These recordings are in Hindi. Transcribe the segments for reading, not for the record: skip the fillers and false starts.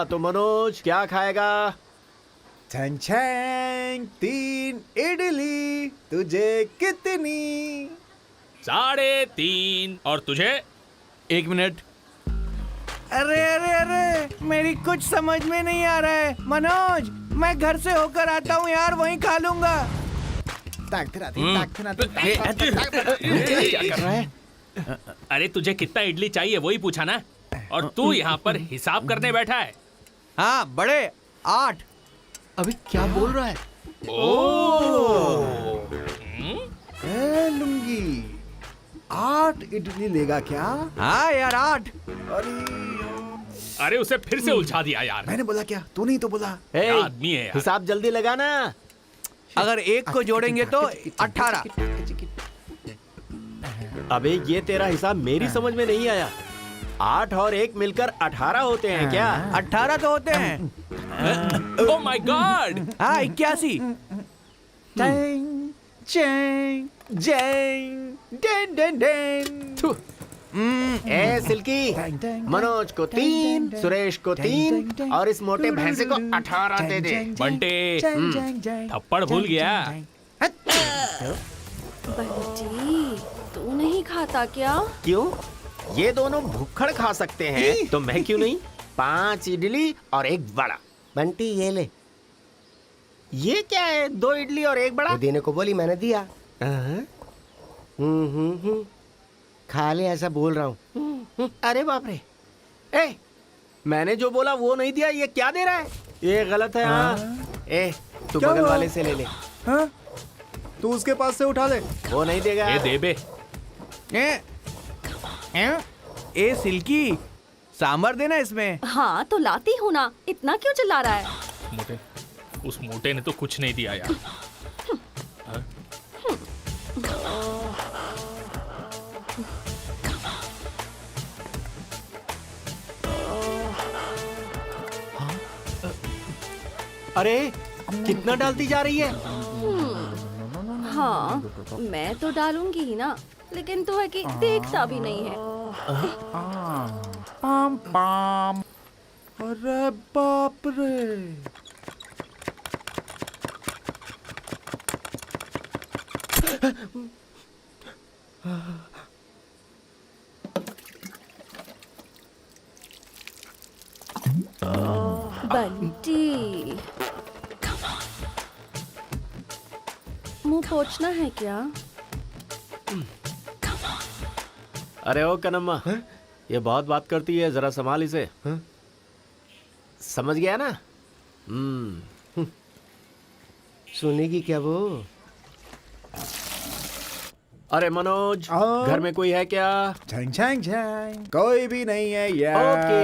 तो मनोज क्या खाएगा? छन छन 3 इडली, तुझे कितनी? 3.5 और तुझे? 1 मिनट। अरे अरे अरे, मेरी कुछ समझ में नहीं आ रहा है। मनोज, मैं घर से होकर आता हूँ यार, वहीं खा लूंगा। क्या कर रहा है? अरे तुझे कितना इडली चाहिए वही पूछा ना, और तू यहाँ पर हिसाब करने बैठा है। हाँ बड़े, 8। अभी क्या बोल रहा है? लुंगी 8 इडली लेगा क्या? हाँ यार 8। अरे उसे फिर से उलझा दिया यार। मैंने बोला क्या? तू नहीं तो बोला। क्या आदमी है यार। हिसाब जल्दी लगाना। अगर 1 को जोड़ेंगे तो 18। अबे ये तेरा हिसाब मेरी समझ में नहीं आया। 8 और 1 मिलकर 18 होते हैं क्या? 18 तो होते हैं। Oh my God. हाँ 81। ए सिल्की, मनोज को 3, सुरेश को 3 और इस मोटे भैंसे को 18 दे दे। बंटे थप्पड़ भूल गया। बंटी, तू नहीं खाता क्या? क्यों? ये दोनों भुक्खड़ खा सकते हैं तो मैं क्यों नहीं? 5 इडली और 1 बड़ा। बंटी ये ले। ये क्या है? 2 इडली और 1 बड़ा? वो देने को बोली, मैंने दिया। खा ले, ऐसा बोल रहा हूँ। अरे बाप रे। ए, मैंने जो बोला वो नहीं दिया, ये क्या दे रहा है? ये गलत है। हाँ। ए, तू बगल वाले से ले ले। हाँ? तू उसके पास से उठा ले। वो नहीं देगा। ये दे बे। ए सिल्की, सांभर देना इसमें। हाँ तो लाती हूँ ना, इतना क्यों चिल्ला रहा है? मोटे, उस मोटे ने तो कुछ नहीं दिया यार। अरे कितना डालती जा रही है? हाँ मैं तो डालूंगी ही ना, लेकिन तो है कि देखता भी नहीं है। Palm palm. अरे बाप रे। बंटी, मुंह पोंछना है क्या? अरे ओ कनम्मा, ये बहुत बात करती है, जरा संभाल इसे। समझ गया ना? सुनेगी क्या वो? अरे मनोज, घर में कोई है क्या? छंग छंग छंग, कोई भी नहीं है यार। ओके।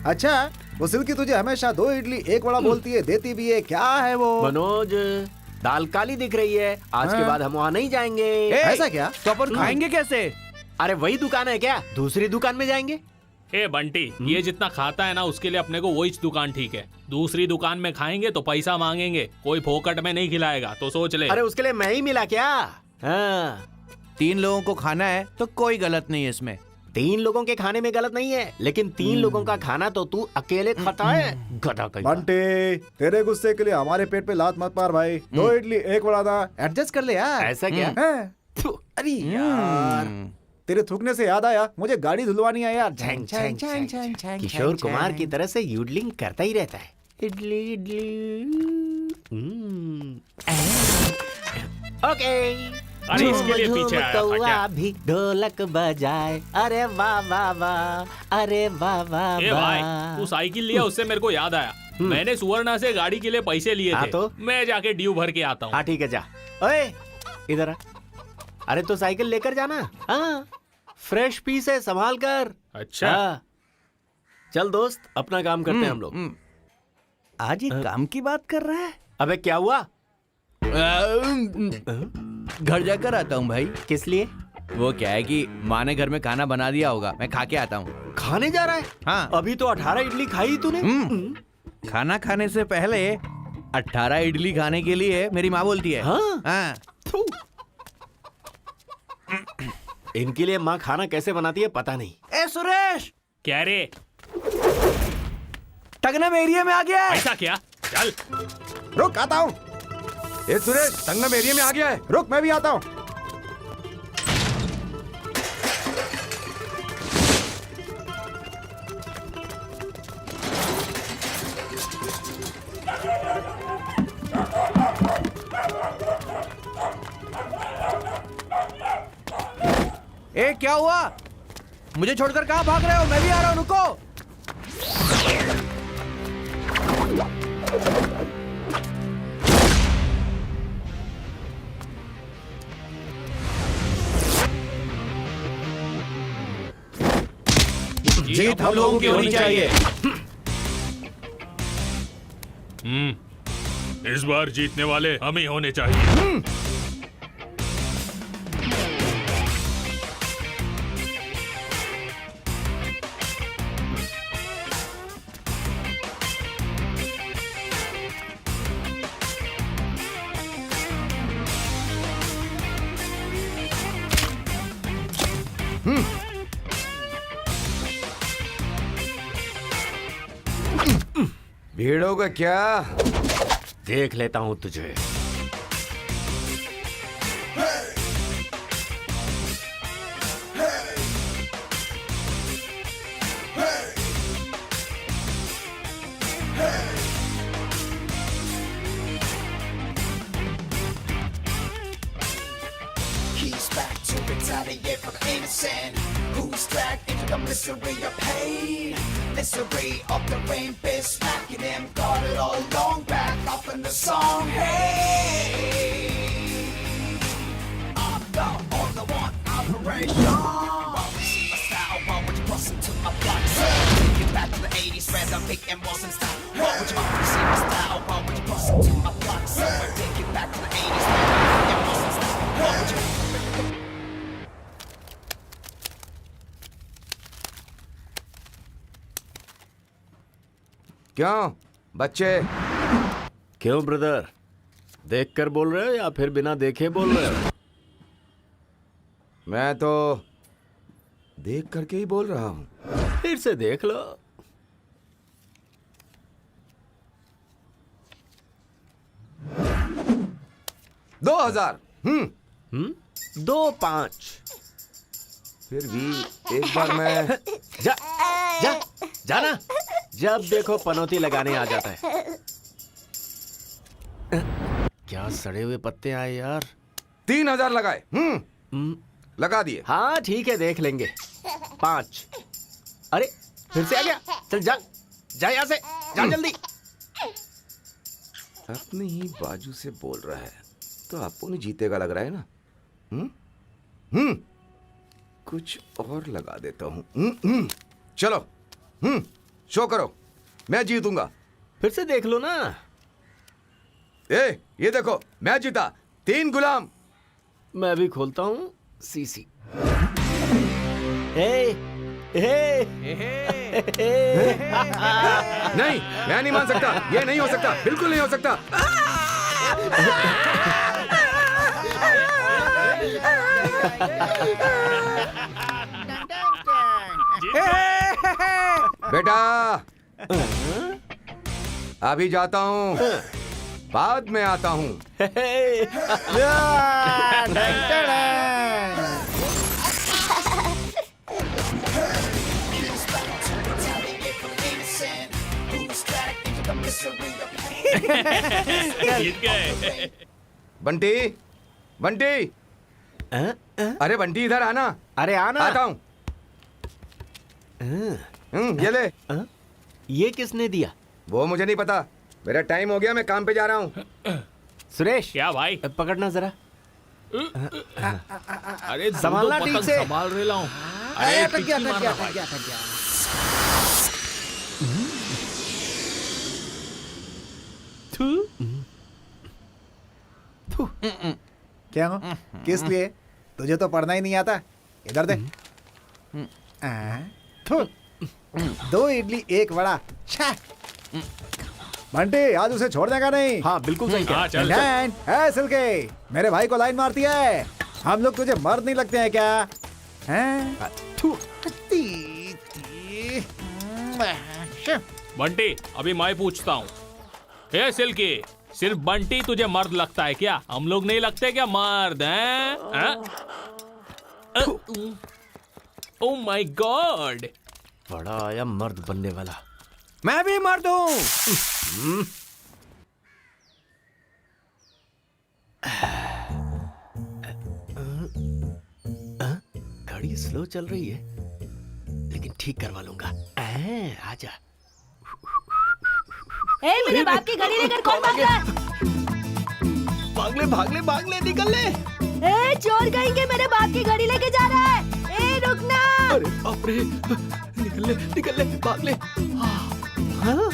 अच्छा, वो सिल्की तुझे हमेशा 2 इडली 1 वड़ा बोलती है, देती भी है, क्या है वो? मनोज, दाल काली दिख रही है। आज के बाद हम वहाँ नहीं जाएंगे। ऐसा क्या? तो अपन खाएंगे कैसे? अरे वही दुकान है क्या? दूसरी दुकान में जाएंगे। ए बंटी, ये जितना खाता है ना उसके लिए अपने को वही दुकान ठीक है। दूसरी दुकान में खाएंगे तो पैसा मांगेंगे, कोई फोकट में नहीं खिलाएगा, तो सोच ले। अरे उसके लिए मैं ही मिला क्या? हाँ। 3 लोगों को खाना है तो कोई गलत नहीं है इसमें। 3 लोगों के खाने में गलत नहीं है, लेकिन 3 लोगों का खाना तो तू अकेले खाता है, गधा कहीं का। बंटी, तेरे गुस्से के लिए हमारे पेट पे लात मत मार भाई। 2 इडली 1 वड़ा था, एडजस्ट कर ले यार। ऐसा क्या? अरे यार, तेरे थूकने से याद आया, मुझे गाड़ी धुलवानी है यार। छंग, छंग, छंग, छंग, छंग। किशोर कुमार की तरह से यूडलिंग करता ही रहता है। इडली इडली। ओके। अरे इसके लिए पीछे आया था क्या? भी ढोलक बजाए। अरे वाह वाह वाह, अरे वाह वाह। ए भाई, तू साइकिल लिया उससे मेरे को याद आया, मैंने सुवर्णा से गाड़ी के लिए पैसे लिए थे। तो मैं जाके ड्यू भर के आता हूँ। हाँ ठीक है, जा। ओए इधर आ। अरे तो साइकिल लेकर जाना। हाँ, फ्रेश पीस है, संभाल कर। अच्छा। हाँ। चल दोस्त, अपना काम करते हैं हम लोग। आज ये काम की बात कर रहा है। अबे क्या हुआ? घर जाकर आता हूँ भाई। किस लिए? वो क्या है कि माँ ने घर में खाना बना दिया होगा, मैं खा के आता हूँ। खाने जा रहा है? हाँ। अभी तो 18 इडली खाई तूने। खाना खाने से पहले 18 इडली खाने के लिए मेरी माँ बोलती है। हाँ? हाँ। थू। इनके लिए माँ खाना कैसे बनाती है पता नहीं। ए सुरेश, क्या रे? तगनम एरिया में आ गया है। ऐसा क्या? चल। रुक, आता हूँ। ए सुरेश, संगम एरिया में आ गया है। रुक, मैं भी आता हूँ। ए क्या हुआ? मुझे छोड़कर कहाँ भाग रहे हो? मैं भी आ रहा हूँ, रुको। जीत हम लोगों की होनी चाहिए। इस बार जीतने वाले हम ही होने चाहिए। भीड़ों का क्या? देख लेता हूं तुझे। He's back to retaliate for the innocent who's dragged into the misery of pain. Misery of the rain, bitch smacking him. Got it all along, back up in the song. Hey, I'm the only one operation. While we see my style, why would you cross into my block? So take it back to the 80s where the big M wasn't style. Why would you see my style? Why would you cross into my block? So take it back to the 80s where the big M wasn't style. Why would you? क्यों बच्चे? क्यों ब्रदर? देख कर बोल रहे हो या फिर बिना देखे बोल रहे हो? मैं तो देख करके ही बोल रहा हूं। फिर से देख लो। $2000। 2-5। फिर भी एक बार मैं जा जा जाना। जब देखो पनौती लगाने आ जाता है। क्या सड़े हुए पत्ते आए यार। 3000 लगाए। लगा दिए। हाँ ठीक है, देख लेंगे। 5। अरे फिर से आ गया। चल जा जा यहाँ से, जा जल्दी। अपनी ही बाजू से बोल रहा है तो आपको नहीं जीतेगा लग रहा है ना। कुछ और लगा देता हूँ। चलो शो करो, मैं जीतूंगा। फिर से देख लो ना। ये देखो, मैं जीता। 3 गुलाम। मैं भी खोलता हूँ सीसी। हे हे नहीं, मैं नहीं मान सकता। ये नहीं हो सकता, बिल्कुल नहीं हो सकता। बेटा अभी जाता हूँ, बाद में आता हूँ। जीत गए। बंटी, बंटी, अरे बंटी इधर आना। अरे आना। आता हूँ। ये ले। ये किसने दिया? वो मुझे नहीं पता, मेरा टाइम हो गया, मैं काम पे जा रहा हूँ। सुरेश क्या भाई? पकड़ना जरा। अरे संभालना ठीक से। संभाल रहे हूँ। अरे अटक गया, टिक्की अटक गया, मारना अटक गया, भाई। अटक गया। क्या हो? किस लिए? तुझे तो पढ़ना ही नहीं आता। इधर दे। थू। 2 इडली 1 वड़ा। छा। बंटी आज उसे छोड़ देगा नहीं। हाँ बिल्कुल सही कहा। चल लैंड, ए सिल्के, मेरे भाई को लाइन मारती है। हम लोग तुझे मर्द नहीं लगते हैं क्या? हैं? बंटी अभी मैं पूछता हूँ, हे सिल्की, सिर्फ बंटी तुझे मर्द लगता है क्या? हम लोग नहीं लगते क्या मर्द हैं? ओ माय गॉड, बड़ा आया मर्द बनने वाला। मैं भी मर्द हूँ। घड़ी स्लो चल रही है, लेकिन ठीक करवा लूंगा। आजा। ए, मेरे बाप की घड़ी लेकर कौन भाग रहा है? भाग ले, निकल ले। ए, चोर कहेंगे, मेरे बाप की घड़ी लेके जा रहा है। ए, रुकना। अरे बाप रे, निकल ले, भाग ले। हाँ?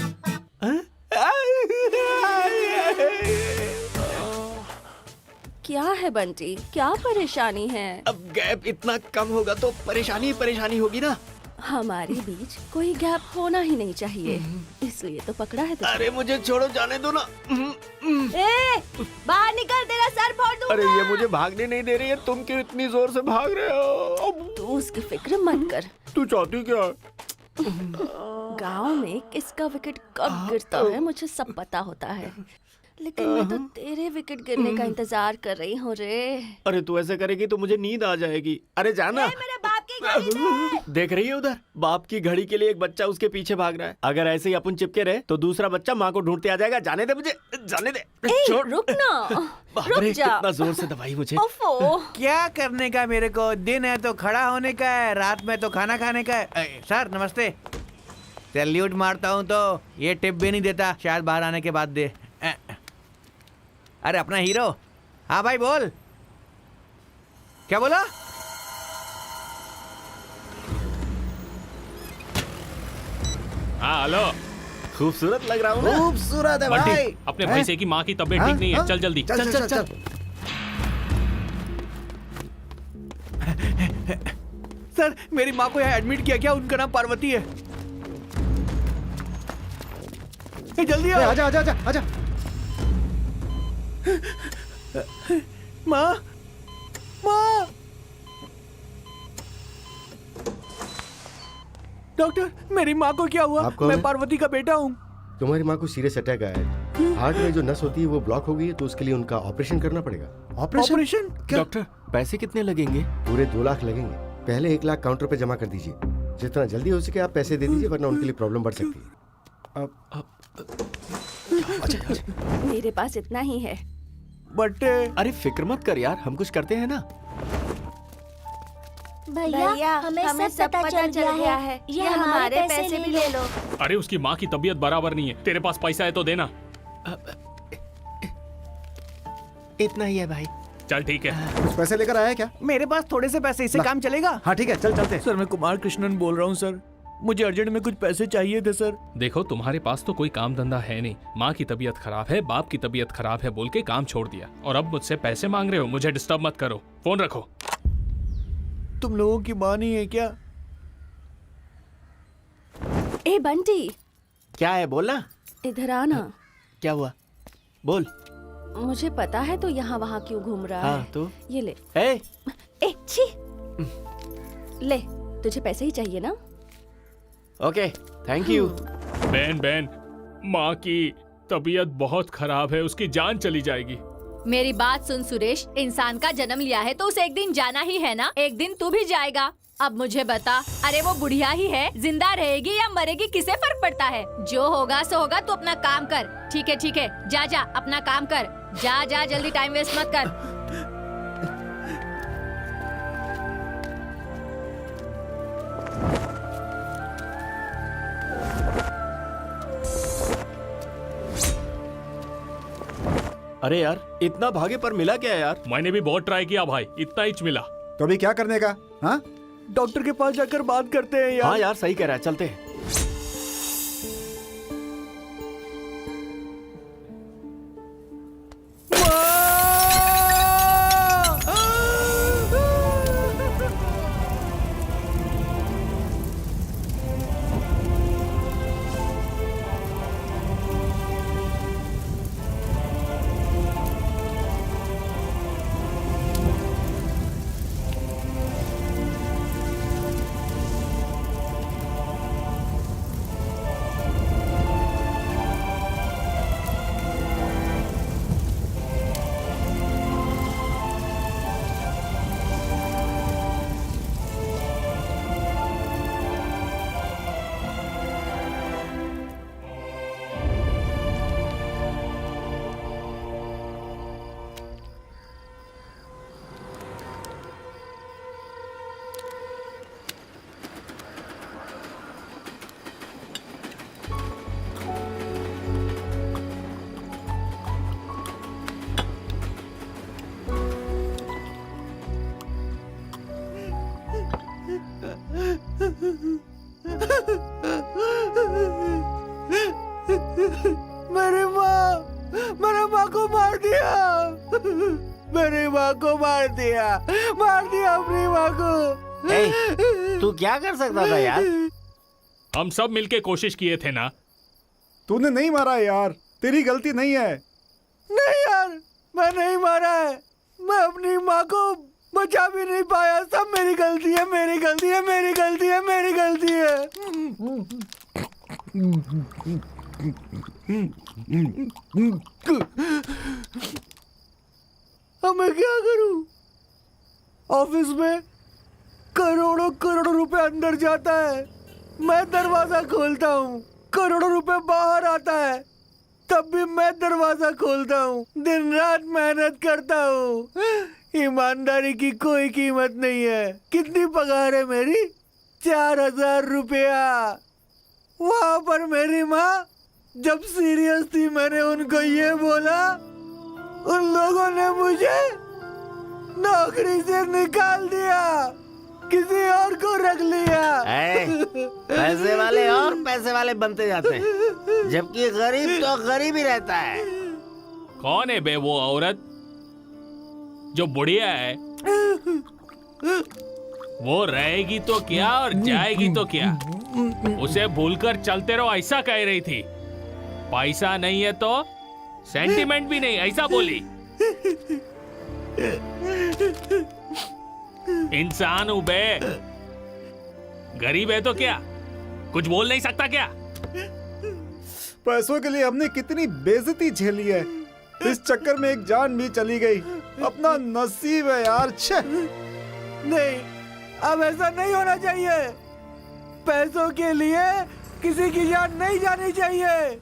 क्या है बंटी, क्या परेशानी है? अब गैप इतना कम होगा तो परेशानी ही परेशानी होगी ना। हमारे बीच कोई गैप होना ही नहीं चाहिए, इसलिए तो पकड़ा है तुझे। अरे मुझे छोड़ो, जाने दो ना। ए, बाहर निकल, तेरा सर फोड़ दूंगा। अरे ये मुझे भागने नहीं दे रही है, तुम क्यों इतनी जोर से भाग रहे हो? तू उसकी फिक्र मत कर। तू चाहती क्या है? गांव में किसका विकेट कब गिरता है मुझे सब पता होता है, लेकिन मैं तो तेरे विकेट गिरने का इंतजार कर रही हूँ रे। अरे तू ऐसे करेगी तो मुझे नींद आ जाएगी। अरे जाना। मेरे बाप की घड़ी दे। देख रही है उधर, बाप की घड़ी के लिए एक बच्चा उसके पीछे भाग रहा है। अगर ऐसे ही अपन चिपके रहे तो दूसरा बच्चा माँ को ढूंढते आ जाएगा। जाने दे मुझे, जाने दे। ए, रुक ना, रुक जा। कितना जोर से दबाई मुझे। ओफो। क्या करने का मेरे को? दिन है तो खड़ा होने का है, रात में तो खाना खाने का है। सर नमस्ते। सैल्यूट मारता हूँ तो ये टिप भी नहीं देता, शायद बाहर आने के बाद दे। अरे अपना हीरो। हाँ भाई बोल, क्या बोला? हाँ हेलो, खूबसूरत लग रहा हूँ ना? खूबसूरत है भाई। बंटी अपने भैंसे की माँ की तबीयत ठीक नहीं है, चल जल्दी। चल। सर मेरी माँ को यहाँ एडमिट किया, क्या उनका नाम पार्वती है? जल्दी आओ। आजा। माँ। डॉक्टर मेरी माँ को क्या हुआ? आप कौन मैं है? पार्वती का बेटा हूँ। तुम्हारी माँ को सीरियस अटैक आया है। हार्ट में जो नस होती है वो ब्लॉक हो गई है, तो उसके लिए उनका ऑपरेशन करना पड़ेगा। ऑपरेशन? डॉक्टर पैसे कितने लगेंगे? पूरे 2 लाख लगेंगे। पहले 1 लाख काउंटर पे जमा कर दीजिए। जितना जल्दी हो सके आप पैसे दे दीजिए, वरना उनके लिए प्रॉब्लम बढ़ सकती है। मेरे पास इतना ही है। बट अरे फिक्र मत कर यार, हम कुछ करते हैं ना। भैया हमें सब पता चल गया है, ये हमारे पैसे भी ले लो। अरे उसकी माँ की तबीयत बराबर नहीं है, तेरे पास पैसा है तो देना। इतना ही है भाई। चल ठीक है। कुछ पैसे लेकर आया है क्या? मेरे पास थोड़े से पैसे, इससे काम चलेगा? हाँ ठीक है, चल चलते। सर मैं कुमार कृष्णन बोल रहा हूँ सर, मुझे अर्जेंट में कुछ पैसे चाहिए थे सर। देखो तुम्हारे पास तो कोई काम धंधा है नहीं, माँ की तबीयत खराब है, बाप की तबीयत खराब है बोल के काम छोड़ दिया, और अब मुझसे पैसे मांग रहे हो। मुझे डिस्टर्ब मत करो, फोन रखो। तुम लोगों की माँ नहीं है क्या? ए बंटी, क्या है बोलना? इधर आना। क्या हुआ? बोल। मुझे पता है तो यहाँ वहाँ क्यों घूम रहा हाँ है। तो ये ले। ए छी ले, तुझे पैसे ही चाहिए ना? Okay thank you. बहन माँ की तबीयत बहुत खराब है, उसकी जान चली जाएगी। मेरी बात सुन सुरेश, इंसान का जन्म लिया है तो उसे एक दिन जाना ही है ना। एक दिन तू भी जाएगा। अब मुझे बता, अरे वो बुढ़िया ही है, जिंदा रहेगी या मरेगी किसे फर्क पड़ता है? जो होगा सो होगा, तू अपना काम कर। ठीक है, जा अपना काम कर। जा जल्दी, टाइम वेस्ट मत कर। अरे यार इतना भागे पर मिला क्या यार? मैंने भी बहुत ट्राई किया भाई, इतना ही मिला। तो अभी क्या करने का? हाँ डॉक्टर के पास जाकर बात करते हैं यार। हाँ यार सही कह रहा है, चलते हैं। माँ को मार दिया अपनी माँ को। ए, तू क्या कर सकता था यार? हम सब मिलके कोशिश किए थे ना। तूने नहीं मारा यार, तेरी गलती नहीं है। नहीं यार, मैं नहीं मारा है। मैं अपनी माँ को बचा भी नहीं पाया। सब मेरी गलती है, मेरी गलती है, मेरी गलती है, मेरी गलती है। अब मैं क्या करूं? ऑफिस में करोड़ों करोड़ों रुपए अंदर जाता है, मैं दरवाजा खोलता हूँ, करोड़ों रुपए बाहर आता है, तब भी मैं दरवाजा खोलता हूँ। दिन रात मेहनत करता हूँ। ईमानदारी की कोई कीमत नहीं है। कितनी पगार है मेरी? 4000 रुपया। वहां पर मेरी माँ जब सीरियस थी, मैंने उनको ये बोला, उन लोगों ने मुझे नौकरी से निकाल दिया, किसी और को रख लिया। पैसे वाले और पैसे वाले बनते जाते हैं, जबकि गरीब तो गरीब ही रहता है। कौन है बे वो औरत जो बुढ़िया है? वो रहेगी तो क्या और जाएगी तो क्या? उसे भूलकर चलते रहो ऐसा कह रही थी। पैसा नहीं है तो सेंटिमेंट भी नहीं, ऐसा बोली। इंसान हूं बे, गरीब है तो क्या? कुछ बोल नहीं सकता क्या? पैसों के लिए हमने कितनी बेइज्जती झेली है, इस चक्कर में एक जान भी चली गई। अपना नसीब है यार। छे नहीं, अब ऐसा नहीं होना चाहिए। पैसों के लिए किसी की जान नहीं जानी चाहिए।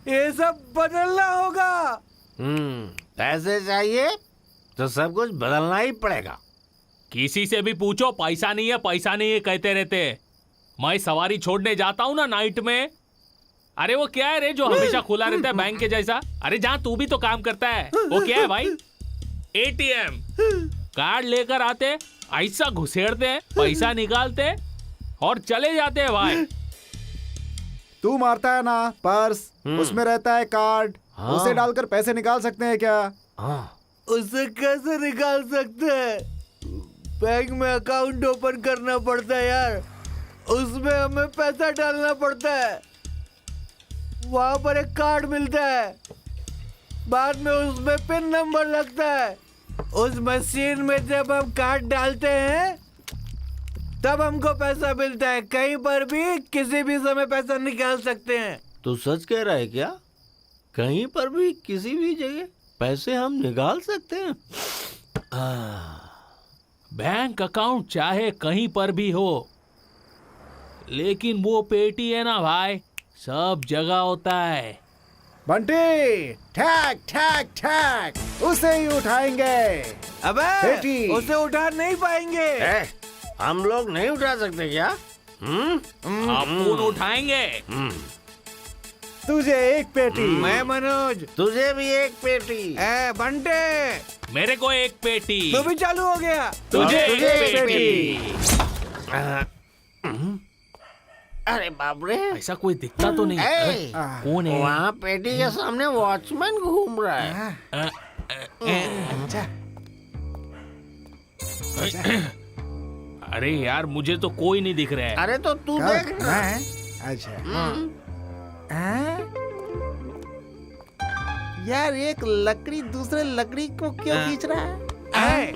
ये सब बदलना होगा। पैसे चाहिए तो सब कुछ बदलना ही पड़ेगा। किसी से भी पूछो, पैसा नहीं है, पैसा नहीं है कहते रहते। मैं सवारी छोड़ने जाता हूँ ना नाइट में, अरे वो क्या है रे जो हमेशा खुला रहता है बैंक के जैसा? अरे जहाँ तू भी तो काम करता है, वो क्या है भाई? एटीएम कार्ड लेकर आते, ऐसा घुसेड़ते, पैसा निकालते और चले जाते हैं भाई। तू मारता है ना पर्स, उसमें रहता है कार्ड। उसे डालकर पैसे निकाल सकते हैं क्या? उससे कैसे निकाल सकते हैं? बैंक में अकाउंट ओपन करना पड़ता है यार, उसमें हमें पैसा डालना पड़ता है। वहां पर एक कार्ड मिलता है, बाद में उसमें पिन नंबर लगता है। उस मशीन में जब हम कार्ड डालते हैं तब हमको पैसा मिलता है। कहीं पर भी किसी भी समय पैसा निकाल सकते हैं। तू सच कह रहा है क्या? कहीं पर भी किसी भी जगह पैसे हम निकाल सकते हैं? बैंक अकाउंट चाहे कहीं पर भी हो, लेकिन वो पेटी है ना भाई, सब जगह होता है। बंटी, ठैक ठैक ठैक, उसे ही उठाएंगे। अबे पेटी। उसे उठा नहीं पाएंगे। हम लोग नहीं उठा सकते क्या? अपन उठाएंगे। तुझे एक पेटी। मैं मनोज। तुझे भी एक पेटी। बंटे, मेरे को एक पेटी। तो भी चालू हो गया। तुझे एक एक पेटी। अरे बाप रे, ऐसा कोई दिखता तो नहीं। ए, कौन है? वहाँ पेटी के सामने वॉचमैन घूम रहा है। अरे यार मुझे तो कोई नहीं दिख रहा है। अरे तो तू देख ना। अच्छा यार एक लकड़ी दूसरे लकड़ी को क्यों खींच रहा है?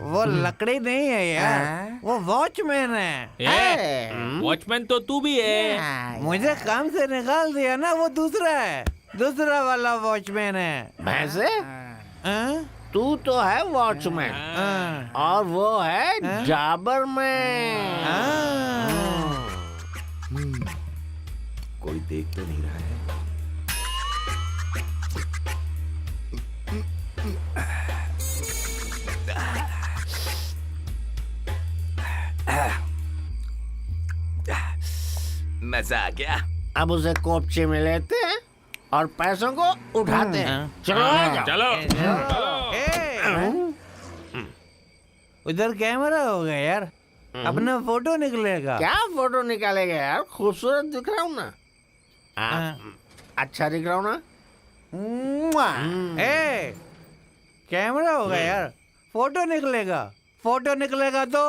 वो लकड़ी नहीं है यार, वो वॉचमैन है। वॉचमैन तो तू भी है। मुझे काम से निकाल दिया ना, वो दूसरा है, दूसरा वाला वॉचमैन है। वैसे हाँ? तू तो है वॉचमैन हाँ। और वो है जाबर मैन। कोई देख तो नहीं रहा है। मजा आ गया। अब उसे कोपचे में लेते हैं और पैसों को उठाते हैं। चलो आ जाओ। चलो। उधर कैमरा होगा यार, अपना फोटो निकलेगा। क्या फोटो निकालेगा यार? खूबसूरत दिख रहा हूँ ना? अच्छा दिख रहा हूँ ना? कैमरा होगा यार, फोटो निकलेगा, फोटो निकलेगा तो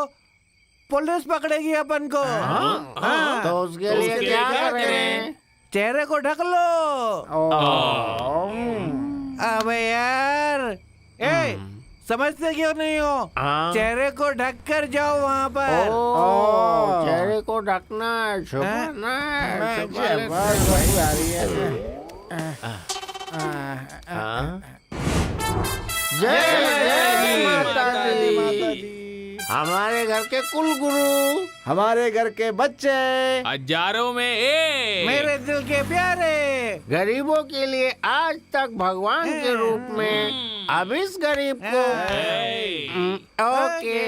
पुलिस पकड़ेगी अपन को। हाँ। तो उसके लिए क्या करें? चेहरे को ढक लो। अबे यार, ए समझते क्यों नहीं हो? चेहरे को ढक कर जाओ वहाँ पर। चेहरे को ढकना है, छुपाना है, जय माता दी। हमारे घर के कुल गुरु, हमारे घर के बच्चे, हजारों में एक। मेरे दिल के प्यारे, गरीबों के लिए आज तक भगवान के रूप में, अब इस गरीब को ओके,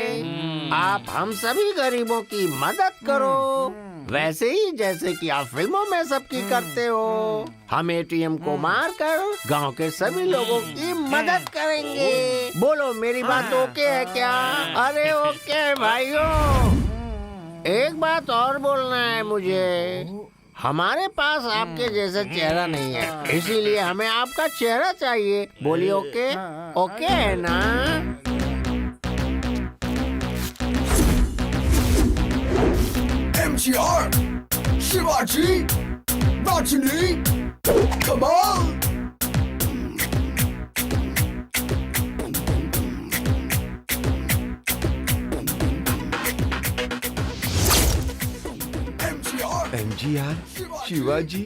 आप हम सभी गरीबों की मदद करो, वैसे ही जैसे कि आप फिल्मों में सबकी करते हो। हम एटीएम को मारकर गांव के सभी लोगों की मदद करेंगे। बोलो मेरी बात ओके है क्या? अरे ओके भाइयों। एक बात और बोलना है मुझे, हमारे पास आपके जैसा चेहरा नहीं है, इसीलिए हमें आपका चेहरा चाहिए। बोलिए ओके? ओके है ना? MGR, Shivaji, Rajini, come on! MGR, Shivaji,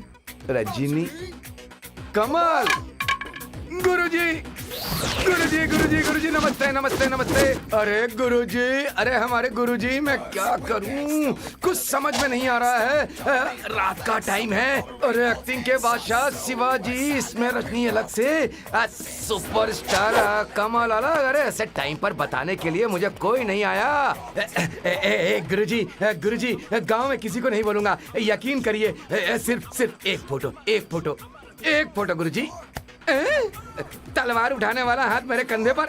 Rajni, कमाल। गुरुजी, गुरुजी, गुरुजी, गुरुजी, नमस्ते, नमस्ते, नमस्ते। अरे गुरुजी, अरे हमारे गुरुजी, मैं क्या करूं? कुछ समझ में नहीं आ रहा है। रात का टाइम है। अरे एक्टिंग के बादशाह शिवाजी, इसमें रजनी अलग से सुपरस्टार कमाल अलग। अरे ऐसे टाइम पर बताने के लिए मुझे कोई नहीं आया। गुरुजी, गुरुजी, गांव में किसी को नहीं बोलूंगा, यकीन करिए। सिर्फ एक फोटो, एक फोटो, एक फोटो गुरुजी। तलवार उठाने वाला हाथ मेरे कंधे पर।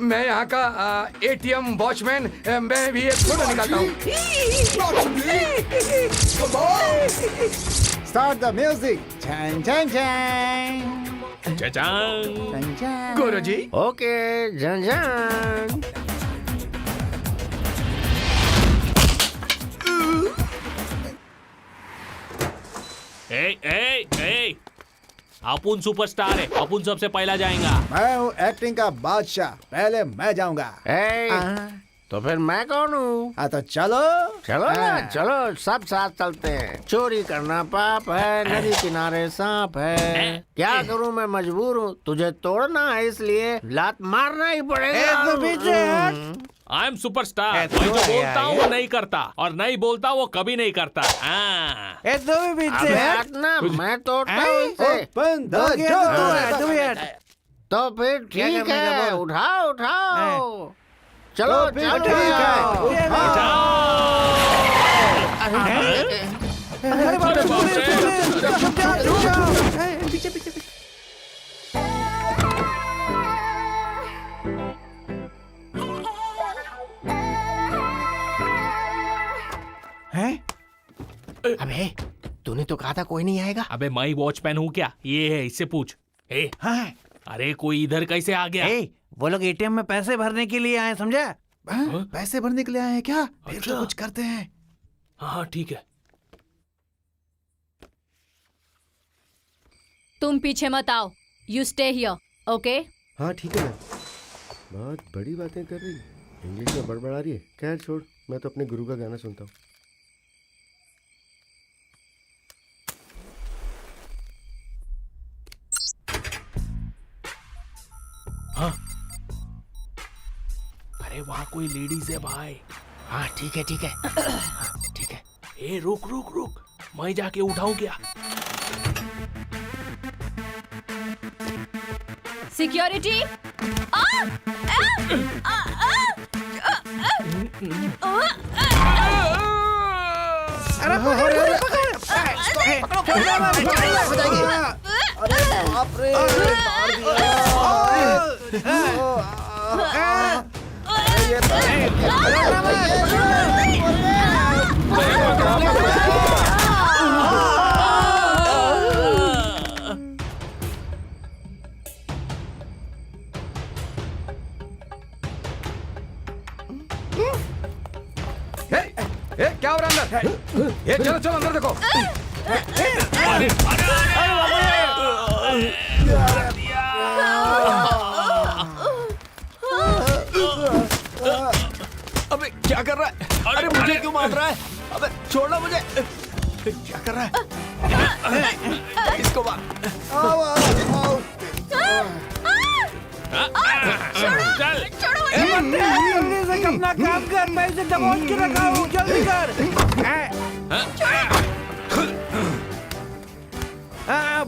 मैं यहाँ का एटीएम वॉचमैन, मैं भी एक फोटो निकालता हूँ। Start the music. चैन चैन चैन चचांग। गुरुजी, ओके झंझन। ए अपुन सुपरस्टार है, अपुन सबसे पहला जाएगा। मैं हूँ एक्टिंग का बादशाह, पहले मैं जाऊंगा। तो फिर मैं कौन हूँ? हाँ तो चलो। चलो ना, चलो सब साथ चलते हैं। चोरी करना पाप है, नदी किनारे सांप है। क्या करूँ, मैं मजबूर हूँ, तुझे तोड़ना है इसलिए लात मारना ही पड़ेगा। I am superstar. मैं जो बोलता हूँ वो नहीं करता, और नहीं बोलता वो कभी नहीं करता। मैं तोड़ता हूँ इसे। तो फिर ठीक है, उठाओ उठाओ। चलो चलो पीछे पीछे। अबे तूने तो कहा था कोई नहीं आएगा। अबे मैं ही वॉचमैन हूँ क्या? ये है, इससे पूछ। हाँ। अरे कोई इधर कैसे आ गया? वो लोग एटीएम में पैसे भरने के लिए आए, समझा? पैसे भरने के लिए आए हैं क्या? फिर तो कुछ करते हैं। हाँ ठीक है। तुम पीछे मत आओ, यू स्टे हियर, ओके? हाँ ठीक है ना। बहुत बड़ी बातें कर रही है, इंग्लिश में बड़बड़ा रही है। खैर छोड़, मैं तो अपने गुरु का गाना सुनता हूँ। हाँ? अरे वहाँ कोई लेडीज है भाई। हाँ ठीक है ठीक है। हाँ, ठीक है। ए रुक रुक रुक, मैं जाके उठाऊं क्या? सिक्योरिटी। क्या हो रहा है अंदर? ये चलो चलो अंदर देखो। अबे क्या कर रहा है? अरे मुझे क्यों मार रहा है? अबे छोड़ना मुझे। क्या कर रहा है? इसको मार। चल जल्दी से अपना काम कर, मैं इसे दबोच के रखा हूँ, जल्दी कर।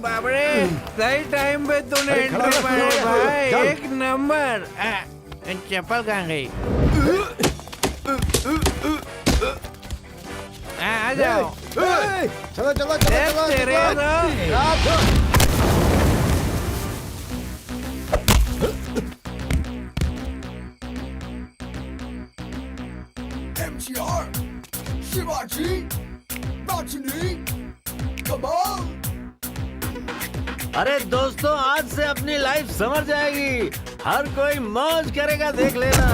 बाप रे, सही टाइम पे तूने एंट्री मारी भाई, एक नंबर। चप्पल कहाँ गई? आ जाओ। चलो चलो चलो तेरे MTR, शिवाजी, राजनी, कमाल। अरे दोस्तों, आज से अपनी लाइफ समझ जाएगी। हर कोई मौज करेगा, देख लेना।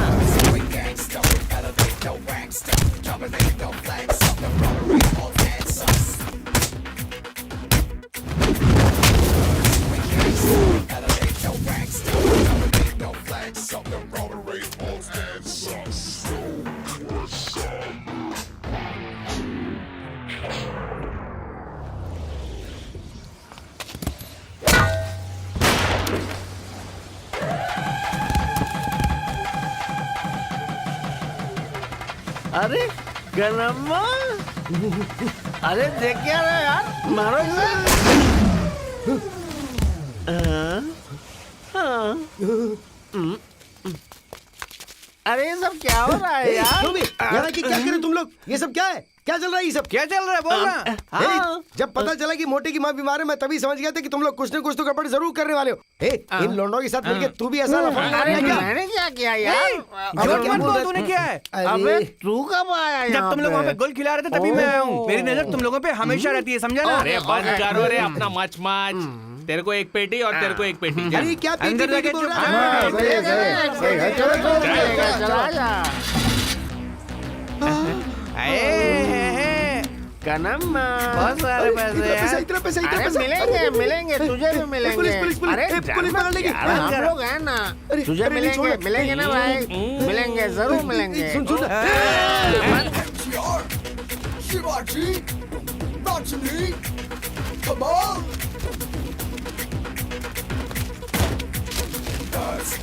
अरे गनम्मा, अरे देख क्या रहा है यार, मारो इसे। अरे ये सब क्या हो रहा है यार? यहाँ की क्या करें तुम लोग? ये सब क्या है? क्या चल रहा है ये सब? क्या चल रहा है बोलना? जब पता चला कि मोटे की माँ बीमार है, मैं तभी समझ गया था कि तुम लोग कुछ न कुछ तो गड़बड़ जरूर करने वाले हो। इन लोंडों के साथ मिलके तू भी ऐसा मैंने क्या किया यार? झूठ मत बोल, तूने क्या है? अबे तू कब आया? जब तुम लोग वहाँ पे गोल खिला रहे थे तभी मैं आया हूँ। मेरी नजर तुम लोगों पे हमेशा रहती है, समझा ना? अरे बंद करो रे अपना मच मच। तेरे को एक पेटी और तेरे को एक पेटी। अरे क्या अंदर जाके बोल चुप रहा है? कनम्मा, बहुत सारे पैसे यार। इतना पैसा अरे मिलेंगे मिलेंगे, तुझे भी मिलेंगे। पुलिस अरे पुलिस पकड़ लेगी। यार, हम लोग हैं ना, तुझे अरे मिलेंगे छोड़ो। मिलेंगे ना भाई, मिलेंगे जरूर मिलेंगे। सुन MTR, शिवाजी, राजनी, कमाल।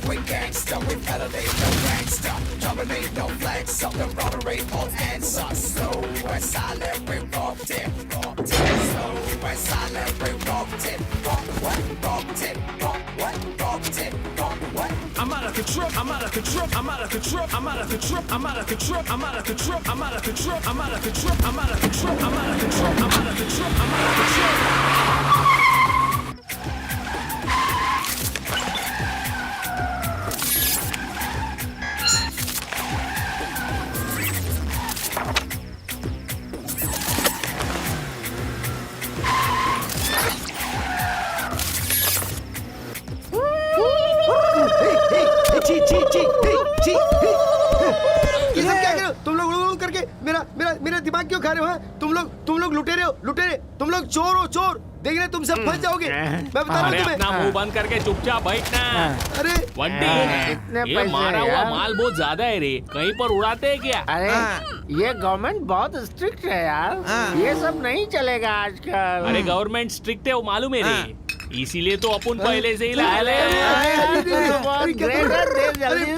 We gangsta, we elevate the gangsta, dominate no flags, something robbery, all answers. So we're silent, we robbed it, so we're silent, we robbed it, robbed it. I'm out of control, I'm out of control, I'm out of control, I'm out of control, I'm out of control, I'm out of control, I'm out of control, I'm out of control, I'm out of control, I'm out of control, I'm out of control, I'm out of control. ये सब क्या कर रहे हो? तुम लोग करके मेरा दिमाग क्यों खा रहे हो? तुम लोग लुटेरे हो, लुटेरे। तुम लोग चोर हो, चोर। देख रहे तुम सब फंस जाओगे। मैं बता रहा हूँ अरे तुम्हें। अपना मुंह बंद करके चुपचाप बैठना। अरे वंटी, इतने ये पैसे मारा हुआ यार। माल बहुत ज्यादा है रे, कहीं पर उड़ाते हैं क्या? अरे ये गवर्नमेंट बहुत स्ट्रिक्ट है यार, ये सब नहीं चलेगा आजकल। अरे गवर्नमेंट स्ट्रिक्ट है वो मालूम है रे, इसीलिए तो अपन पहले से ही लाए ले।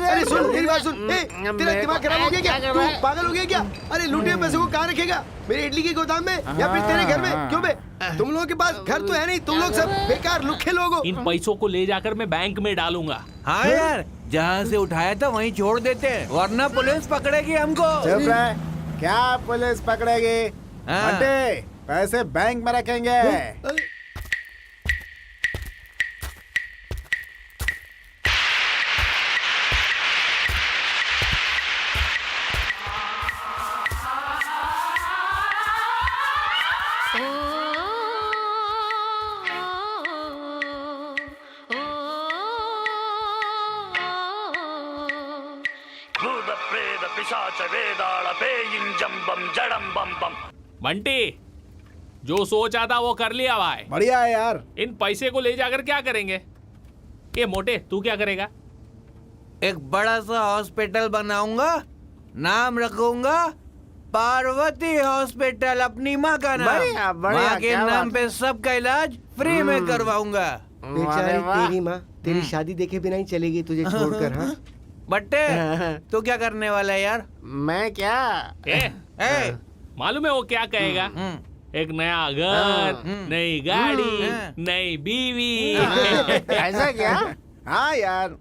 अरे सुन मेरी बात सुन। तेरा दिमाग खराब हो गया क्या? तू पागल हो गया क्या? अरे लूटे पैसे को कहाँ रखेगा? मेरे इडली की गोदाम में या फिर तेरे घर में? क्यों बे? तुम लोगों के पास घर तो है नहीं, तुम लोग सब बेकार लुखे लोग हो। इन पैसों को ले जाकर मैं बैंक में डालूंगा। हाँ यार, जहाँ से उठाया था वहीं छोड़ देते, वरना पुलिस पकड़ेगी हमको। चुप रहे, क्या पुलिस पकड़ेगी? बंटे, पैसे बैंक में रखेंगे। भूत प्रेत पिशाच वेदाल बेइंग जम बम जड़म बम बम। बंटी, जो सोचा था वो कर लिया भाई। बढ़िया है यार। इन पैसे को ले जाकर क्या करेंगे? ये मोटे, तू क्या करेगा? एक बड़ा सा हॉस्पिटल बनाऊंगा, नाम रखूंगा पार्वती हॉस्पिटल, अपनी माँ का नाम। बढ़िया, बढ़िया, माँ के क्या नाम बात। पे सबका इलाज फ्री में करवाऊंगा। बेचारी तेरी माँ तेरी शादी देखे बिना ही चलेगी तुझे छोड़कर। हाँ बट्टे, तू क्या करने वाला है यार? मैं क्या? ए, मालूम है वो क्या कहेगा? एक नया घर, नई गाड़ी, नई बीवी। ऐसा क्या? हाँ यार।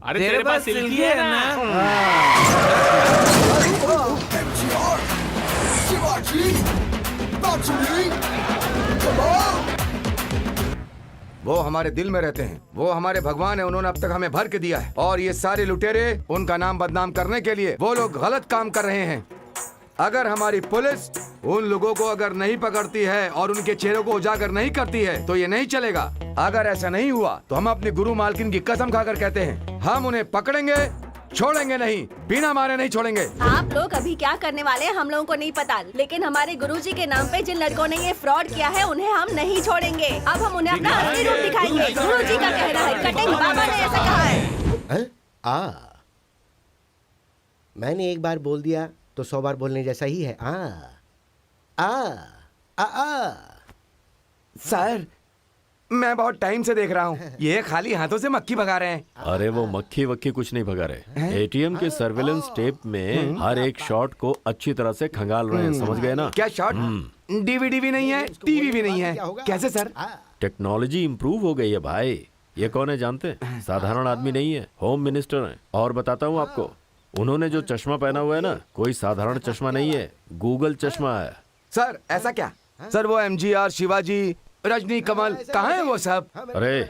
अरे तेरे पास सिल्की है ना? वो हमारे दिल में रहते हैं, वो हमारे भगवान है, उन्होंने अब तक हमें भर के दिया है। और ये सारे लुटेरे उनका नाम बदनाम करने के लिए वो लोग गलत काम कर रहे हैं। अगर हमारी पुलिस उन लोगों को अगर नहीं पकड़ती है और उनके चेहरों को उजागर नहीं करती है तो ये नहीं चलेगा। अगर ऐसा नहीं हुआ तो हम अपनी गुरु मालकिन की कसम खाकर कहते हैं, हम उन्हें पकड़ेंगे, छोड़ेंगे नहीं, बिना मारे नहीं छोड़ेंगे। आप लोग अभी क्या करने वाले हैं हम लोगों को नहीं पता, लेकिन हमारे गुरुजी के नाम पे जिन लड़कों ने ये फ्रॉड किया है उन्हें हम नहीं छोड़ेंगे। अब हम उन्हें अपना असली रूप दिखाएंगे। गुरुजी का कहना है, कटिंग बाबा ने ऐसा कहा है। मैंने एक बार बोल दिया तो 100 बार बोलने जैसा ही है। सर, मैं बहुत टाइम से देख रहा हूँ, ये खाली हाथों से मक्खी भगा रहे हैं। अरे वो मक्खी वक्खी कुछ नहीं भगा रहे। एटीएम के सर्वेलेंस टेप में हर एक शॉट को अच्छी तरह से खंगाल रहे हैं, समझ गए ना? क्या शॉट? डीवीडी भी नहीं है, टीवी भी नहीं है, कैसे सर? टेक्नोलॉजी इम्प्रूव हो गई है भाई। ये कौन है जानते हैं? साधारण आदमी नहीं है, होम मिनिस्टर हैं। और बताता हूँ आपको, उन्होंने जो चश्मा पहना हुआ है ना, कोई साधारण चश्मा नहीं है, गूगल चश्मा है। सर ऐसा क्या? सर वो एमजीआर, शिवाजी, रजनी, कमल कहाँ है वो सब? अरे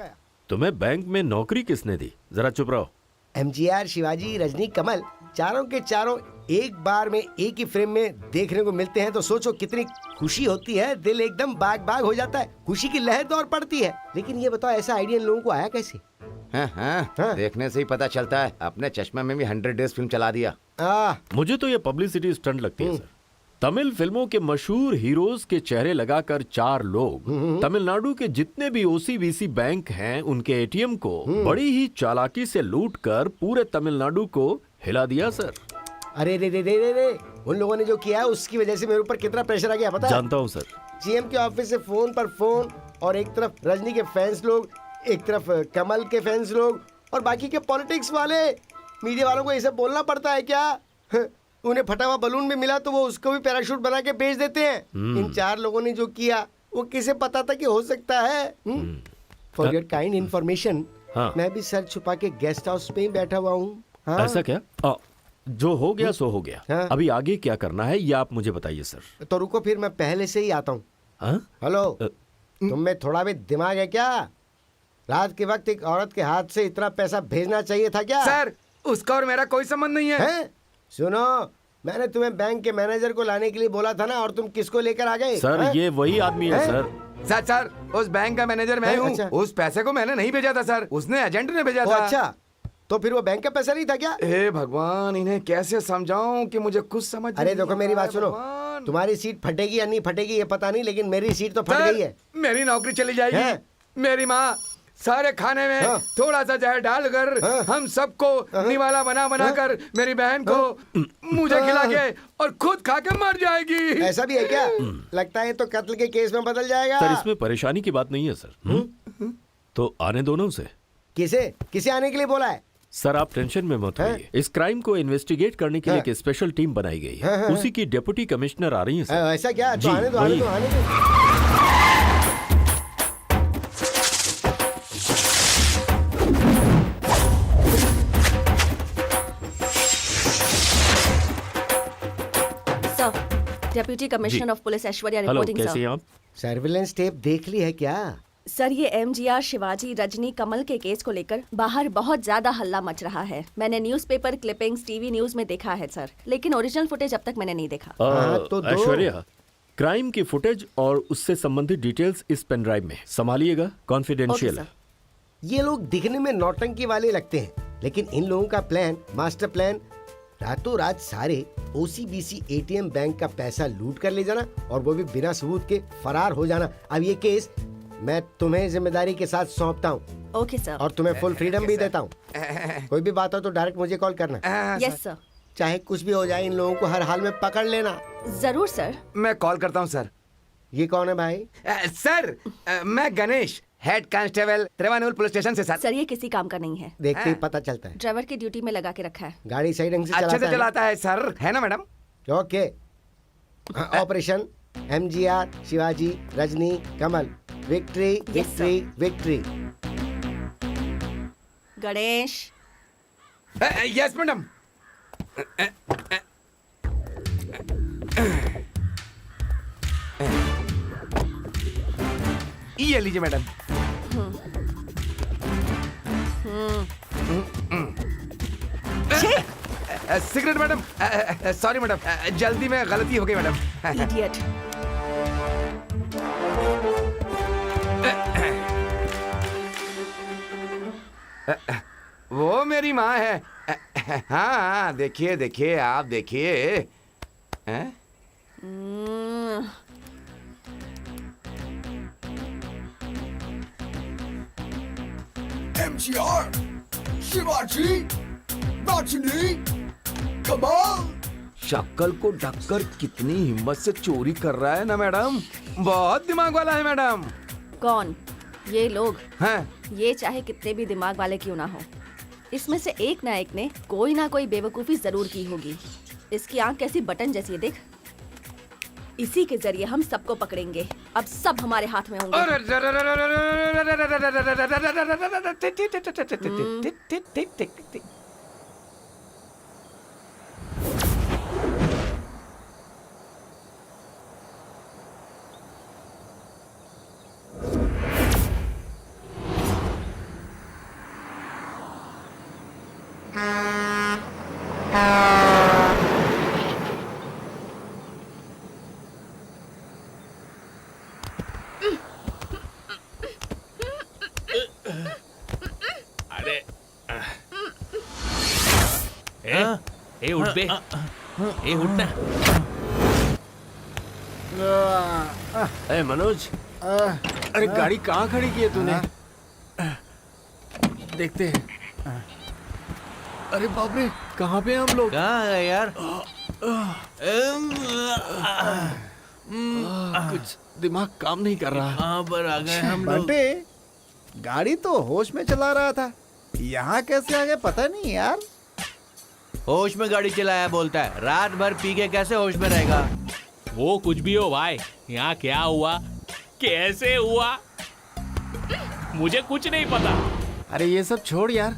तुम्हें बैंक में नौकरी किसने दी? जरा चुप रहो। एमजीआर, शिवाजी, रजनी, कमल चारों के चारों एक बार में एक ही फ्रेम में देखने को मिलते हैं तो सोचो कितनी खुशी होती है। दिल एकदम बाग बाग हो जाता है, खुशी की लहर दौड़ पड़ती है। लेकिन ये बताओ, ऐसा आइडिया इन लोगों को आया कैसे? हाँ, देखने से ही पता चलता है। अपने चश्मे में भी 100 डेज फिल्म चला दिया। मुझे तो ये पब्लिसिटी स्टंट लगती है सर। तमिल फिल्मों के मशहूर हीरोज के चेहरे लगाकर 4 लोग तमिलनाडु के जितने भी ओसीबीसी बैंक हैं उनके एटीएम को बड़ी ही चालाकी से लूटकर पूरे तमिलनाडु को हिला दिया सर। अरे रे रे रे रे रे, उन लोगों ने जो किया है उसकी वजह से मेरे ऊपर कितना प्रेशर आ गया पता है? जानता हूँ सर। सीएम के ऑफिस से फोन पर फोन, और एक तरफ रजनी के फैंस लोग, एक तरफ कमल के फैंस लोग, और बाकी के पॉलिटिक्स वाले। मीडिया वालों को ये सब बोलना पड़ता है क्या? उन्हें फटा हुआ बलून भी मिला तो वो उसको भी पैराशूट बना के बेच देते हैं। इन 4 लोगों ने जो किया वो किसे पता था कि हो सकता है? फॉर योर काइंड इन्फॉर्मेशन, मैं भी सर छुपा के गेस्ट हाउस पे ही बैठा हुआ हूँ। ऐसा क्या? जो हो गया सो हो गया। अभी आगे क्या करना है ये आप मुझे बताइए सर। तो रुको, फिर मैं पहले से ही आता हूँ। हेलो, तुम में थोड़ा भी दिमाग है क्या? रात के वक्त एक औरत के हाथ से इतना पैसा भेजना चाहिए था क्या? सर, उसका और मेरा कोई संबंध नहीं है। सुनो, मैंने तुम्हें बैंक के मैनेजर को लाने के लिए बोला था ना, और तुम किसको लेकर आ गए? सर ये वही आदमी है सर। सर, उस बैंक का मैनेजर मैं हूँ। अच्छा। उस पैसे को मैंने नहीं भेजा था सर, उसने एजेंट ने भेजा था। अच्छा, तो फिर वो बैंक का पैसा नहीं था क्या? हे भगवान, इन्हें कैसे समझाऊं कि मुझे कुछ समझ। अरे देखो, मेरी बात सुनो, तुम्हारी सीट फटेगी या नहीं फटेगी ये पता नहीं, लेकिन मेरी सीट तो फट गई है। मेरी नौकरी चली जाएगी। मेरी माँ सारे खाने में थोड़ा सा जहर डालकर हम सबको निवाला बना कर मेरी बहन को मुझे खिला के और खुद खा के मर जाएगी। ऐसा भी है क्या? लगता है तो कत्ल के केस में बदल जाएगा। सर इसमें परेशानी की बात नहीं है सर। तो आने दो ना उसे। किसे आने के लिए बोला है? सर आप टेंशन में मत होइए। इस क्राइम को इन्वेस्टिगेट करने के लिए एक स्पेशल टीम बनाई गई है। उसी की डेप्यूटी कमिश्नर आ रही है सर। ऐसा क्या? तो आने दो। Deputy commissioner of police Aishwarya hello, reporting कैसी हैं सर। आप? सर्विलेंस टेप देख ली है क्या? सर ये एमजीआर, शिवाजी, रजनी, कमल के केस को लेकर बाहर बहुत ज्यादा हल्ला मच रहा है। मैंने न्यूज़पेपर क्लिपिंग्स, टीवी न्यूज में देखा है सर, लेकिन ओरिजिनल फुटेज अब तक मैंने नहीं देखा। तो ऐश्वर्या, क्राइम की फुटेज और उससे संबंधित डिटेल्स इस पेन ड्राइव में संभालिएगा, कॉन्फिडेंशियल है। ये लोग दिखने में नौटंकी वाले लगते हैं, लेकिन इन लोगों का प्लान, मास्टर प्लान रातों रात सारे ओसीबीसी एटीएम बैंक का पैसा लूट कर ले जाना और वो भी बिना सबूत के फरार हो जाना। अब ये केस मैं तुम्हें जिम्मेदारी के साथ सौंपता हूँ। Okay sir. और तुम्हें फुल फ्रीडम भी देता हूँ। कोई भी बात हो तो डायरेक्ट मुझे कॉल करना। Yes sir. चाहे कुछ भी हो जाए, इन लोगों को हर हाल में पकड़ लेना। जरूर सर। मैं कॉल करता हूँ सर। ये कौन है भाई? सर मैं गणेश, हेड कांस्टेबल त्रिवानुल पुलिस स्टेशन से सर। सर ये किसी काम का नहीं है। देखते ही पता चलता है। ड्राइवर की ड्यूटी में लगा के रखा है। गाड़ी सही ढंग से अच्छे से चलाता है सर, है ना madam? Okay. Operation MGR, Shivaji, Rajni, Kamal, victory victory victory. Ganesh. Yes madam. ये लीजिए madam. Cigarette madam. Sorry madam, जल्दी में गलती हो गई मैडम। इडियट। वो मेरी माँ है। हाँ देखिए देखिए, आप देखिए। हैं? MGR, शिवाजी, रजनी, कमाल। शक्ल को ढककर कितनी हिम्मत से चोरी कर रहा है ना मैडम। बहुत दिमाग वाला है मैडम। कौन? ये लोग हैं? ये चाहे कितने भी दिमाग वाले क्यों ना हो, इसमें से एक ना एक ने कोई ना कोई बेवकूफी जरूर की होगी। इसकी आंख कैसी बटन जैसी है, देख। इसी के जरिए हम सबको पकड़ेंगे। अब सब हमारे हाथ में होंगे। ए उठ बे। ए उठ ना। ए मनोज, अरे गाड़ी कहाँ खड़ी की है तूने? देखते हैं। अरे बाप रे, कहाँ पे हम लोग? कहाँ है यार? कुछ दिमाग काम नहीं कर रहा। कहाँ पर आ गए हम लोग? बंटे, गाड़ी तो होश में चला रहा था, यहाँ कैसे आ गए पता नहीं यार। होश में गाड़ी चलाया बोलता है, रात भर पी के कैसे होश में रहेगा? वो कुछ भी हो भाई, यहाँ क्या हुआ, कैसे हुआ, मुझे कुछ नहीं पता। अरे ये सब छोड़ यार,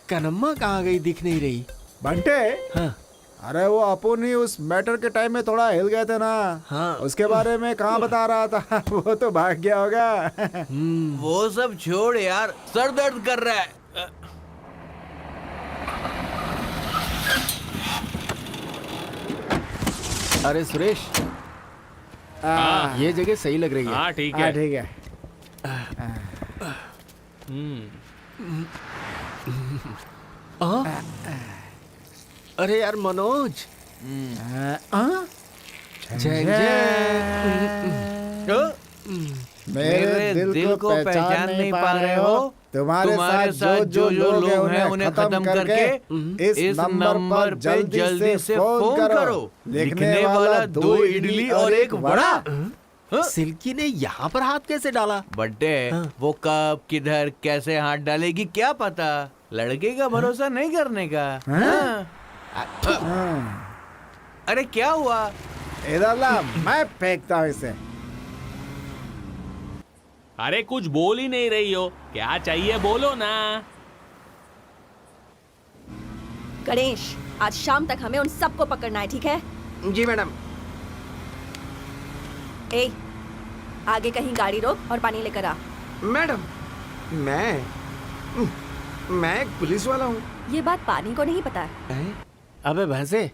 कनम्मा कहाँ गई, दिख नहीं रही। बंटे, हाँ। अरे वो अपुन ही उस मैटर के टाइम में थोड़ा हिल गए थे ना। हाँ। उसके बारे में कहाँ बता रहा था। वो तो भाग गया होगा। वो सब छोड़ यार, सर दर्द कर रहा है। अरे सुरेश, ये जगह सही लग रही है। हाँ ठीक है। ठीक है। अरे यार मनोज, जय मेरे दिल को पहचान नहीं पा रहे हो? तुम्हारे साथ जो लोग हैं उन्हें खत्म करके इस नंबर पे जल्दी से फोन करो। लिखने वाला 2 इडली और 1 वड़ा। सिल्की ने यहाँ पर हाथ कैसे डाला? बड्डे, वो कब किधर कैसे हाथ डालेगी क्या पता। लड़के का भरोसा नहीं करने का। अरे क्या हुआ? इधर ला, मैं फेंकता हूँ इसे। अरे कुछ बोल ही नहीं रही हो, क्या चाहिए बोलो ना। गणेश, आज शाम तक हमें उन सबको पकड़ना है, ठीक है? जी मैडम। ए, आगे कहीं गाड़ी रोक और पानी लेकर आ। मैडम, मैं एक पुलिस वाला हूँ। ये बात पानी को नहीं पता है। अबे भैंसे,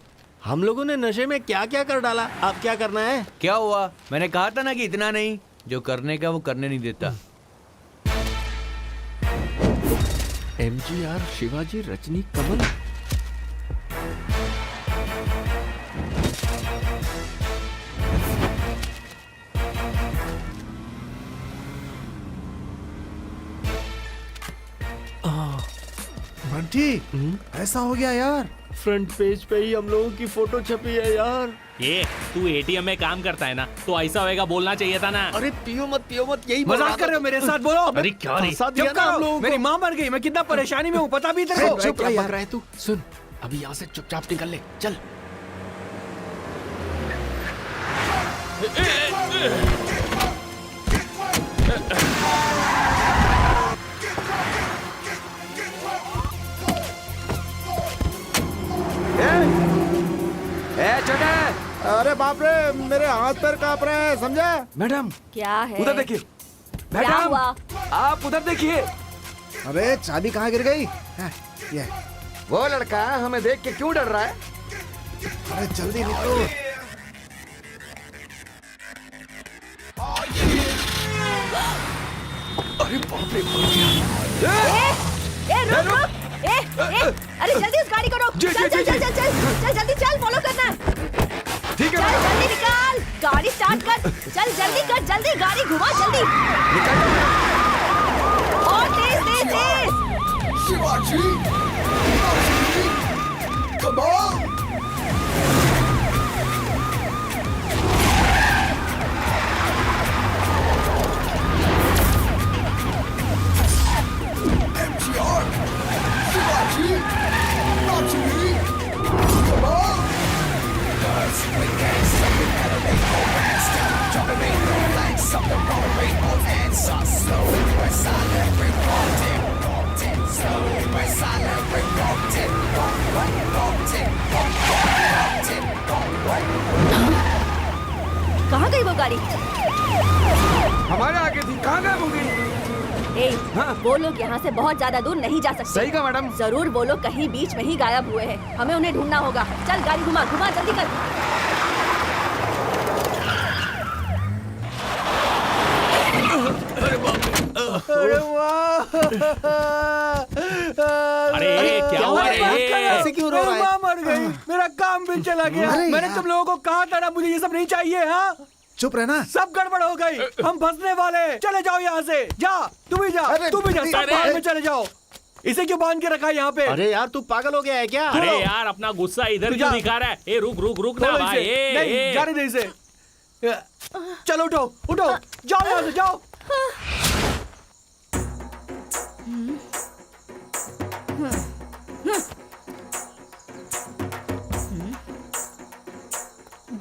हम लोगों ने नशे में क्या क्या कर डाला, अब क्या करना है? क्या हुआ? मैंने कहा था ना कि इतना नहीं, जो करने का वो करने नहीं देता। MGR, शिवाजी, रजनी, कमल। चिट्ठी ऐसा हो गया यार। फ्रंट पेज पे ही हम लोगों की फोटो छपी है यार। ये तू एटीएम में काम करता है ना, तो ऐसा होएगा बोलना चाहिए था ना। अरे पियो मत यही मजाक कर रहे हो मेरे साथ? बोलो। अरे क्या रे? फंसा दिया चुप ना हम करो, लोगों मेरी को। माँ मर गई, मैं कितना परेशानी में हूँ पता भी तेरे को? चुप क्या बक रहा है तू? सुन, अभी यहाँ से चुपचाप निकल ले, चल। ए छोटे, अरे बाप रे, मेरे हाथ पैर कांप रहे हैं, समझा? मैडम क्या है? उधर देखिए। क्या मैडम हुआ? आप उधर देखिए। अरे चाबी कहाँ गिर गई? ये वो लड़का हमें देख के क्यों डर रहा है? अरे जल्दी निकलो। अरे बाप रे, पड़ गया। ए, रुक रुक। अरे जल्दी उस गाड़ी को रोक। जी, चल जी, चल जी, चल चल चल चल जल्दी चल, फॉलो करना। ठीक है चल मैडम। जल्दी निकाल, गाड़ी स्टार्ट कर। चल जल्दी कर, जल्दी गाड़ी घुमा जल्दी। और तेज तेज तेज। Shivaji, come on! MTR, Shivaji, Rajini, come on! Cause we got something out of it, go fast, jumping rainbow like something from a rainbow and so slow, we're silent, we're haunted, slow, we're silent, we're haunted, कहाँ गई वो गाड़ी? हमारे आगे थी, कहाँ गायब हो गई? ए, हाँ। वो लोग यहाँ से बहुत ज्यादा दूर नहीं जा सकते। सही कहा मैडम। जरूर वो लोग कहीं बीच में ही गायब हुए हैं। हमें उन्हें ढूंढना होगा। चल गाड़ी घुमा घुमा जल्दी कर। अरे वाह! अरे क्या हुआ रे? ऐसे क्यों रो रहा है? मेरी माँ मर गई, मेरा काम भी चला गया। अरे मैंने यार। तुम लोगों को कहा था ना, मुझे ये सब नहीं चाहिए। हाँ, चुप रहना। सब गड़बड़ हो गई, हम फंसने वाले। चले जाओ यहाँ से, जा तू भी जा, अरे, तू भी जा, सब अरे, बाहर में चले जाओ। इसे क्यों बांध के रखा है यहाँ पे? अरे यार तू पागल हो गया है क्या? अरे यार अपना गुस्सा इधर तू क्यों जा। दिखा रहा है? ए रुक रुक रुक ना खोलो भाई। इसे। ए, नहीं, ए। जाने दे इसे। चलो उठो उठो, जाओ यहाँ से जाओ।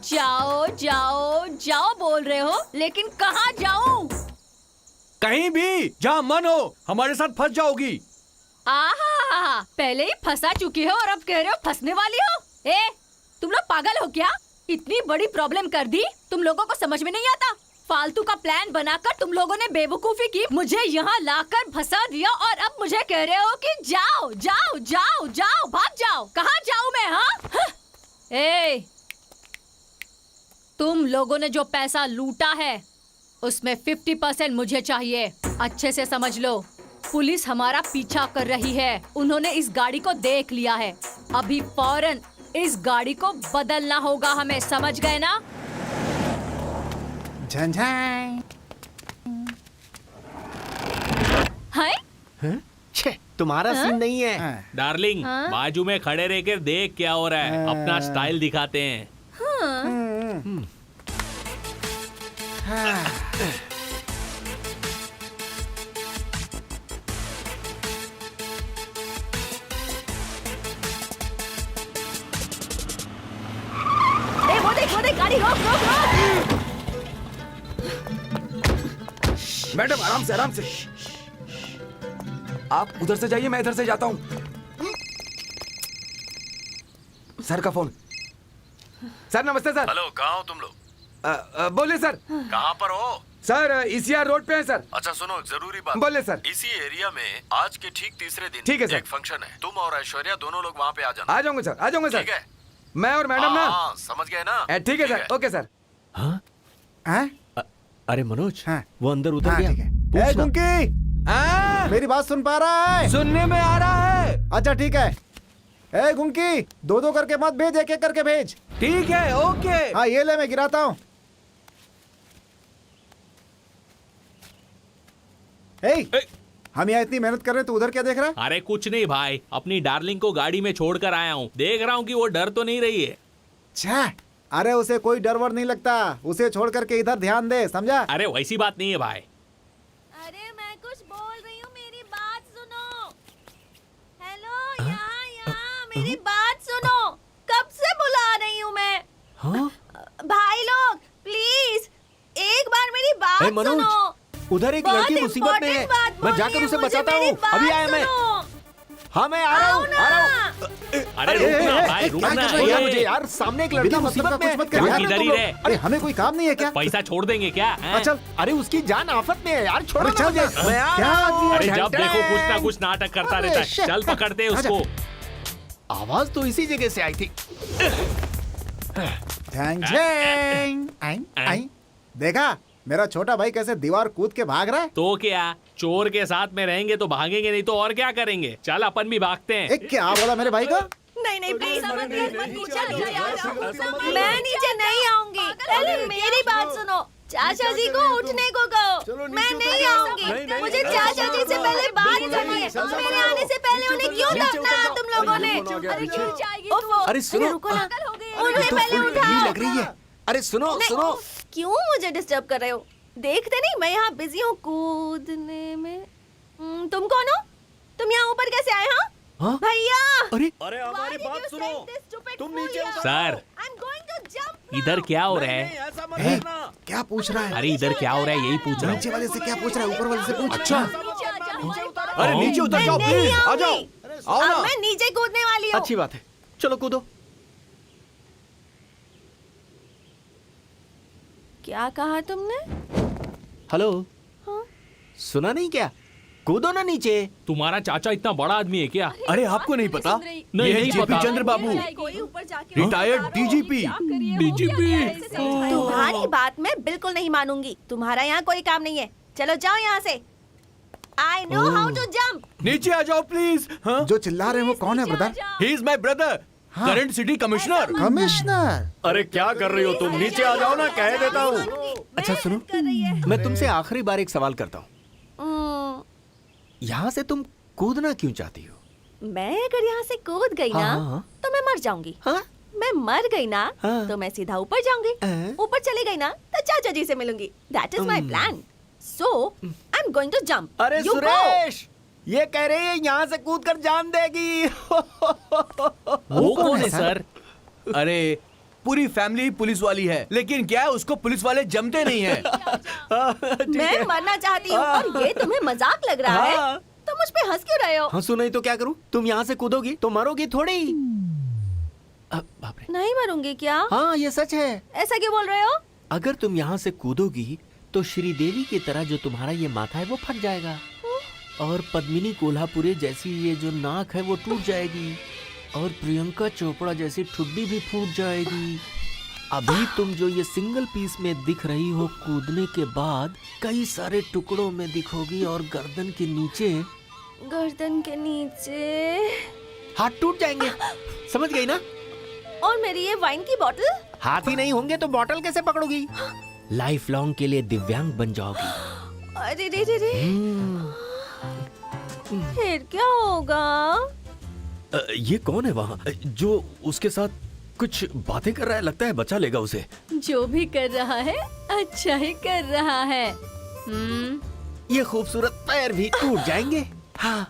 जाओ जाओ जाओ बोल रहे हो, लेकिन कहाँ जाऊं? कहीं भी जहाँ मन हो, हमारे साथ फंस जाओगी। आहा, पहले ही फंसा चुकी हो और अब कह रहे हो फंसने वाली हो? ए, तुम लोग पागल हो क्या? इतनी बड़ी प्रॉब्लम कर दी, तुम लोगों को समझ में नहीं आता? फालतू का प्लान बनाकर तुम लोगों ने बेवकूफी की, मुझे यहाँ लाकर फंसा दिया और अब मुझे कह रहे हो कि जाओ जाओ जाओ जाओ, भाग जाओ। कहाँ जाऊँ मैं? हाँ? ए, तुम लोगों ने जो पैसा लूटा है उसमें 50% मुझे चाहिए। अच्छे से समझ लो, पुलिस हमारा पीछा कर रही है। उन्होंने इस गाड़ी को देख लिया है। अभी फौरन इस गाड़ी को बदलना होगा हमें, समझ गए ना? झंझाई। है? छे, तुम्हारा सीन नहीं है। डार्लिंग, बाजू में खड़े रह कर देख क्या हो रहा है। अपना स्टाइल दिखाते हैं। ए, वो देख गाड़ी रोक रोक रोक। मैडम आराम से आराम से। आप उधर से जाइए, मैं इधर से जाता हूँ। सर का फोन। सर नमस्ते सर। हेलो, कहाँ हो तुम लोग? बोलिए सर। कहाँ पर हो? सर ईसीआर रोड पे है सर। अच्छा सुनो, एक जरूरी बात। बोलिए सर। इसी एरिया में आज के ठीक तीसरे दिन ठीक है सर। एक फंक्शन है। तुम और ऐश्वर्या दोनों लोग वहाँ पे आ जाना। आ जाऊंगा सर, आ जाऊंगा सर। ठीक है? मैं और मैडम ना। हाँ, समझ गए ना? ठीक है सर, ओके सर। हाँ? हाँ? अरे मनोज, हाँ। वो अंदर उतर हाँ, गया। ठीक है। पूछना। ए गुंकी, मेरी बात सुन पा रहा है? सुनने में आ रहा है। अच्छा ठीक है। ए गुंकी, दो दो करके मत भेज, एक एक करके भेज। ठीक है, ओके। हाँ ये ले, मैं गिराता हूँ। हम यहाँ इतनी मेहनत कर रहे हैं, तू उधर क्या देख रहा है? अरे कुछ नहीं भाई, अपनी डार्लिंग को गाड़ी में छोड़कर आया हूँ, देख रहा हूँ कि वो डर तो नहीं रही है। छः, अरे उसे कोई डर वर नहीं लगता, उसे छोड़ करके इधर ध्यान दे, समझा? अरे वैसी बात नहीं है भाई। अरे मैं कुछ बोल रही हूँ, मेरी बात सुनो। हेलो, यहाँ मेरी बात सुनो। कब से बुला रही हूँ मैं? भाई लोग प्लीज एक बार मेरी बात सुनो। उधर एक लड़की मुसीबत में है, मैं जाकर उसे बचाता हूँ। अभी आया मैं। हाँ मैं आ रहा हूँ। अरे रुकना भाई, रुकना मुझे यार, सामने एक लड़की मुसीबत में है। इधर ही रहे। अरे हमें कोई काम नहीं है क्या? पैसा छोड़ देंगे क्या? अच्छा, अरे उसकी जान आफत में है यार, छोड़ो अरे ना मुझे। चल, मैं आ क्या रहा हूँ। अरे जब देखो कुछ ना कुछ नाटक करता रहता है। चल पकड़ते हैं उसको। आवाज तो इसी जगह से आई थी। देखा मेरा छोटा भाई कैसे दीवार कूद के भाग रहा है? तो क्या, चोर के साथ में रहेंगे तो भागेंगे, नहीं तो और क्या करेंगे। चल अपन भी भागते हैं। एक क्या बोला मेरे भाई को? नहीं प्लीज मैं नीचे नहीं आऊंगी। पहले मेरी बात सुनो। चाचा जी को उठने को कहो। मैं नहीं आऊंगी। मुझे चाचा जी से पहले बात करनी है। मेरे आने से पहले उन्हें क्यों दफनाया तुम लोगों ने? अरे सुनो, रुको ना, उन्हें पहले उठाओ। लग रही है। अरे सुनो सुनो, क्यों मुझे डिस्टर्ब कर रहे हो? देखते नहीं मैं यहाँ बिजी हूँ कूदने में। तुम कौन हो? तुम यहाँ ऊपर कैसे आए? हाँ भैया। अरे हमारी बात सुनो, तुम नीचे उतरो। सर इधर क्या हो रहा है? क्या पूछ रहा है? अरे इधर क्या हो रहा है, यही पूछ रहा हूँ। नीचे वाले से क्या पूछ रहा है, ऊपर वाले से पूछ। अच्छा, अरे नीचे उतर जाओ प्लीज, आ जाओ। आओ ना। मैं नीचे कूदने वाली हूँ। अच्छी बात है, चलो कूदो। क्या कहा तुमने? हेलो, हाँ? सुना नहीं क्या? कूदो ना नीचे। तुम्हारा चाचा इतना बड़ा आदमी है क्या? अरे आपको नहीं पता? नहीं जेपी चंद्र बाबू, रिटायर्ड डीजीपी। तुम्हारी बात मैं बिल्कुल नहीं मानूंगी। तुम्हारा यहाँ कोई काम नहीं है, चलो जाओ यहाँ से। I know how to jump. नीचे आ जाओ प्लीज। जो चिल्ला रहे हैं वो कौन है brother? He is my brother, current city commissioner. Commissioner? अरे क्या कर रही हो तुम? नीचे आ जाओ ना, कह देता हूँ। अच्छा सुनो, मैं तुमसे आखिरी बार एक सवाल करता हूँ। यहाँ से तुम कूदना क्यों चाहती हो? मैं अगर यहाँ से कूद गई ना तो मैं मर जाऊंगी। मैं मर गई ना तो मैं सीधा ऊपर जाऊंगी। ऊपर चली गई ना तो चाचा जी से मिलूंगी। That is my plan. So I'm going to jump. अरे You सुरेश, ये कह रही है यहाँ से कूद कर जान देगी। वो कौन है सर? अरे पूरी फैमिली पुलिस वाली है, लेकिन क्या है उसको पुलिस वाले जमते नहीं है। मैं मरना चाहती हूँ और ये तुम्हें मजाक लग रहा है? तुम मुझ पे हंस क्यों रहे हो? हंसू नहीं तो क्या करूँ? तुम यहाँ से कूदोगी तो मरोगी थोड़ी। बाप रे। नहीं मरूंगी क्या? हाँ ये सच है। ऐसा क्यों बोल रहे हो? अगर तुम यहाँ से कूदोगी तो श्रीदेवी की तरह जो तुम्हारा ये माथा है वो फट जाएगा, और पद्मिनी कोल्हापुरे जैसी ये जो नाक है वो टूट जाएगी, और प्रियंका चोपड़ा जैसी ठुड्डी भी फूट जाएगी। अभी तुम जो ये सिंगल पीस में दिख रही हो, कूदने के बाद कई सारे टुकड़ों में दिखोगी, और गर्दन के नीचे हाथ टूट जाएंगे। समझ गई ना? और मेरी ये वाइन की बोतल? हाथ ही नहीं होंगे तो बोतल कैसे पकड़ोगी? लाइफ लॉन्ग के लिए दिव्यांग बन जाओगी। अरे रे रे रे। फिर क्या होगा? ये कौन है वहाँ जो उसके साथ कुछ बातें कर रहा है? लगता है बचा लेगा उसे। जो भी कर रहा है अच्छा ही कर रहा है। ये खूबसूरत पैर भी टूट जाएंगे। हाँ।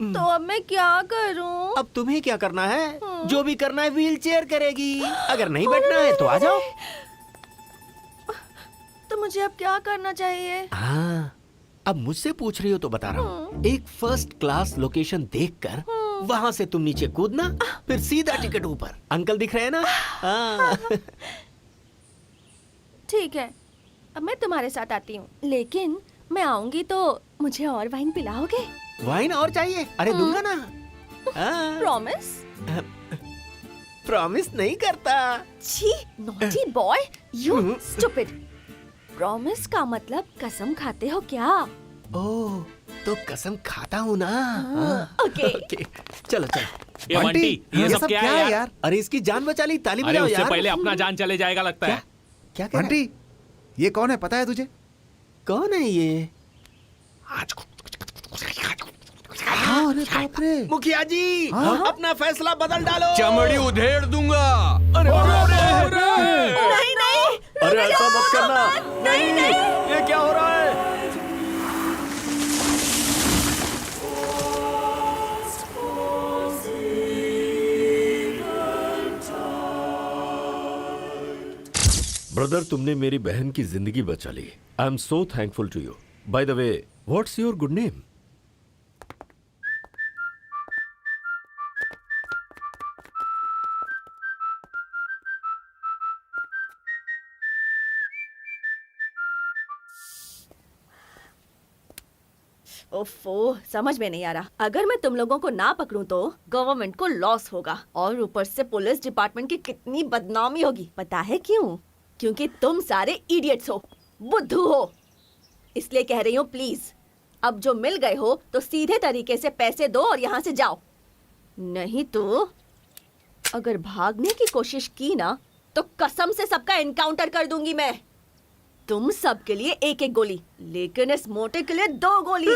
तो अब मैं क्या करूं? अब तुम्हें क्या करना है? जो भी करना है व्हील चेयर करेगी। अगर नहीं बैठना है तो आ जाओ। तो मुझे अब क्या करना चाहिए? हाँ, अब मुझसे पूछ रही हो तो बता रहा हूँ। एक फर्स्ट क्लास लोकेशन देखकर वहाँ से तुम नीचे कूदना, फिर सीधा टिकट ऊपर। अंकल दिख रहे हैं ना? हाँ। ठीक है, अब मैं तुम्हारे साथ आती हूँ, लेकिन मैं आऊंगी तो मुझे और वाइन पिलाओगे? वाइन और चाहिए? अरे दूंगा ना। प्रॉमिस? प्रॉमिस नहीं करता। छी, naughty boy, you stupid. Promise का मतलब कसम खाते हो क्या? ओह, तो कसम खाता हूँ ना। ओके। चलो चलो। ये बंटी, ये सब क्या है यार? अरे इसकी जान बचा ली, ताली अरे बजाओ उससे यार। पहले अपना जान चले जाएगा लगता है। क्या कह रहा है? बंटी, ये कौन है पता है तुझे? कौन है ये? आज अरे बाप रे। मुखिया जी अपना फैसला बदल डालो। चमड़ी उधेड़ दूंगा। अरे नहीं नहीं अरे ऐसा मत करना। नहीं नहीं ये क्या हो रहा है? ब्रदर, तुमने मेरी बहन की जिंदगी बचा ली। I am so thankful to you. By the way, what's your good name? ओफो, समझ में नहीं आ रहा। अगर मैं तुम लोगों को ना पकड़ूं तो गवर्नमेंट को लॉस होगा और ऊपर से पुलिस डिपार्टमेंट की कितनी बदनामी होगी। पता है क्यों? क्योंकि तुम सारे इडियट्स हो, बुद्धू हो। इसलिए कह रही हूँ प्लीज, अब जो मिल गए हो तो सीधे तरीके से पैसे दो और यहाँ से जाओ। नहीं तो अगर भागने की कोशिश की ना तो कसम से सबका एनकाउंटर कर दूंगी मैं। तुम सब के लिए एक एक गोली, लेकिन इस मोटे के लिए 2 गोली।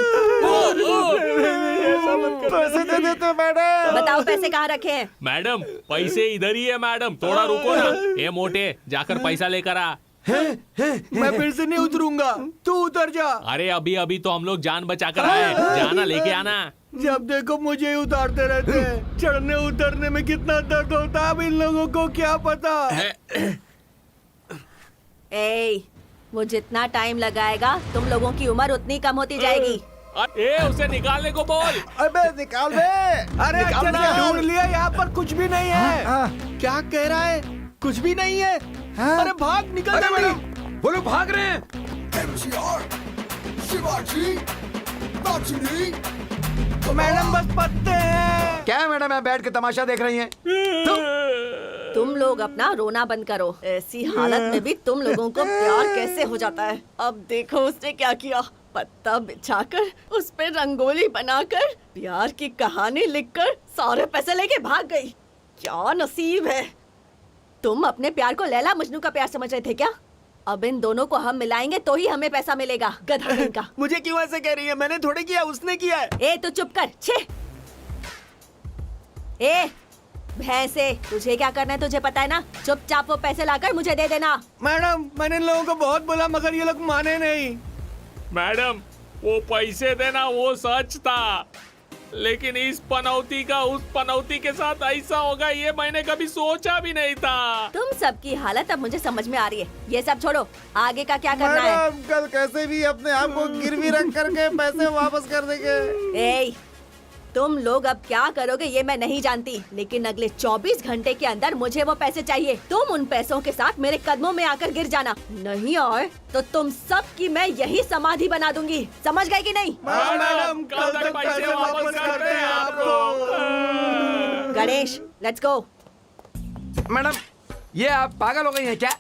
पैसे दे देते मैडम। बताओ पैसे कहाँ रखे हैं? मैडम पैसे इधर ही है मैडम, थोड़ा रुको ना। ये मोटे, जाकर पैसा लेकर आ। मैं फिर से नहीं उतरूंगा, तू उतर जा। अरे अभी अभी तो हम लोग जान बचा कर आए, जाना लेके आना। जब देखो मुझे ही उतारते रहते हैं। चढ़ने उतरने में कितना दर्द होता है अब इन लोगों को क्या पता। ए, वो जितना टाइम लगाएगा तुम लोगों की उम्र उतनी कम होती जाएगी। उसे निकालने को बोल। अबे निकाल बे। अरे ढूंढ लिया, यहाँ पर कुछ भी नहीं है। क्या कह रहा है? कुछ भी नहीं है। अरे भाग, निकल जा मैडम। वो लोग भाग रहे हैं। मैडम बस पत्ते हैं। क्या है मैडम, यहाँ बैठ के तमाशा देख रही हैं? तुम लोग अपना रोना बंद करो। ऐसी हालत में भी तुम लोगों को प्यार कैसे हो जाता है। अब देखो उसने क्या किया। पत्ता बिछाकर उस पे रंगोली बनाकर प्यार की कहानी लिखकर सारे पैसे लेके भाग गई। क्या नसीब है। तुम अपने प्यार को लैला मजनू का प्यार समझ रहे थे क्या? अब इन दोनों को हम मिलाएंगे तो ही हमें पैसा मिलेगा। गधा इनका। मुझे क्यों ऐसे कह रही है? मैंने थोड़े किया, उसने किया है। ए तो चुप कर। छे। ए भैंसे, तुझे क्या करना है तुझे पता है ना। चुपचाप वो पैसे लाकर मुझे दे देना। मैडम मैंने इन लोगों को बहुत बोला मगर ये लोग माने नहीं। मैडम वो पैसे देना वो सच था, लेकिन इस पनौती का उस पनौती के साथ ऐसा होगा ये मैंने कभी सोचा भी नहीं था। तुम सबकी हालत अब मुझे समझ में आ रही है। ये सब छोड़ो, आगे का क्या करना है? मैडम कल कैसे भी अपने आप को गिरवी रख करके पैसे वापस कर देंगे। ए, तुम लोग अब क्या करोगे ये मैं नहीं जानती, लेकिन अगले 24 घंटे के अंदर मुझे वो पैसे चाहिए। तुम उन पैसों के साथ मेरे कदमों में आकर गिर जाना। नहीं आए तो तुम सब की मैं यही समाधि बना दूंगी। समझ गए कि नहीं? मैडम कल तक पैसे वापस करते हैं आपको। Ganesh, let's go. मैडम ये आप पागल हो गई हैं क्या?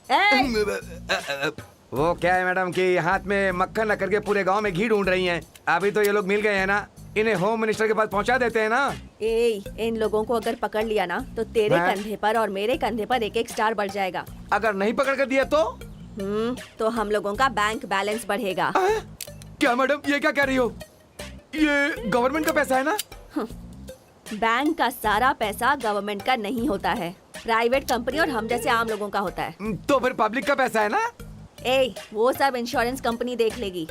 वो क्या है मैडम कि हाथ में मक्खन रख करके पूरे गांव में घी ढूंढ रही हैं। अभी तो ये लोग मिल गए हैं ना, इन्हें होम मिनिस्टर के पास पहुंचा देते हैं ना। ए, इन लोगों को अगर पकड़ लिया ना तो तेरे कंधे पर और मेरे कंधे पर एक एक स्टार बढ़ जाएगा। अगर नहीं पकड़ कर दिया तो हम लोगों का बैंक बैलेंस बढ़ेगा। क्या मैडम ये क्या कह रही हो? ये गवर्नमेंट का पैसा है ना? बैंक का सारा पैसा गवर्नमेंट का नहीं होता है, प्राइवेट कंपनी और हम जैसे आम लोगों का होता है। तो फिर पब्लिक का पैसा है ना? ए, वो सब इंश्योरेंस कंपनी देख लेगी।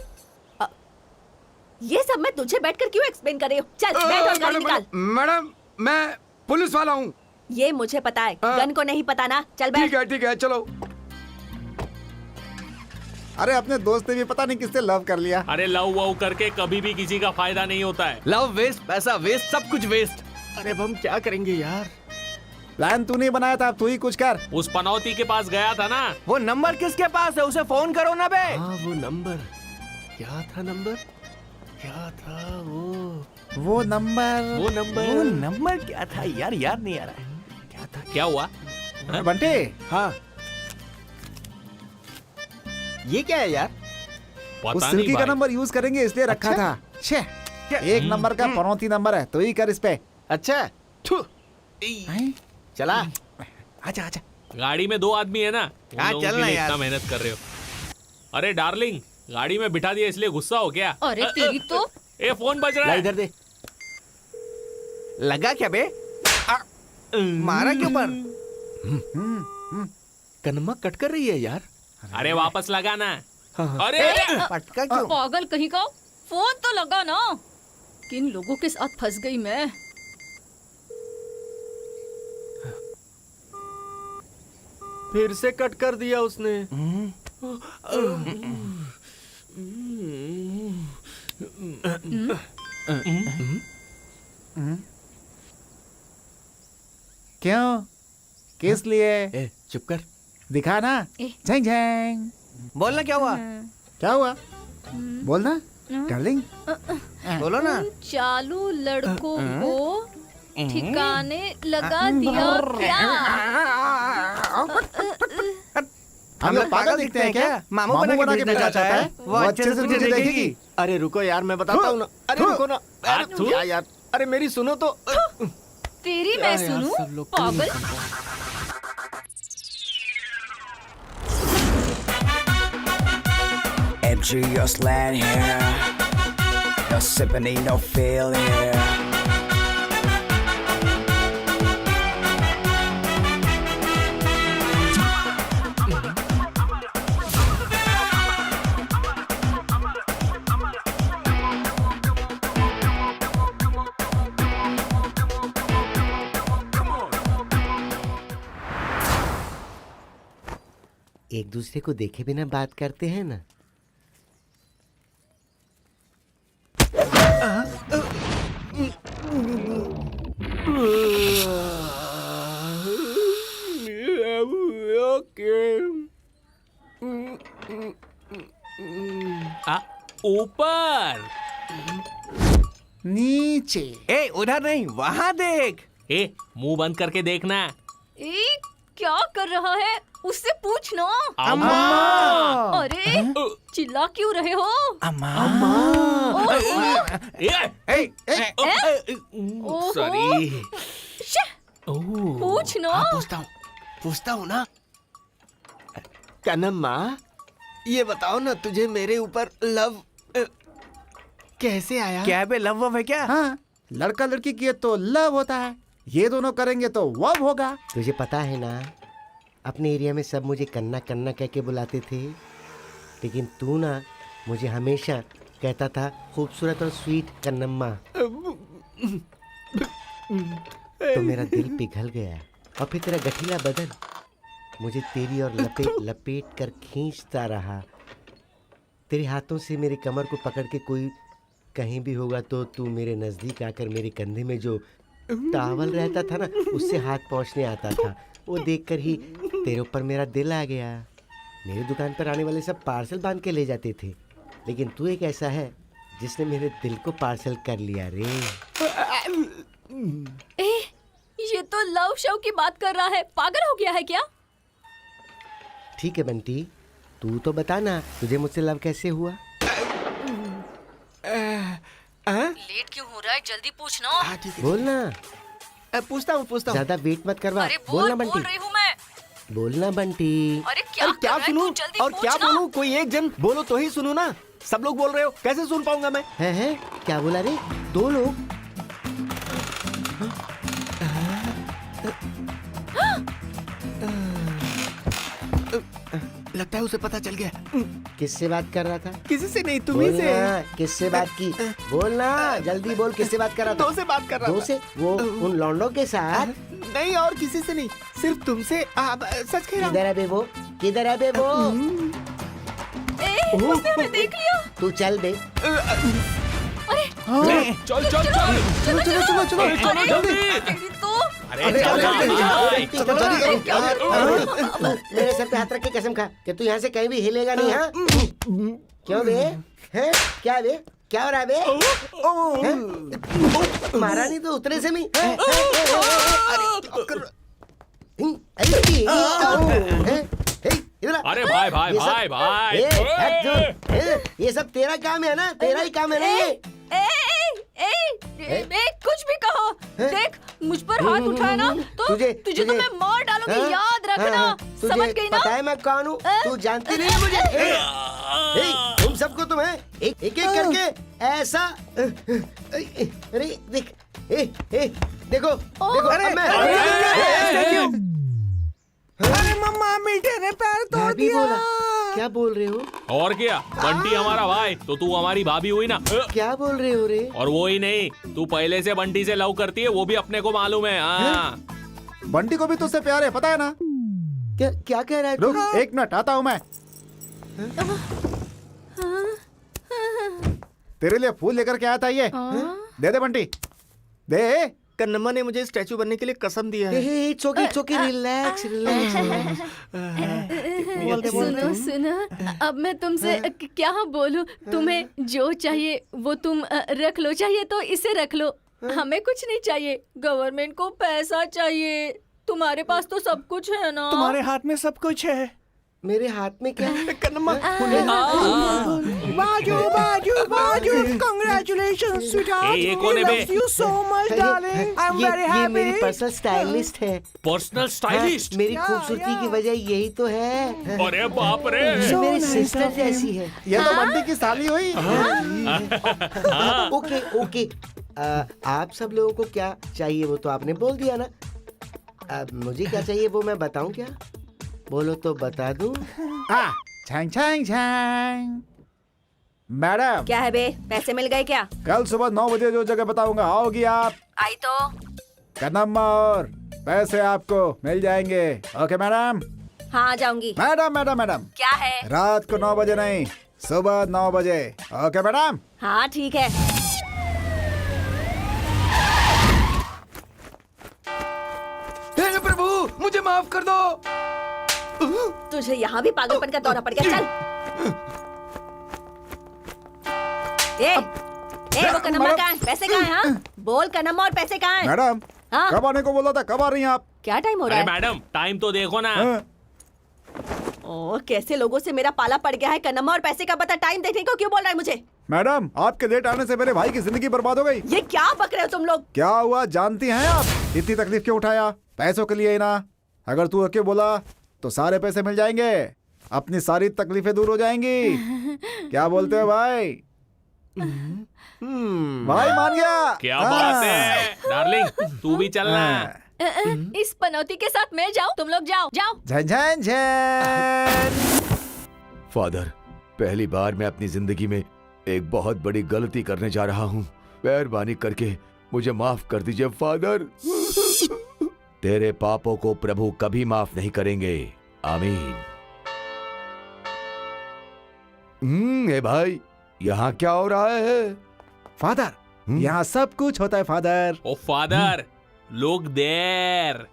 ये सब मैं तुझे बैठकर क्यों एक्सप्लेन कर रही हूँ? चल बैठ और गाड़ी निकाल। मैडम मैं पुलिस वाला हूँ। ये मुझे पता है, गन को नहीं पता ना। चल बैठ। ठीक है चलो। अरे अपने दोस्त ने भी पता नहीं किससे लव कर लिया। अरे लव वव करके कभी भी किसी का फायदा नहीं होता है। लव वेस्ट, पैसा वेस्ट, सब कुछ वेस्ट। अरे अब हम क्या करेंगे यार? प्लान तू नहीं बनाया था, तू ही कुछ कर। उस पनौती के पास गया था ना। वो नंबर किसके पास है? उसे फोन करो ना बे। हाँ वो नंबर क्या था? नंबर क्या था? वो नंबर क्या था यार? याद नहीं आ रहा है। क्या था? क्या हुआ? बंटे। हाँ ये क्या है यार? उस सिल्की का नंबर यूज करेंगे इसलिए रखा था। छे, एक नंबर का पनौती नंबर है, तो ही कर इस पे। अच्छा चला। आजा आजा। गाड़ी में 2 आदमी है ना, हाँ चलना यार। इतना मेहनत कर रहे हो। अरे डार्लिंग, गाड़ी में बिठा दिया इसलिए गुस्सा हो क्या? अरे तेरी तो ए फोन बज रहा ला है। इधर दे। लगा क्या बे? मारा क्यों पर? कनमा कट कर रही है यार। अरे वापस लगाना। अरे पटका क्यों? पागल कहीं का, फोन तो लगा ना। किन लोगों के साथ फंस गई मैं। फिर से कट कर दिया उसने। क्यों? किस लिए? ए, चुप कर। दिखा ना। Zheng Zheng. बोलना क्या हुआ? क्या हुआ? बोलना डार्लिंग। बोलो ना। चालू लड़कों को ठिकाने लगा दिया क्या? हम लोग पागल दिखते हैं क्या? मामू बना के भेजना चाहता है। वो अच्छे से तुझे देखेगी। अरे रुको यार, मैं बताता हूँ ना। अरे रुको ना। अरे क्या यार, अरे मेरी सुनो तो। तेरी मैं सुनूं? पागल। MG, your slant here. No symphony, no feel here. एक दूसरे को देखे बिना बात करते हैं ना। ऊपर नीचे। ए उधर नहीं, वहाँ देख। ए मुंह बंद करके देखना। ए क्या कर रहा है? उससे पूछ ना। अम्मा। अरे चिल्ला क्यों रहे हो? अम्मा। सॉरी। पूछ ना। पूछता हूँ ना। कनम्मा, ये बताओ ना, तुझे मेरे ऊपर लव कैसे आया? क्या बे, लव वव है क्या? हाँ, लड़का लड़की किए तो लव होता है, ये दोनों करेंगे तो वव होगा। तुझे पता है ना, अपने एरिया में सब मुझे कन्ना कन्ना कह के बुलाते थे, लेकिन तू ना मुझे हमेशा कहता था खूबसूरत और स्वीट कन्नम्मा। तो मेरा दिल पिघल गया, और फिर तेरा गठीला बदन मुझे तेरी और लपेट लपेट कर खींचता रहा। तेरे हाथों से मेरी कमर को पकड़ के कोई कहीं भी होगा तो तू मेरे नज़दीक आकर मेरे कंधे में जो टावल रहता था ना, उससे हाथ पहुँचने आता था। वो देखकर ही तेरे ऊपर मेरा दिल आ गया। मेरी दुकान पर आने वाले सब पार्सल बांध के ले जाते थे, लेकिन तू एक ऐसा है जिसने मेरे दिल को पार्सल कर लिया रे। ये तो लव शव की बात कर रहा है, पागल हो गया है क्या? ठीक है बंटी, तू तो बता ना, तुझे मुझसे लव कैसे हुआ? लेट क्यों हो रहा है? जल्दी पूछना। बोलना। पूछता हूँ। ज्यादा वेट मत करवा। अरे बोलना बोल बंटी। रही हूँ मैं। बोलना बंटी। अरे क्या सुनूं और क्या पूछना। बोलूं? कोई एक जन बोलो तो ही सुनूं ना। सब लोग बोल रहे हो, कैसे सुन पाऊंगा मैं? है क्या बोला रे? दो लोग? लगता है उसे पता चल गया। किससे बात कर रहा था? किसी से नहीं, तुम्ही से। किससे बात की? बोलना, जल्दी बोल, किससे बात कर रहा था? दो से बात कर रहा था। दो से? वो उन लौंडों के साथ? नहीं, और किसी से नहीं, सिर्फ तुमसे। सच कह रहा हूँ। किधर है बे वो? किधर है बे वो? उसने हमें देख लिया। तू चल बे। अरे चल चल चल जल्दी तो। मेरे सर पे हाथ रख के कसम खा कि तू यहाँ से कहीं भी हिलेगा नहीं। हाँ क्यों बे? हैं क्या बे? क्या हो रहा है बे? मारा नहीं तो उतरे से नहीं। अरे भाई भाई भाई भाई, ये सब तेरा काम है ना? तेरा ही काम है ना ये? कुछ भी कहो, देख मुझ पर हाथ उठाया ना तो तुझे तो मैं मार डालूंगी, याद रखना। समझ गई ना? पता है मैं कौन हूँ? तू जानती नहीं है मुझे। तुम सबको तुम्हें एक एक करके ऐसा, अरे देख, देखो देखो, अरे मम्मा मीठे ने पैर तोड़ दिया। क्या बोल रहे हो? और क्या, बंटी हमारा भाई तो तू हमारी भाभी हुई ना। क्या बोल रहे हो रे? और वो ही नहीं, तू पहले से बंटी से लव करती है, वो भी अपने को मालूम है। हाँ बंटी को भी तुझसे प्यार है, पता है ना? क्या कह रहा है? रुक एक मिनट, आता हूँ मैं। तेरे लिए फूल लेकर के आया था ये। दे दे बंटी, दे। कन्नम्मा ने मुझे स्टैचू बनने के लिए कसम दिया है। It's okay, relax relax. सुनो सुनो, अब मैं तुमसे क्या बोलूं? तुम्हें जो चाहिए वो तुम रख लो, चाहिए तो इसे रख लो। हमें कुछ नहीं चाहिए, गवर्नमेंट को पैसा चाहिए। तुम्हारे पास तो सब कुछ है ना? तुम्हारे हाथ में सब कुछ है। मेरे हाथ में क्या है? कन्नम्मा बाजू बाजू बाजू, कांग्रेचुलेशंस स्वीटहार्ट, ये कौन है बे? Love you so much darling, I am very happy. ये मेरी पर्सनल स्टाइलिस्ट है। Personal stylist? मेरी खूबसूरती की वजह यही तो है। अरे बाप रे, ये मेरी सिस्टर जैसी है। ये तो बंटी की साली हुई। ओके ओके, आप सब लोगों को क्या चाहिए वो तो आपने बोल दिया ना। अब मुझे क्या चाहिए वो मैं बताऊं क्या? बोलो तो बता दूं। छांग छांग छांग। मैडम क्या है बे, पैसे मिल गए क्या? कल सुबह 9 बजे जो जगह बताऊंगा, आओगी आप? आई तो। कदम और पैसे आपको मिल जाएंगे। Okay madam? हाँ जाऊंगी। मैडम मैडम मैडम, क्या है? रात को 9 बजे नहीं, सुबह 9 बजे। Okay madam? हाँ ठीक है। हे प्रभु, मुझे माफ कर दो। तुझे यहाँ भी पागलपन का दौरा पड़ गया। चल। वो कन्नम्मा कहाँ है? पैसे कहाँ हैं? हाँ? बोल कन्नम्मा, और पैसे कहाँ हैं? मैडम हाँ? कब आने को बोला था, कब आ रही हैं आप? क्या टाइम हो रहा अरे है? मैडम टाइम तो देखो ना। ओह कैसे लोगों से मेरा पाला पड़ गया है। कन्नम्मा और पैसे का पता टाइम देखने को क्यों बोल रहा है मुझे? मैडम आपके लेट आने से मेरे भाई की जिंदगी बर्बाद हो गई। ये क्या बक रहे हो तुम लोग? क्या हुआ जानती हैं आप? इतनी तकलीफ क्यों उठाया? पैसों के लिए ही ना। अगर तू ओके बोला तो सारे पैसे मिल जाएंगे, अपनी सारी तकलीफें दूर हो जाएंगी। क्या बोलते हो भाई? भाई मान गया। क्या बात है डार्लिंग, तू भी चलना। इस पनौती के साथ मैं जाऊं, तुम लोग जाओ जाओ। झन झन झन। फादर, पहली बार मैं अपनी जिंदगी में एक बहुत बड़ी गलती करने जा रहा हूँ। मेहरबानी करके मुझे माफ कर दीजिए फादर। तेरे पापों को प्रभु कभी माफ नहीं करेंगे। आमीन। ए भाई, यहाँ क्या हो रहा है? फादर यहाँ सब कुछ होता है फादर। ओ फादर, लोग देर।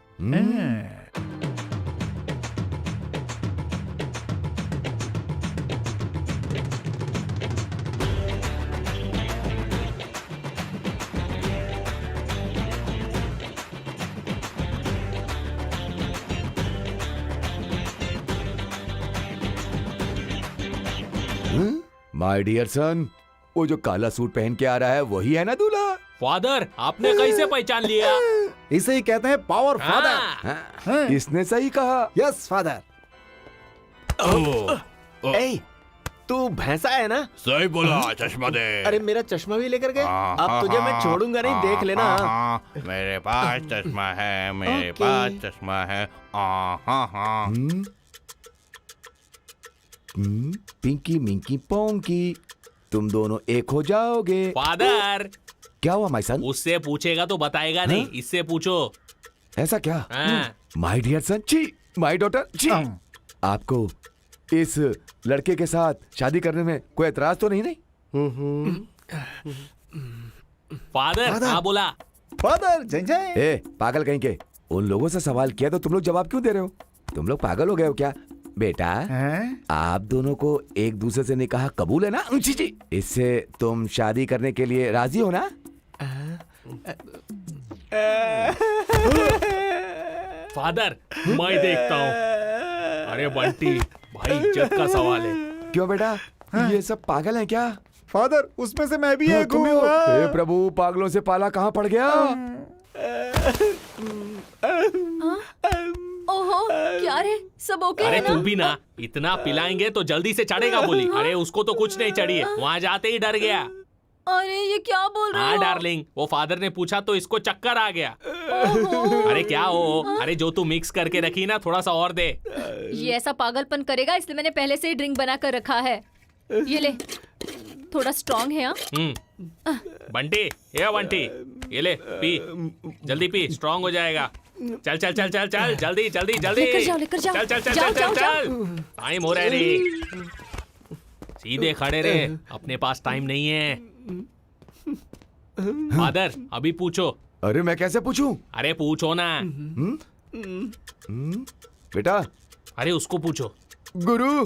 माय डियर सन, वो जो काला सूट पहन के आ रहा है वही है ना दूल्हा? फादर, आपने कैसे पहचान लिया? इसे ही कहते हैं पावर फादर। इसने सही कहा। Yes father. ए, तू भैंसा है ना? सही बोला, चश्मा दे। अरे मेरा चश्मा भी लेकर गए। अब तुझे मैं छोड़ूंगा नहीं, देख लेना। मेरे पास चश्मा है, मेरे पास चश्मा है। पिंकी मिंकी पोंकी, तुम दोनों एक हो जाओगे। फादर, क्या हुआ माय सन? उससे पूछेगा तो बताएगा नहीं, इससे पूछो। ऐसा क्या? माय डियर सन, छी, माय डॉटर, छी। आपको इस लड़के के साथ शादी करने में कोई एतराज तो नहीं? फादर हाँ बोला। फादर जय जय। ए पागल कहीं के, उन लोगों से सवाल किया तो तुम लोग जवाब क्यों दे रहे हो? तुम लोग पागल हो गए हो क्या? बेटा आप दोनों को एक दूसरे से निकाह कबूल है ना? जी, इससे तुम शादी करने के लिए राजी हो ना? फादर मैं देखता हूँ। अरे बंटी भाई, इज्जत का सवाल है। क्यों बेटा, ये सब पागल हैं क्या? फादर उसमें से मैं भी एक हूँ। हे प्रभु, पागलों से पाला कहाँ पड़ गया? ओहो, क्या रे, सब ओके अरे है ना? तू भी ना, इतना पिलाएंगे तो जल्दी से चढ़ेगा बोली। अरे उसको तो कुछ नहीं चढ़ी है, वहाँ जाते ही डर गया। अरे ये क्या बोल रहे हो? हाँ डार्लिंग, वो फादर ने पूछा तो इसको चक्कर आ गया। अरे क्या हो, अरे जो तू मिक्स करके रखी ना, थोड़ा सा और दे। ये ऐसा पागलपन करेगा, इसलिए मैंने पहले से ही ड्रिंक बना कर रखा है। ये ले, थोड़ा स्ट्रॉन्ग है। बंटी, ये बंटी, ये ले पी, जल्दी पी, स्ट्रांग हो जाएगा। चल चल चल चल चल, जल्दी जल्दी जल्दी, लेकर जाओ, लेकर जाओ। चल चल चल जाओ, चल जाओ, चल जाओ। चल, टाइम हो रहा है रे। सीधे खड़े रहे, अपने पास टाइम नहीं है। फादर अभी पूछो। अरे मैं कैसे पूछूं? अरे पूछो ना। बेटा, अरे उसको पूछो। गुरु,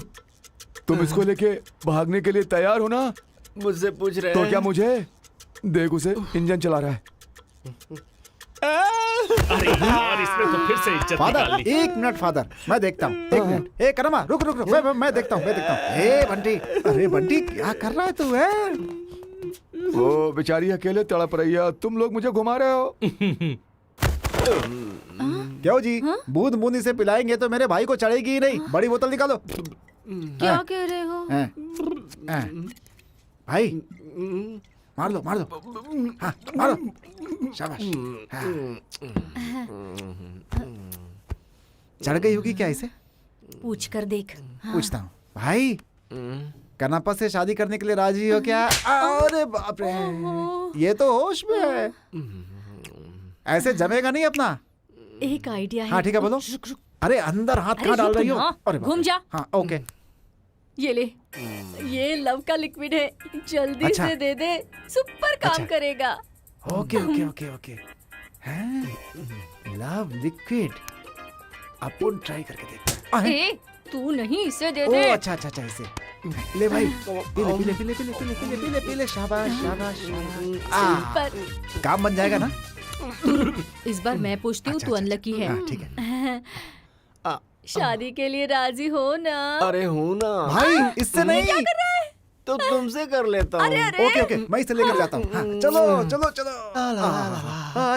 तुम इसको लेके भागने के लिए तैयार हो ना? मुझसे पूछ रहे तो क्या मुझे देख, उसे इंजन चला रहा है। अरे यार, इसने तो फिर से इज्जत निकाल फादर, ली। 1 मिनट फादर, मैं देखता हूँ। 1 मिनट। ए करमा, रुक रुक रुक, मैं देखता हूँ, मैं देखता हूँ। ए बंटी, अरे बंटी क्या कर रहा है तू? है वो बेचारी अकेले तड़प रही है, तुम लोग मुझे घुमा रहे हो। क्यों जी? बूंद बूंद इसे पिलाएंगे तो मेरे भाई को चढ़ेगी ही नहीं। बड़ी बोतल निकालो। क्या कह रहे हो? भाई मार दो, मार दो। हाँ, मारो। शाबाश। चढ़ गई होगी क्या इसे? पूछ कर देख। पूछता हूँ। भाई, कनापा से शादी करने के लिए राजी हो क्या? अरे बाप रे, ये तो होश में है। ऐसे जमेगा नहीं अपना। एक आइडिया है। हाँ ठीक है, बोलो। अरे अंदर हाथ कहाँ डाल रही हो? अरे बाप रे। घूम जा। हाँ ओके। ये ले, ये लव का लिक्विड है, जल्दी अच्छा। से दे दे, सुपर काम अच्छा। करेगा। Okay okay okay okay. Love liquid, अपन ट्राई करके देखते हैं। ए, तू नहीं, इसे दे ओ दे। अच्छा अच्छा अच्छा, इसे ले भाई, पीले पीले पीले पीले पीले पीले पीले पीले, शाबाश शाबाश शाबाश। पर काम बन जाएगा ना? इस बार मैं पूछती हूँ, तू अनलकी है। हाँ, ठीक है। शादी के लिए राजी हो ना? अरे हूँ ना भाई, इससे नहीं। क्या कर रहा है? तो तुमसे कर लेता हूँ। अरे अरे, ओके ओके, मैं इसे लेकर जाता हूँ। हाँ, चलो चलो चलो।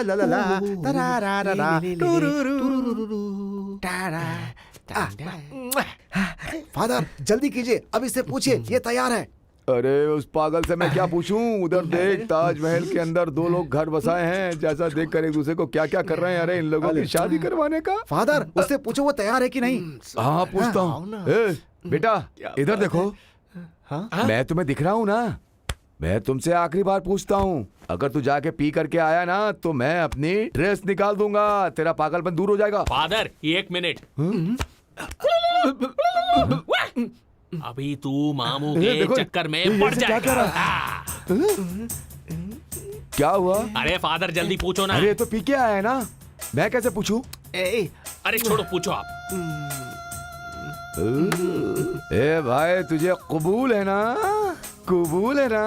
ला ला ला, तरा रा रा रा, टू रू रू रू रू, टारा। फादर जल्दी कीजिए, अब इससे पूछिए, ये तैयार है। अरे उस पागल से मैं क्या पूछूं? उधर देख, ताजमहल के अंदर 2 लोग घर बसाए हैं, जैसा देखकर एक दूसरे को क्या क्या कर रहे हैं। अरे इन लोगों की शादी करवाने का। फादर, उससे पूछो वो तैयार है कि नहीं। हाँ पूछता हूँ। बेटा इधर देखो, मैं तुम्हें दिख रहा हूँ ना? मैं तुमसे आखिरी बार पूछता हूँ, अगर तू जाके पी करके आया ना तो मैं अपनी ड्रेस निकाल दूंगा, तेरा पागलपन दूर हो जाएगा। Father 1 minute. अभी तू मामू के देखो, चक्कर में पड़ जाएगा। क्या हुआ? अरे फादर जल्दी पूछो ना। अरे तो पी के आया है ना, मैं कैसे पूछूं? अरे छोड़ो, पूछो आप। ए भाई, तुझे कबूल है ना? कबूल है ना?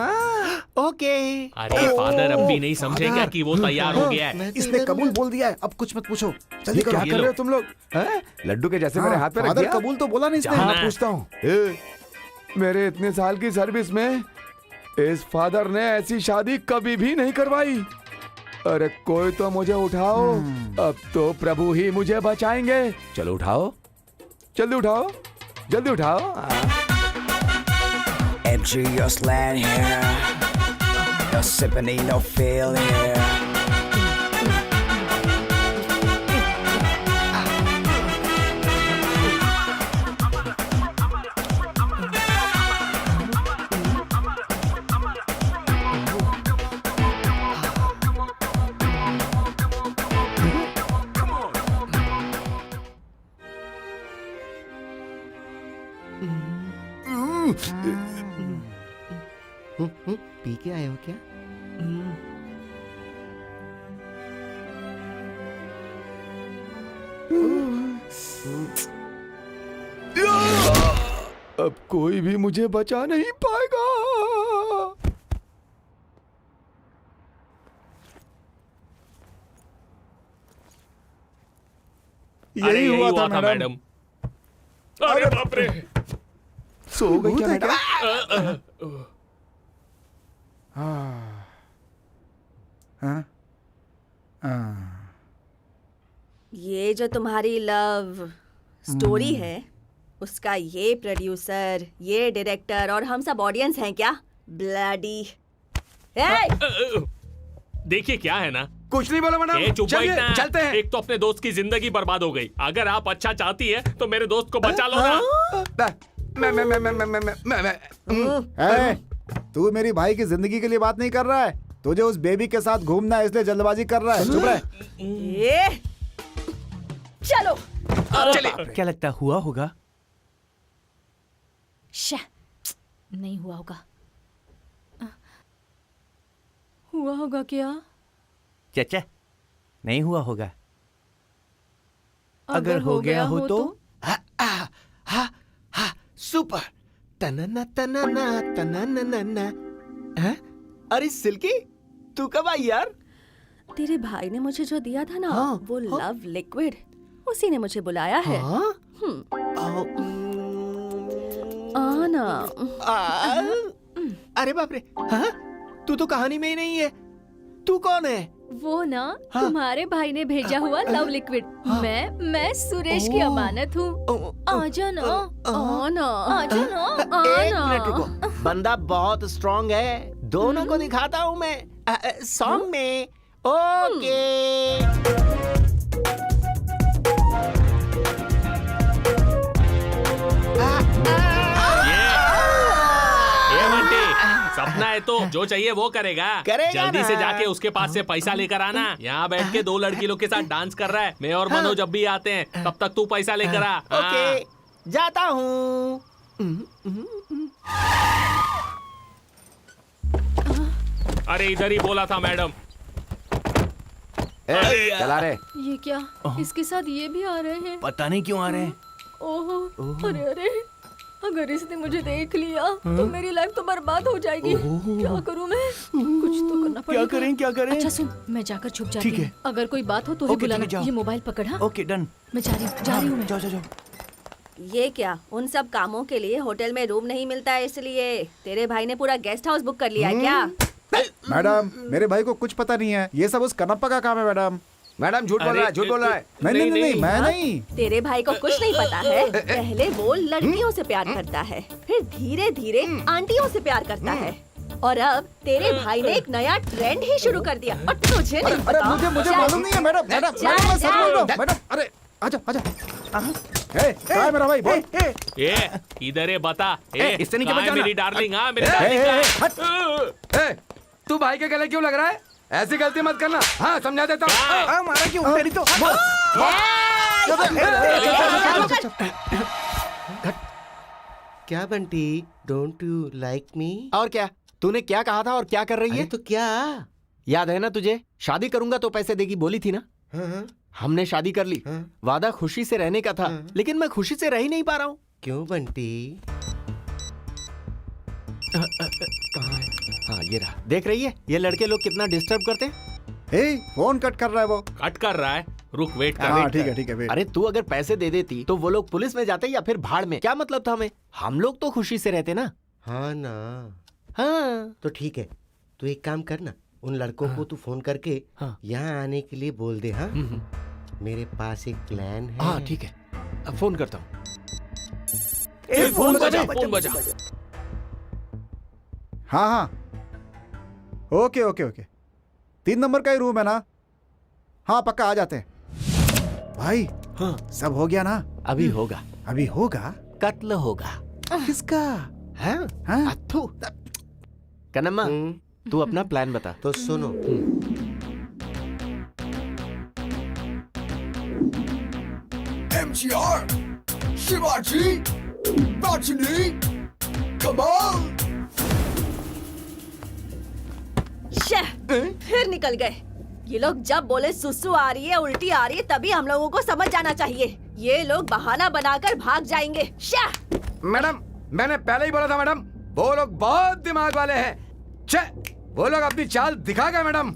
ओके। अरे फादर अब भी नहीं समझेगा कि वो तैयार हो गया है। इसने कबूल बोल दिया है, अब कुछ मत पूछो। जल्दी ये क्या करो। कर रहे हो तुम लोग? हैं? लड्डू के जैसे मेरे हाथ पे रख फादर दिया। कबूल तो बोला नहीं इसने। हाँ पूछता हूँ। मेरे इतने साल की सर्विस में इस फादर ने ऐसी शादी कभी भी नहीं करवाई। अरे कोई तो मुझे उठाओ, अब तो प्रभु ही मुझे बचाएंगे। चलो उठाओ, जल्दी उठाओ, जल्दी उठाओ। MG, your slant here. No sympathy, no feel here. P के आए हो क्या? अब कोई भी मुझे बचा नहीं पाएगा। अरे यही हुआ था मैडम। अरे बाप रे, सो गई क्या मैडम? हाँ हाँ ये जो तुम्हारी लव स्टोरी है उसका ये प्रोड्यूसर, ये डायरेक्टर और हम सब ऑडियंस हैं क्या? ब्लडी देखिए क्या है ना, कुछ नहीं बोला मैडम, चुप चलिए बैठना। चलते हैं। एक तो अपने दोस्त की जिंदगी बर्बाद हो गई, अगर आप अच्छा चाहती है तो मेरे दोस्त को बचा लो ना। ए, तू मेरी भाई की जिंदगी के लिए बात नहीं कर रहा है, तुझे उस बेबी के साथ घूमना है इसलिए जल्दबाजी कर रहा है। चुप रहे। चलो चलिए। क्या लगता हुआ होगा? नहीं हुआ होगा। हुआ होगा क्या? चाचा नहीं हुआ होगा। अगर हो गया हो तो? सुपर। तनना तनना तनना। हैं? अरे सिल्की, तू कब आई यार? तेरे भाई ने मुझे जो दिया था ना, वो लव लिक्विड, उसी ने मुझे बुलाया है। आना। अरे बाप रे, हाँ? तू तो कहानी में ही नहीं है। तू कौन है? वो ना तुम्हारे भाई ने भेजा हुआ लव लिक्विड। मैं सुरेश की अमानत हूँ। आजा ना, आना, आजा ना, एक आना। मिनट रुको, बंदा बहुत स्ट्रांग है, दोनों को दिखाता हूँ मैं सॉन्ग में। ओके। सपना है तो जो चाहिए वो करेगा जल्दी से जाके उसके पास से पैसा लेकर आना। यहाँ बैठ के 2 लड़की लोग के साथ डांस कर रहा है, मैं और मनोज जब भी आते हैं तब तक तू पैसा लेकर आ। ओके, जाता हूँ। अरे इधर ही बोला था मैडम। चला रे। ये क्या? इसके साथ ये भी आ रहे हैं? पता नहीं क्यों आ रहे हैं। ओहो, अरे अरे, अगर इसने मुझे देख लिया तो मेरी लाइफ तो बर्बाद हो जाएगी। क्या करूं मैं? कुछ तो करना पड़ेगा। क्या करें? अच्छा सुन, मैं जाकर छुप जाती हूँ। अगर कोई बात हो तो ही ओके, बुलाना। जाओ। ये मोबाइल पकड़। हाँ, ओके डन। मैं जा रही हूँ मैं। जाओ। ये क्या, उन सब कामों के लिए होटल में रूम नहीं मिलता है, इसलिए तेरे भाई ने पूरा गेस्ट हाउस बुक कर लिया है क्या? मैडम, मेरे भाई को कुछ पता नहीं है, ये सब उस कनप्पा का काम है। मैडम झूठ बोल रहा है, झूठ बोल रहा है। नहीं, मैं नहीं। तेरे भाई को कुछ नहीं पता है। पहले वो लड़कियों से प्यार करता है, फिर धीरे धीरे आंटियों से प्यार करता है, और अब तेरे भाई ने एक नया ट्रेंड ही शुरू कर दिया और तुझे नहीं पता। अरे मुझे मालूम नहीं है मैडम। मैं सच बोल रहा हूँ मैडम। अरे आजा। कहाँ है मेरा भाई? बोल। इधर है, बता। इससे नहीं बचाना। मेरी डार्लिंग, हाँ मेरी डार्लिंग। तू भाई के गले क्यों लग रहा है? ऐसी गलती मत करना। हाँ, समझा देता हूँ। मारा क्यों? तेरी तो क्या Bunty, don't you like me? और क्या, तूने क्या कहा था और क्या कर रही है? तो क्या याद है ना तुझे? शादी करूंगा तो पैसे देगी बोली थी ना? हमने शादी कर ली। वादा खुशी से रहने का था, लेकिन मैं खुशी से रह ही नहीं पा रहा हूँ। क्यों बंटी? हाँ ये रहा, देख रही है ये लड़के लोग कितना डिस्टर्ब करते हैं। फोन कट कर रहा है वो। कट कर रहा है, रुक वेट कर। हाँ ठीक है वेट। अरे तू अगर पैसे दे देती तो वो लोग पुलिस में जाते या फिर भाड़ में, क्या मतलब था हमें? हम लोग तो खुशी से रहते ना। हाँ ना। हाँ तो ठीक है, तू एक काम करना, उन लड़कों को तू फोन करके यहाँ आने के लिए बोल दे। हाँ मेरे पास एक प्लान है। हाँ ठीक है, अब फोन करता हूँ। फोन बजा। हाँ ओके 3 नंबर का ही रूम है ना? हाँ पक्का आ जाते हैं भाई। हाँ सब हो गया ना? अभी होगा। अभी होगा? कत्ल होगा। किसका? हाँ अथू। कन्नम्मा, तू अपना प्लान बता। तो सुनो, MGR, शिवाजी, रजनी, कमाल। फिर निकल गए। ये लोग जब बोले सुसु आ रही है, उल्टी आ रही है, तभी हम लोगों को समझ जाना चाहिए। ये लोग बहाना बनाकर भाग जाएंगे। मैडम, मैंने पहले ही बोला था मैडम, वो लोग बहुत दिमाग वाले हैं। वो लोग अपनी चाल दिखा गए मैडम।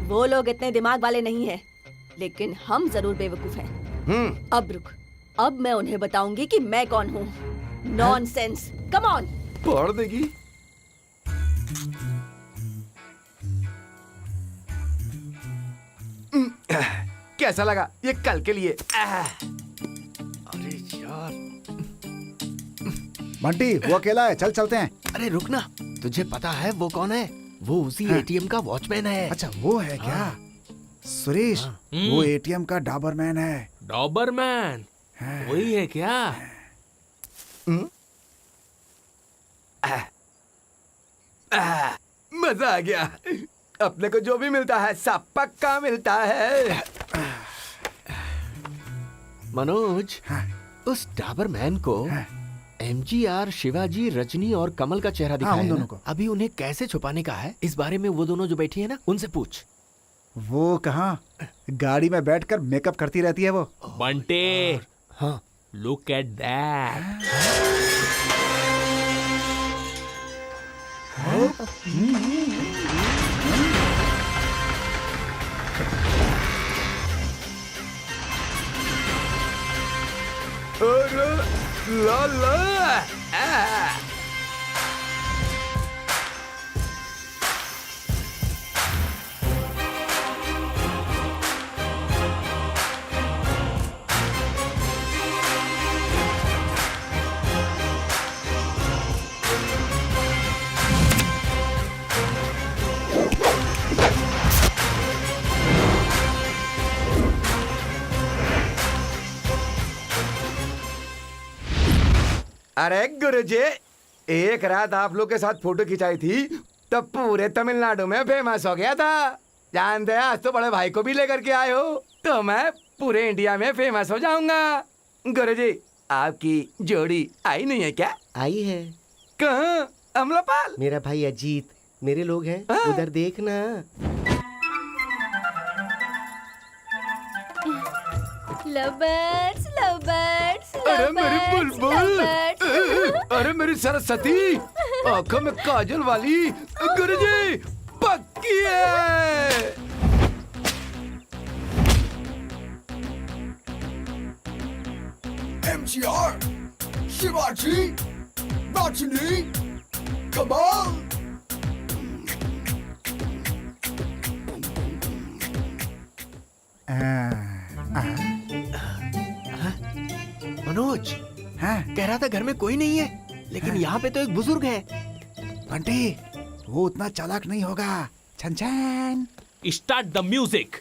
वो लोग इतने दिमाग वाले नहीं हैं, लेकिन हम जरूर बेवकूफ हैं। अब रुक, अब मैं उन्हें बताऊंगी कि मैं कौन हूँ। Nonsense, come on. पढ़ देगी। कैसा लगा? ये कल के लिए। अरे यार बंटी वो अकेला है, चल चलते हैं। अरे रुकना, तुझे पता है वो कौन है? वो उसी एटीएम का वॉचमैन है। अच्छा वो है क्या? सुरेश वो एटीएम का डाबरमैन है। डॉबरमैन वही है क्या? मजा आ गया। अपने को जो भी मिलता है सब पक्का मिलता है। मनोज, उस डाबरमैन को एमजीआर, शिवाजी, रजनी और कमल का चेहरा दिखाया उन है दोनों ना? को। अभी उन्हें कैसे छुपाने का है, इस बारे में वो दोनों जो बैठी है ना, उनसे पूछ। वो कहाँ गाड़ी में बैठकर मेकअप करती रहती है वो। बंटे, हाँ, लुक एट दैट। अरे ला ला अरे गुरुजी, एक रात आप लोग के साथ फोटो खिंचाई थी तब पूरे तमिलनाडु में फेमस हो गया था। जानते हैं आज तो बड़े भाई को भी लेकर के आए हो तो मैं पूरे इंडिया में फेमस हो जाऊंगा। गुरुजी, आपकी जोड़ी आई नहीं है क्या? आई है। कहाँ? अमलापाल? मेरा भाई अजीत, मेरे लोग हैं, उधर देखना। लवर्स लवर्स अरे मेरी बुलबुल, अरे मेरी सरस्वती, आंखों में काजल वाली गुरुजी पक्की है। MGR, Shivaji, Rajini, Kamal. Manoj, हाँ कह रहा था घर में कोई नहीं है, लेकिन यहाँ पे तो एक बुजुर्ग है। बंटी वो उतना चालाक नहीं होगा। छन छन। Start the music.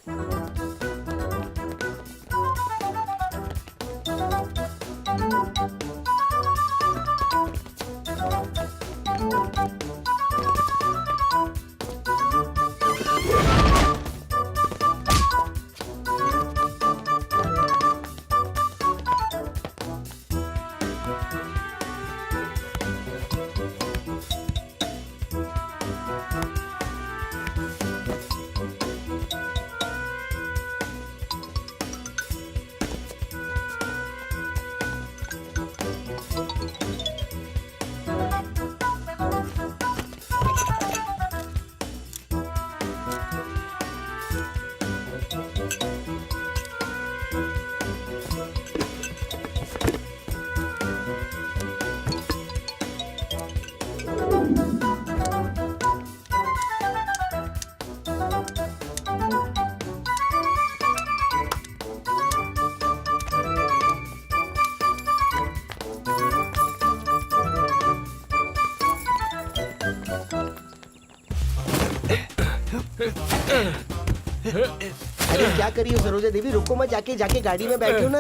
अरे क्या करी हो सरोजा देवी, रुको मत, जाके गाड़ी में बैठो ना।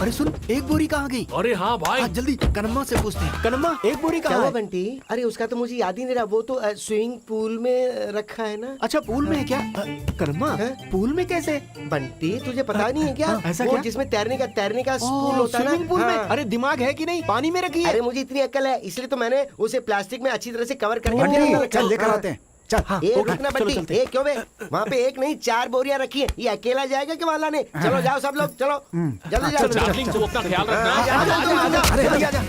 अरे सुन, एक बोरी कहाँ गई? अरे हाँ भाई, आज जल्दी कनम्मा से पूछते हैं। कनम्मा, एक बोरी क्या कहाँ हुआ है? बंटी? अरे उसका तो मुझे याद ही नहीं रहा, वो तो स्विमिंग पूल में रखा है ना। अच्छा, पूल में है क्या? कनम्मा, पूल में कैसे? बंटी तुझे पता नहीं है क्या? ऐसा वो क्या? जिसमें तैरने का पूल होता है ना। स्विमिंग पूल में? हाँ। अरे दिमाग है कि नहीं? पानी में रखी है। अरे मुझे इतनी अक्ल है, इसलिए तो मैंने उसे प्लास्टिक में अच्छी तरह से कवर करके बंटी चल लेकर आते हैं। चल एक रुकना बंटी, एक क्यों बे? वहाँ पे एक नहीं 4 बोरियां रखी है, ये अकेला जाएगा क्या वाला ने? चलो जाओ सब लोग, चलो जल्दी जाओ। डार्लिंग तू अपना ख्याल रखना। अरे जल्दी आजा।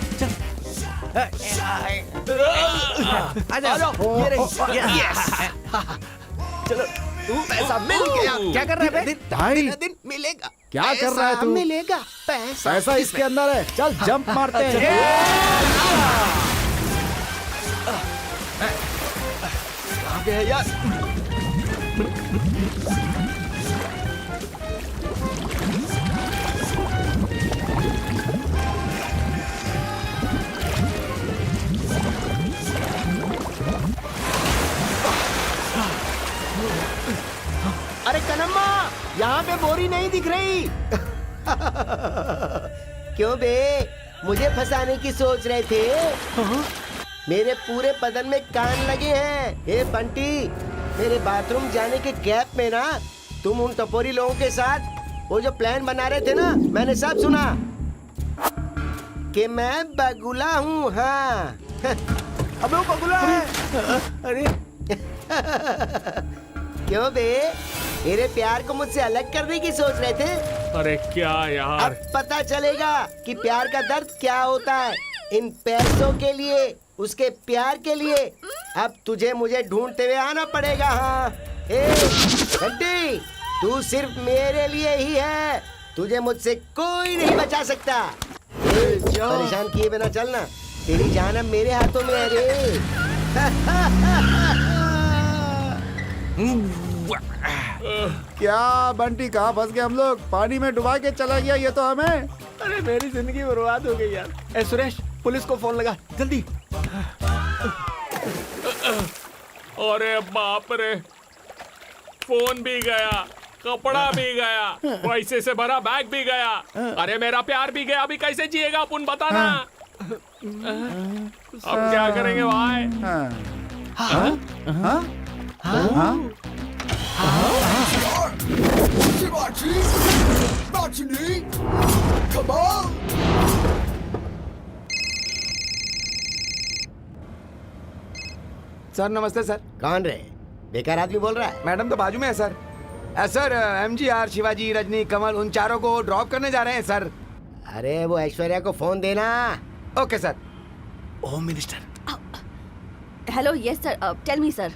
चलो पैसा मिल गया। क्या कर रहा है बे? ढाई दिन मिलेगा। क्या कर रहा है पैसा तू? मिलेगा पैसा। पैसा इसके अंदर है। चल जंप मारते हैं। नहीं दिख रही। क्यों बे, मुझे फंसाने की सोच रहे थे? मेरे पूरे बदन में कान लगे हैं। ए बंटी, मेरे बाथरूम जाने के गैप में ना तुम उन टपोरी लोगों के साथ वो जो प्लान बना रहे थे ना, मैंने सब सुना कि मैं बगुला हूँ। हाँ। अब वो बगुला है। अरे क्यों बे, मेरे प्यार को मुझसे अलग करने की सोच रहे थे? अरे क्या यार, अब पता चलेगा कि प्यार का दर्द क्या होता है। इन पैसों के लिए, उसके प्यार के लिए अब तुझे मुझे ढूंढते हुए आना पड़ेगा। हाँ ए बंटी, तू सिर्फ मेरे लिए ही है, तुझे मुझसे कोई नहीं बचा सकता। परेशान किए बिना चलना, तेरी जान अब मेरे हाथों में है रे। क्या बंटी, कहाँ फंस गए हम लोग? पानी में डुबा के चला गया ये तो हमें। अरे मेरी जिंदगी बर्बाद हो गई यार। ए सुरेश, पुलिस को फोन लगा जल्दी। अरे बाप रे, फोन भी गया, कपड़ा भी गया, पैसे से भरा बैग भी गया, अरे मेरा प्यार भी गया। अभी कैसे जिएगा अपन, बताना। अब क्या करेंगे भाई? सर नमस्ते सर। कौन रे? बेकार आदमी बोल रहा है। मैडम तो बाजू में है sir. Sir MGR, Shivaji, Rajni, Kamal उन चारों को ड्रॉप करने जा रहे हैं सर। अरे वो ऐश्वर्या को फोन देना। Okay sir. Home minister. Hello, yes sir, tell me sir.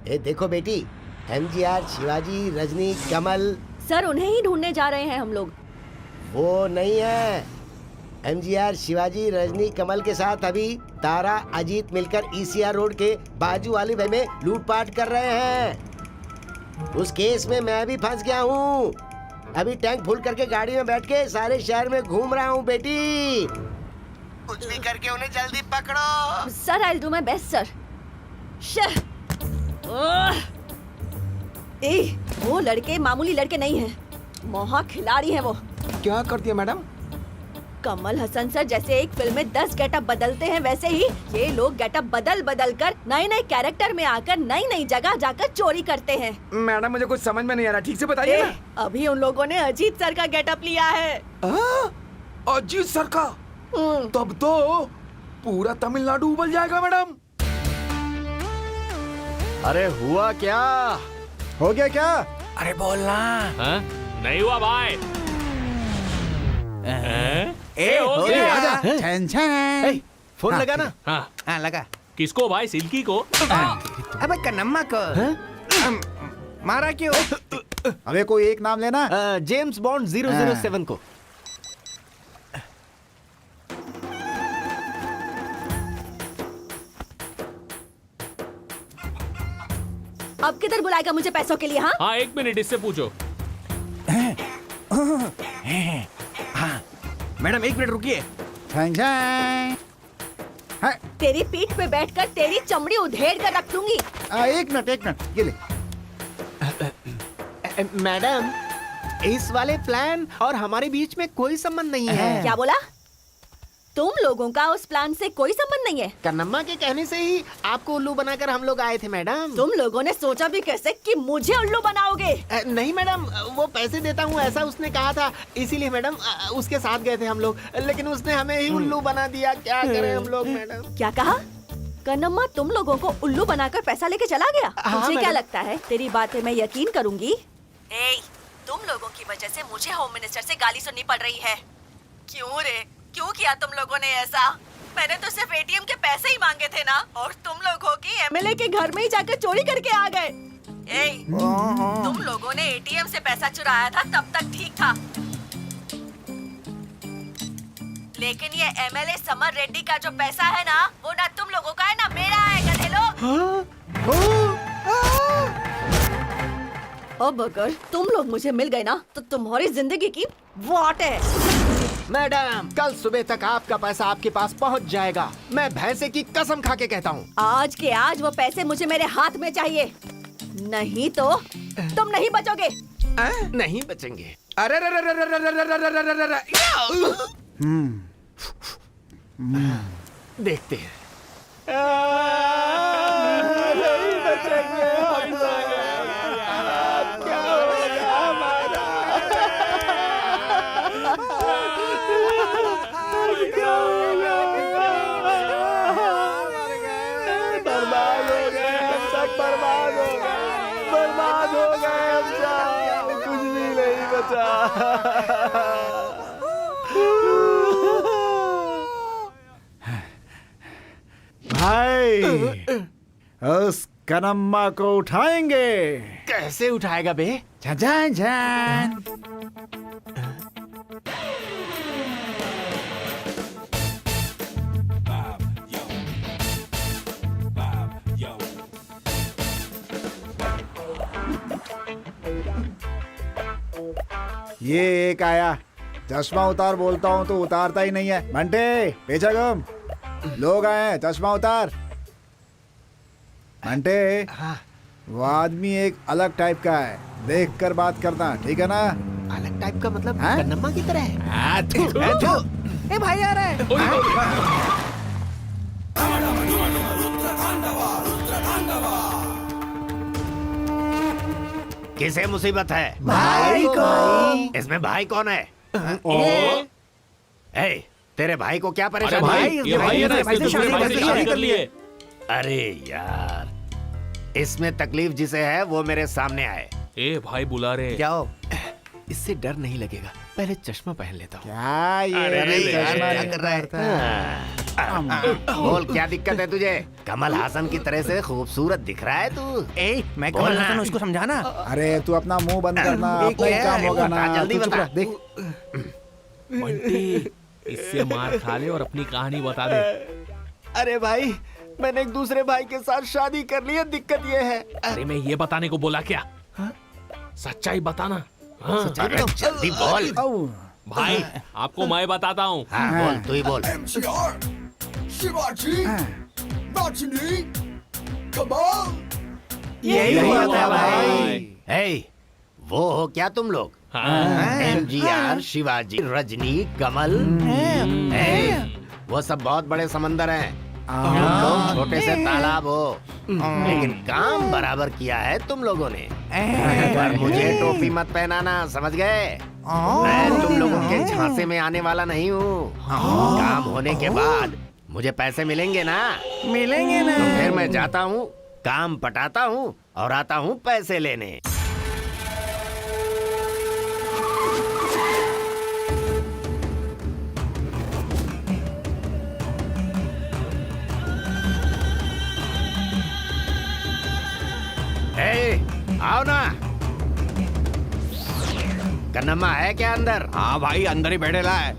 ए देखो बेटी, MGR, शिवाजी, रजनी, कमल। सर उन्हें ही ढूंढने जा रहे हैं हम लोग। वो नहीं है। MGR, शिवाजी, रजनी, कमल के साथ अभी तारा, अजीत मिलकर ECR रोड के बाजू वाली भाई में लूटपाट कर रहे हैं। उस केस में मैं भी फंस गया हूँ। अभी टैंक फुल करके गाड़ी में बैठ के सारे शहर में घूम रहा हूँ बेटी। कुछ भी करके उन्हें जल्दी पकड़ो। Sir I will do my best sir. वो लड़के मामूली लड़के नहीं हैं, मोहा खिलाड़ी हैं वो। क्या करती है मैडम? कमल हसन सर जैसे एक फिल्म में 10 गेटअप बदलते हैं, वैसे ही ये लोग गेटअप बदल बदल कर नए नए कैरेक्टर में आकर नई नई जगह जाकर चोरी करते हैं। मैडम मुझे कुछ समझ में नहीं आ रहा, ठीक से बताइए ना। अभी उन लोगों ने अजीत सर का गेटअप लिया है। अजीत सर का? तब तो पूरा तमिलनाडु उबल जाएगा मैडम। अरे हुआ क्या? हो गया क्या? अरे बोलना। नहीं हुआ भाई। ए हो गया। आजा। छन छन। फोन लगा ना? हाँ लगा। किसको भाई? सिल्की को? अबे कन्नम्मा को। मारा क्यों? अबे कोई एक नाम लेना। जेम्स बॉन्ड 007 को। अब किधर बुलाएगा मुझे पैसों के लिए? हाँ हाँ, 1 मिनट, इससे पूछो। हाँ मैडम 1 मिनट रुकिए। छन छन। तेरी पीठ पे बैठकर तेरी चमड़ी उधेड़ कर रख दूंगी। एक मिनट ये ले। मैडम, इस वाले प्लान और हमारे बीच में कोई संबंध नहीं है। क्या बोला? तुम लोगों का उस प्लान से कोई संबंध नहीं है? कन्नम्मा के कहने से ही आपको उल्लू बनाकर हम लोग आए थे मैडम। तुम लोगों ने सोचा भी कैसे कि मुझे उल्लू बनाओगे? नहीं मैडम, वो पैसे देता हूँ ऐसा उसने कहा था, इसीलिए मैडम उसके साथ गए थे हम लोग, लेकिन उसने हमें ही उल्लू बना दिया। क्या करें हम लोग मैडम? क्या कहा? कन्नम्मा तुम लोगों को उल्लू बनाकर पैसा लेके चला गया? मुझे क्या लगता है तेरी बातें मैं यकीन करूंगी? तुम लोगों की वजह से मुझे होम मिनिस्टर से गाली सुननी पड़ रही है। क्यों रे? क्यों किया तुम लोगों ने ऐसा? मैंने तो सिर्फ ATM के पैसे ही मांगे थे ना, और तुम लोगों की MLA के घर में ही जाकर चोरी करके आ गए। तुम लोगों ने ATM से पैसा चुराया था तब तक ठीक था, लेकिन ये MLA समर रेड्डी का जो पैसा है ना, वो ना तुम लोगों का है ना मेरा है, गधे लोग। अब अगर तुम लोग मुझे मिल गए ना, तो तुम्हारी जिंदगी की वाट है। मैडम, कल सुबह तक आपका पैसा आपके पास पहुंच जाएगा। मैं भैंसे की कसम खा के कहता हूँ। आज के आज वो पैसे मुझे मेरे हाथ में चाहिए, नहीं तो तुम नहीं बचोगे। नहीं बचेंगे। अरे रे रे रे रे रे रे रे रे रे रे रे। देखते हैं। भाई उस कनम्मा को उठाएंगे। कैसे उठाएगा बे? झन झन। ये एक आया, चश्मा उतार बोलता हूँ तो उतारता ही नहीं है। बंटे पीछे घूम, लोग आए हैं, चश्मा उतार। बंटे वो आदमी एक अलग टाइप का है, देख कर बात करना, ठीक है ना? अलग टाइप का मतलब हाँ? कन्नम्मा की तरह है। ए भाई आ रहा है। किसे मुसीबत है? भाई को। इसमें भाई कौन है? ए, तेरे भाई को क्या अरे परेशानी भाई, है? ये भाई है ना, भाई से इसने दूसरे भाई से शादी कर ली है। अरे यार, इसमें तकलीफ जिसे है वो मेरे सामने आए। ए भाई बुला रहे। जाओ। इससे डर नहीं लगेगा, पहले चश्मा पहन लेता हूँ। क्या ये चश्मा क्या कर रहा है? बोल क्या दिक्कत है तुझे? कमल हासन की तरह से खूबसूरत दिख रहा है तू। ए मैं कमल हसन, उसको समझाना। अरे तू अपना मुंह बंद करना, अपना ही काम होगा ना। जल्दी तू चुप बता। रह, देख बंटी, इससे मार खा ले और अपनी कहानी बता दे। अरे भाई, मैंने एक दूसरे भाई के साथ शादी कर ली है, दिक्कत ये है। अरे मैं ये बताने को बोला क्या? सच्चाई बताना। हाँ। अरे जल्दी बोल। भाई आपको मैं बताता हूँ। हाँ बोल, तू ही बोल। MGR, शिवाजी, रजनी, कमाल। यही बात है भाई। हे, वो हो क्या तुम लोग? हाँ। MGR, शिवाजी, रजनी, कमल। हे, वो सब बहुत बड़े समंदर हैं। तुम लोग छोटे से तालाब हो, लेकिन काम बराबर किया है तुम लोगों ने। पर मुझे टोपी मत पहनाना, समझ गए? मैं तुम लोगों के झांसे में आने वाला नहीं हूँ। काम होने के बाद मुझे पैसे मिलेंगे ना? मिलेंगे ना। तो फिर मैं जाता हूँ, काम पटाता हूँ और आता हूँ पैसे लेने। आओ ना। कन्नम्मा है क्या अंदर? हाँ भाई, अंदर ही बैठेला है।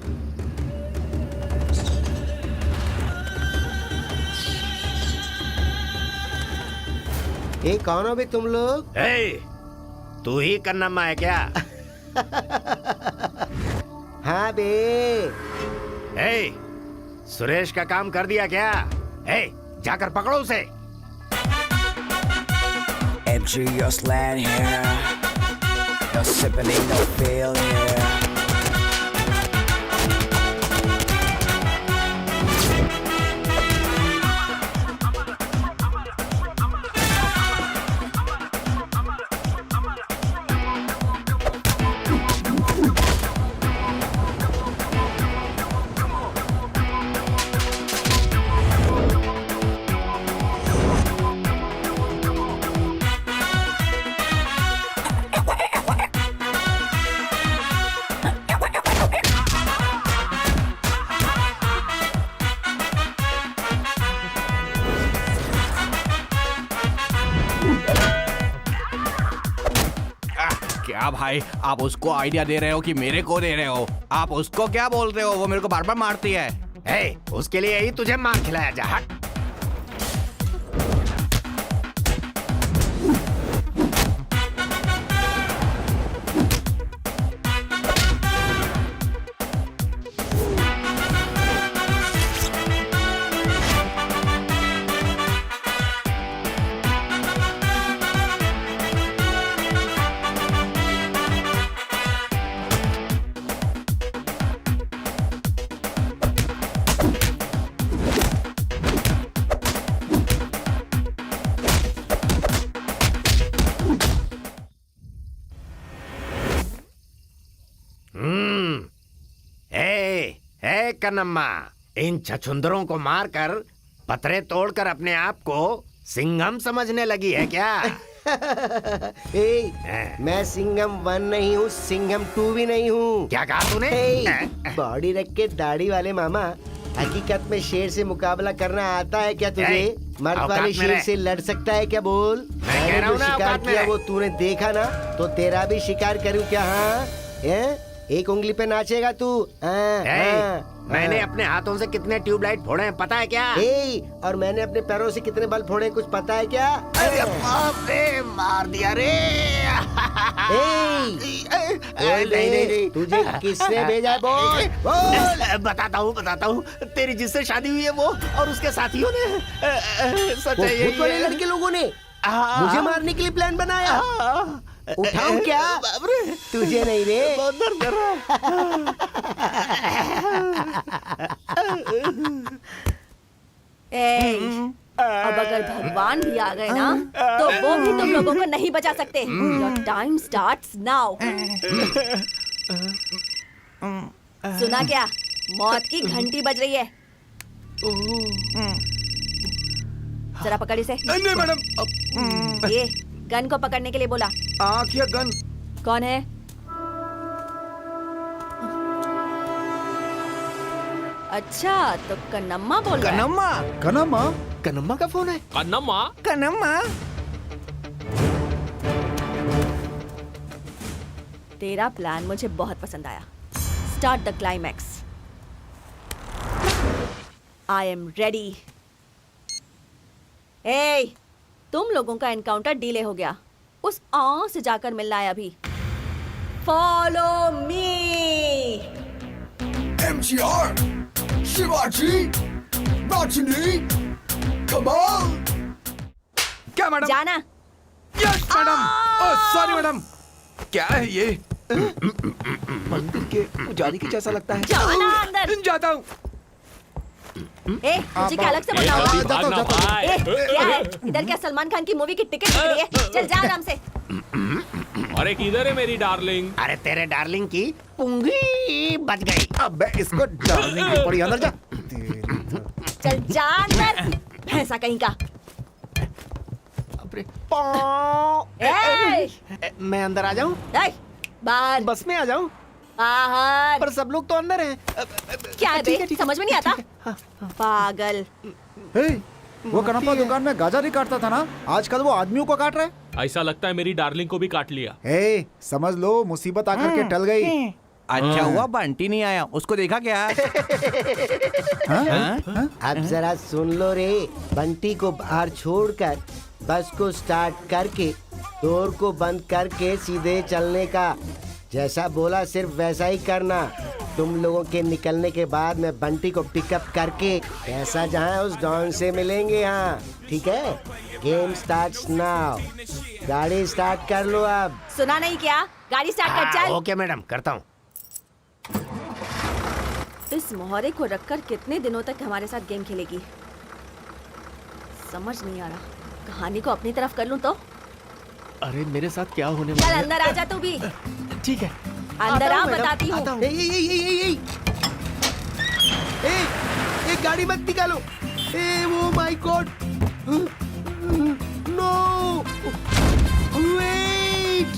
ए कौन हो बे तुम लोग? तू ही कन्नम्मा है क्या? हाँ बे। सुरेश का काम कर दिया क्या? जाकर पकड़ो उसे। MGR slang here. No sipping, ain't no failure. क्या भाई, आप उसको आइडिया दे रहे हो कि मेरे को दे रहे हो? आप उसको क्या बोलते हो? वो मेरे को बार बार मारती है। उसके लिए ही तुझे मार खिलाया जा। हट। कन्नम्मा, इन छछुंदरों को मारकर पत्थरे तोड़कर अपने आप को सिंघम समझने लगी है क्या? मैं सिंघम 1 नहीं हूँ, सिंघम 2 भी नहीं हूँ। क्या कहा तूने? बॉडी रख के दाढ़ी वाले मामा, हकीकत में शेर से मुकाबला करना आता है क्या तुझे? मर्द वाले शेर से लड़ सकता है क्या? बोल। कह रहा हूं ना, शिकार किया वो तूने देखा ना, तो तेरा भी शिकार करूँ क्या? हाँ, एक उंगली पे नाचेगा तू? मैंने अपने हाथों से कितने ट्यूबलाइट फोड़े हैं पता है क्या? और मैंने अपने पैरों से कितने बल्ब फोड़े कुछ पता है क्या? अरे बाप रे, मार दिया रे। नहीं, तुझे किसने भेजा है? बोल। बताता हूँ। तेरी जिससे शादी हुई है वो और उसके साथियों ने, सच है भूत वाले लड़के लोगों ने मुझे मारने के लिए प्लान बनाया। उठाऊं क्या? तुझे नहीं रे। बहुत दर्द कर रहा अब अगर भगवान भी आ गए ना, तो वो भी तुम लोगों को नहीं बचा सकते। Your time starts now. सुना क्या? मौत की घंटी बज रही है। जरा पकड़ इसे। नहीं मैडम, ये गन को पकड़ने के लिए बोला। आँख या गन? कौन है? अच्छा, तो कन्नम्मा बोल रहा है। कन्नम्मा? कन्नम्मा? कन्नम्मा का फोन है? कन्नम्मा? कन्नम्मा? तेरा प्लान मुझे बहुत पसंद आया। Start the climax. I am ready. ए, तुम लोगों का एनकाउंटर डिले हो गया। उस आं से जाकर मिलना है अभी। Follow me. MGR, शिवाजी, राजनी, कमाल। क्या मैडम? जाना। Yes madam. Oh sorry madam. क्या है ये? मंदिर के पुजारी के जैसा लगता है। जाना अंदर। जाता हूँ। ए, मुझे क्या अलग से बोलना होगा? ए, क्या है? इधर क्या सलमान खान की मूवी की टिकट बिक रही है? चल जा आराम से। अरे किधर है मेरी डार्लिंग? अरे तेरे डार्लिंग की पुंगी बच गई। अब इसको डार्लिंग की पड़ी, अंदर जा। चल जा अंदर, भैंसा कहीं का। मैं अंदर आ जाऊं? बाहर। बस में आ जाऊं? बाहर। पर सब लोग तो अंदर हैं। क्या है बे? समझ में नहीं आता? पागल। वो कन्नप्पा दुकान में गाजर ही काटता था ना, आजकल वो आदमियों को काट रहा है। ऐसा लगता है मेरी डार्लिंग को भी काट लिया। समझ लो मुसीबत आकर के टल गई। अच्छा हुआ बंटी नहीं आया, उसको देखा क्या? अब जरा सुन लो रे, बंटी को बाहर छोड़कर बस को स्टार्ट करके डोर को बंद करके सीधे चलने का। जैसा बोला सिर्फ वैसा ही करना। तुम लोगों के निकलने के बाद मैं बंटी को पिकअप करके पैसा जहाँ उस डॉन से मिलेंगे। यहाँ ठीक है? Game starts now. गाड़ी स्टार्ट कर लो अब। सुना नहीं क्या? गाड़ी स्टार्ट कर चल। ओके मैडम, करता हूँ। इस मोहरे को रखकर कितने दिनों तक हमारे साथ गेम खेलेगी? समझ नहीं आ रहा। कहानी को अपनी तरफ कर लूं तो? अरे मेरे साथ क्या होने चल वाला है? अंदर आ जा तू भी। ठीक है। अंदर आ, बताती हूँ। एक गाड़ी मत निकालो। वो माय गॉड। No wait.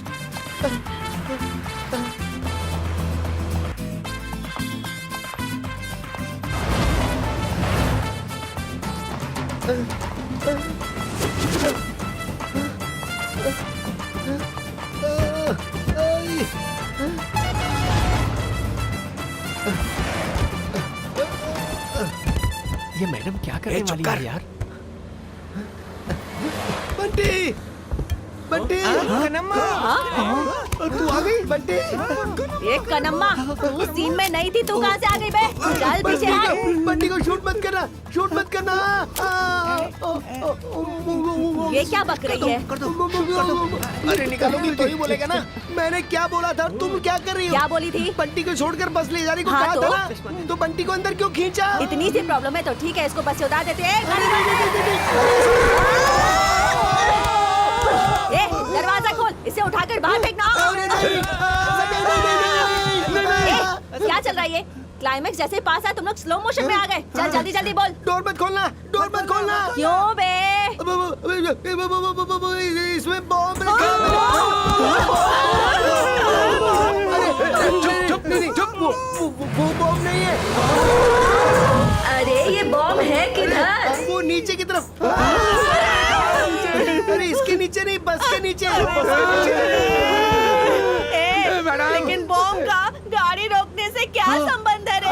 ये मैडम क्या करने वाली है यार? बंटी, बंटी, कन्नम्मा, तू आ गई बंटी? एक कन्नम्मा, तू सीन में नहीं थी, तू कहाँ से आ गई बे? चल पीछे हट। बंटी को शूट मत करना, शूट मत करना। ये क्या बक रही है? अरे निकालोगी तो ही बोलेगा ना। मैंने क्या बोला था? तुम क्या कर रही हो? क्या बोली थी? बंटी को छोड़कर बस ले जाने को हाँ, कहा तो? था ना। तो बंटी को अंदर क्यों खींचा? इतनी सी प्रॉब्लम है तो ठीक है, इसको बस से उतार देते हैं। दरवाजा खोल, इसे उठाकर बाहर फेंकना। क्या चल रहा है ये? क्लाइमेक्स जैसे पास है तुम लोग स्लो मोशन में आ गए। चल जल्दी जल्दी बोल। डोर मत खोलना, डोर मत खोलना। क्यों बे? इसमें बॉम्ब रखा है। चुप नहीं, चुप। वो बॉम्ब नहीं है। अरे ये बॉम्ब है किधर? वो नीचे की तरफ। अरे इसके नीचे नहीं, बस के नीचे। लेकिन बॉम्ब का गाड़ी रोकने से क्या संबंध है रे?